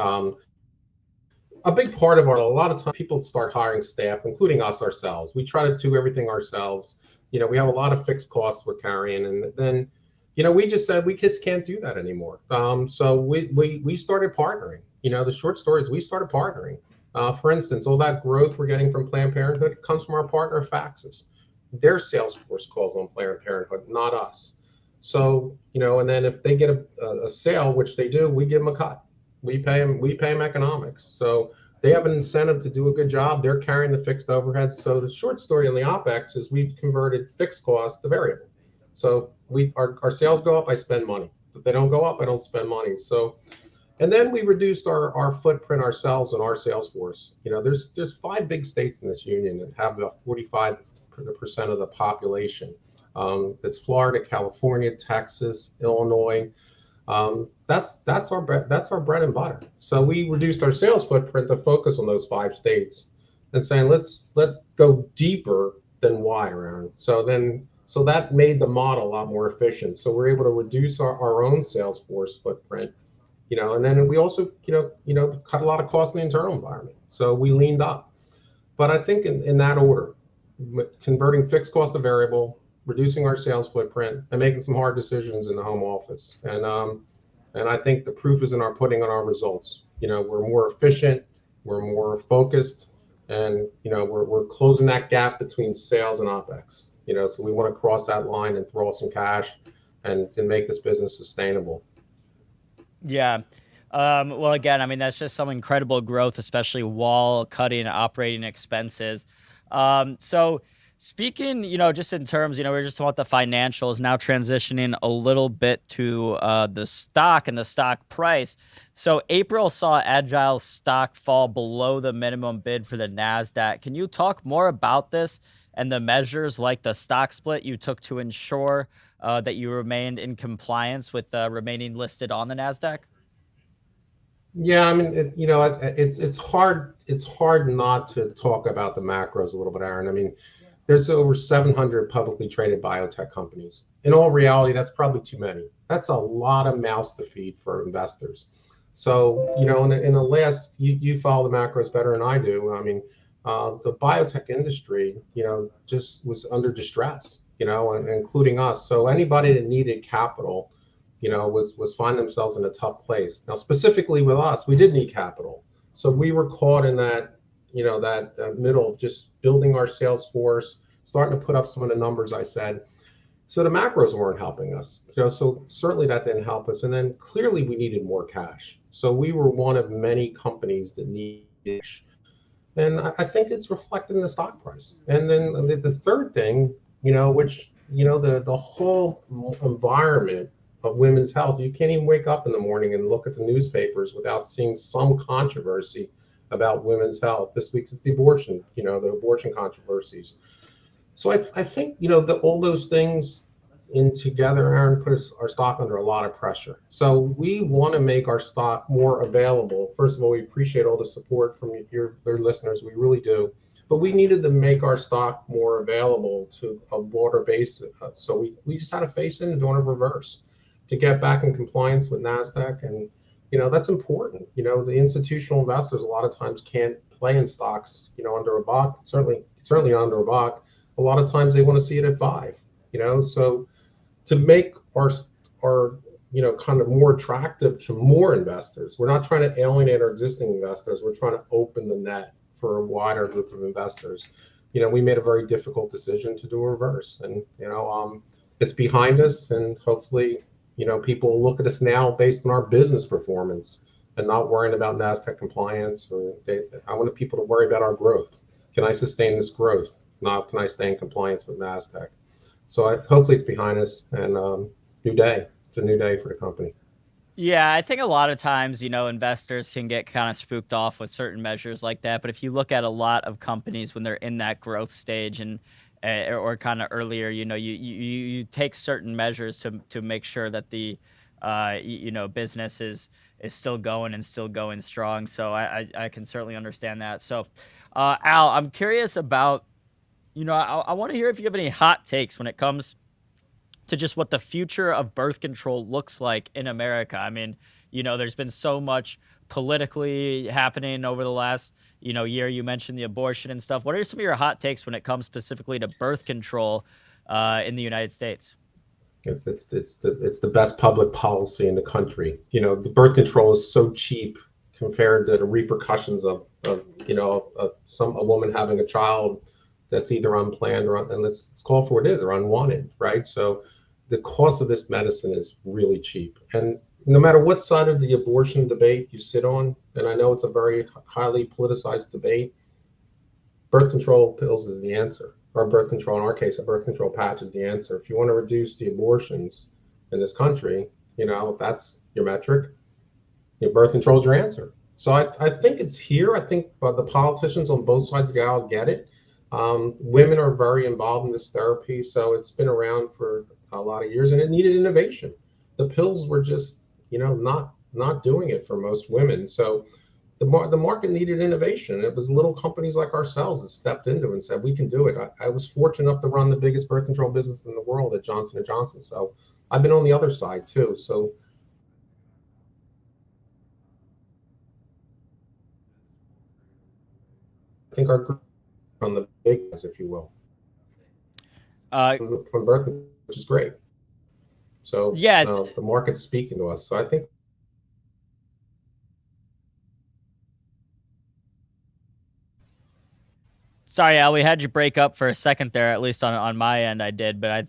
A big part of a lot of times people start hiring staff, including us ourselves. We try to do everything ourselves. We have a lot of fixed costs we're carrying, and then, we just said we just can't do that anymore. So we started partnering. The short story is we started partnering. For instance, all that growth we're getting from Planned Parenthood comes from our partner Faxes. Their sales force calls on Planned Parenthood, not us. So, and then if they get a sale, which they do, we give them a cut. We pay them economics. So they have an incentive to do a good job. They're carrying the fixed overhead. So the short story on the OpEx is we've converted fixed cost to variable. So our sales go up, I spend money. If they don't go up, I don't spend money. So, and then we reduced our footprint ourselves and our sales force. There's 5 big states in this union that have about 45% of the population. It's Florida, California, Texas, Illinois. That's our bread and butter. So we reduced our sales footprint to focus on those 5 states, and saying let's go deeper than Y around. So that made the model a lot more efficient. So we're able to reduce our own sales force footprint, and then we also cut a lot of costs in the internal environment. So we leaned up. But I think in that order, converting fixed cost to variable, reducing our sales footprint, and making some hard decisions in the home office. And I think the proof is in our putting on our results. We're more efficient, we're more focused, and we're closing that gap between sales and OpEx. So we want to cross that line and throw some cash and make this business sustainable. Yeah. Well, again, I mean, that's just some incredible growth, especially while cutting operating expenses. So speaking, just in terms, we're just talking about the financials, now transitioning a little bit to the stock and the stock price. So April saw Agile stock fall below the minimum bid for the NASDAQ. Can you talk more about this and the measures like the stock split you took to ensure that you remained in compliance with remaining listed on the NASDAQ? Yeah, I mean, it's hard not to talk about the macros a little bit, Aaron. I mean, there's over 700 publicly traded biotech companies. In all reality, that's probably too many. That's a lot of mouths to feed for investors. So, in the last, you follow the macros better than I do. I mean, the biotech industry, just was under distress, and including us. So anybody that needed capital, was finding themselves in a tough place. Now, specifically with us, we did need capital. So we were caught in that, that middle of just building our sales force, starting to put up some of the numbers I said. So the macros weren't helping us, so certainly that didn't help us. And then clearly we needed more cash. So we were one of many companies that needed cash. And I think it's reflected in the stock price. And then the third thing, which, the whole environment of women's health, you can't even wake up in the morning and look at the newspapers without seeing some controversy about women's health. This week it's the abortion controversies. So I think, all those things in together, Aaron, put our stock under a lot of pressure. So we want to make our stock more available. First of all, we appreciate all the support from your listeners. We really do. But we needed to make our stock more available to a broader base. So we just had to face it and do a reverse to get back in compliance with NASDAQ. And, that's important. The institutional investors a lot of times can't play in stocks, under a buck, certainly under a buck. A lot of times they want to see it at 5, so to make our kind of more attractive to more investors, we're not trying to alienate our existing investors. We're trying to open the net for a wider group of investors. We made a very difficult decision to do a reverse, and, it's behind us, and hopefully, people will look at us now based on our business performance and not worrying about NASDAQ compliance. I want people to worry about our growth. Can I sustain this growth? Not can I stay in compliance with NASDAQ? So hopefully it's behind us, and new day. It's a new day for the company. Yeah, I think a lot of times, investors can get kind of spooked off with certain measures like that. But if you look at a lot of companies when they're in that growth stage and or kind of earlier, you take certain measures to make sure that the business is still going and still going strong. So I can certainly understand that. So Al, I'm curious about, I want to hear if you have any hot takes when it comes to just what the future of birth control looks like in America. I mean, there's been so much politically happening over the last, year. You mentioned the abortion and stuff. What are some of your hot takes when it comes specifically to birth control in the United States? It's the best public policy in the country. The birth control is so cheap compared to the repercussions of you know, a woman having a child that's either unplanned or and let's call for what it is, or unwanted, right? So the cost of this medicine is really cheap. And no matter what side of the abortion debate you sit on, and I know it's a very highly politicized debate, birth control pills is the answer, or birth control, in our case, a birth control patch is the answer. If you want to reduce the abortions in this country, you know, if that's your metric, your birth control is your answer. So I think it's here. I think the politicians on both sides of the aisle get it. Women are very involved in this therapy, so it's been around for a lot of years, and it needed innovation. The pills were just, you know, not doing it for most women. So the market needed innovation. It was little companies like ourselves that stepped into it and said, we can do it. I was fortunate enough to run the biggest birth control business in the world at Johnson & Johnson. So I've been on the other side too. So I think our group on the big guys, if you will, from birth, which is great. So yeah, the market's speaking to us. So I think. Sorry, Al, we had you break up for a second there, at least on my end I did, but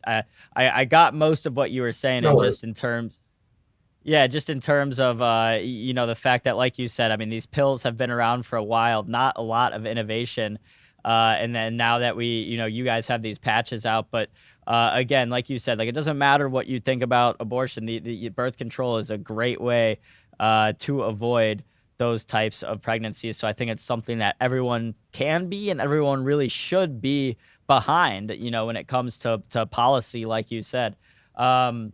I got most of what you were saying, No and worries. just in terms, yeah, just in terms of you know, the fact that, like you said, I mean, these pills have been around for a while, not a lot of innovation, and then now that you know, you guys have these patches out, but again, like you said, like, it doesn't matter what you think about abortion, the birth control is a great way to avoid those types of pregnancies. So I think it's something that everyone can be and everyone really should be behind, you know, when it comes to policy, like you said. Well,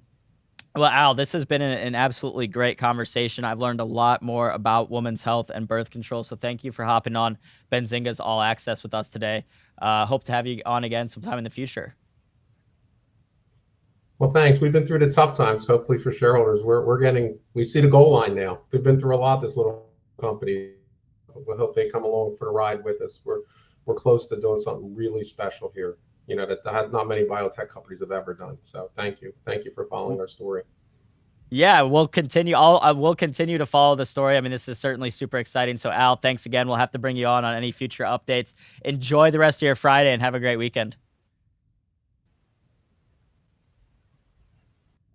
Al, this has been an absolutely great conversation. I've learned a lot more about women's health and birth control. So thank you for hopping on Benzinga's All Access with us today. Hope to have you on again sometime in the future. Well, thanks. We've been through the tough times. Hopefully for shareholders, we see the goal line now. We've been through a lot, this little company. We hope they come along for the ride with us. We're close to doing something really special here, you know, that not many biotech companies have ever done. So thank you for following our story. Yeah, we'll continue. We'll continue to follow the story. I mean, this is certainly super exciting. So Al, thanks again. We'll have to bring you on any future updates. Enjoy the rest of your Friday and have a great weekend.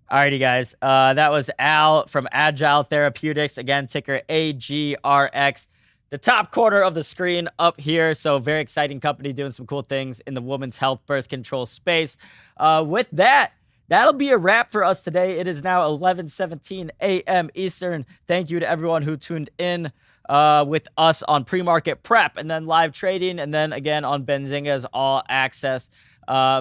Alrighty, guys. That was Al from Agile Therapeutics. Again, ticker AGRX. The top corner of the screen up here. So very exciting company doing some cool things in the women's health birth control space. With that, that'll be a wrap for us today. It is now 11:17 a.m. Eastern. Thank you to everyone who tuned in with us on pre-market prep and then live trading and then again on Benzinga's All Access.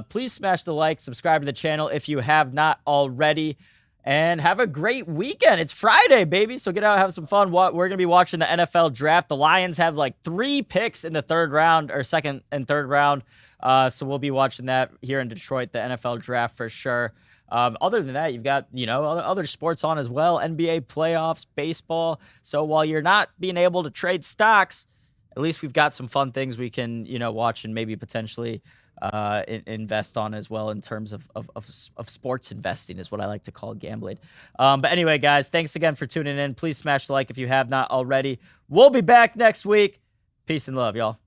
Please smash the like, subscribe to the channel if you have not already, and have a great weekend. It's Friday, baby, so get out, have some fun. We're going to be watching the NFL draft. The Lions have like 3 picks in the third round, or second and third round, so we'll be watching that here in Detroit, the NFL draft for sure. Other than that, you've got, you know, other sports on as well, NBA playoffs, baseball. So while you're not being able to trade stocks, at least we've got some fun things we can, you know, watch and maybe potentially invest on as well in terms of sports investing is what I like to call gambling. But anyway, guys, thanks again for tuning in. Please smash the like if you have not already. We'll be back next week. Peace and love, y'all.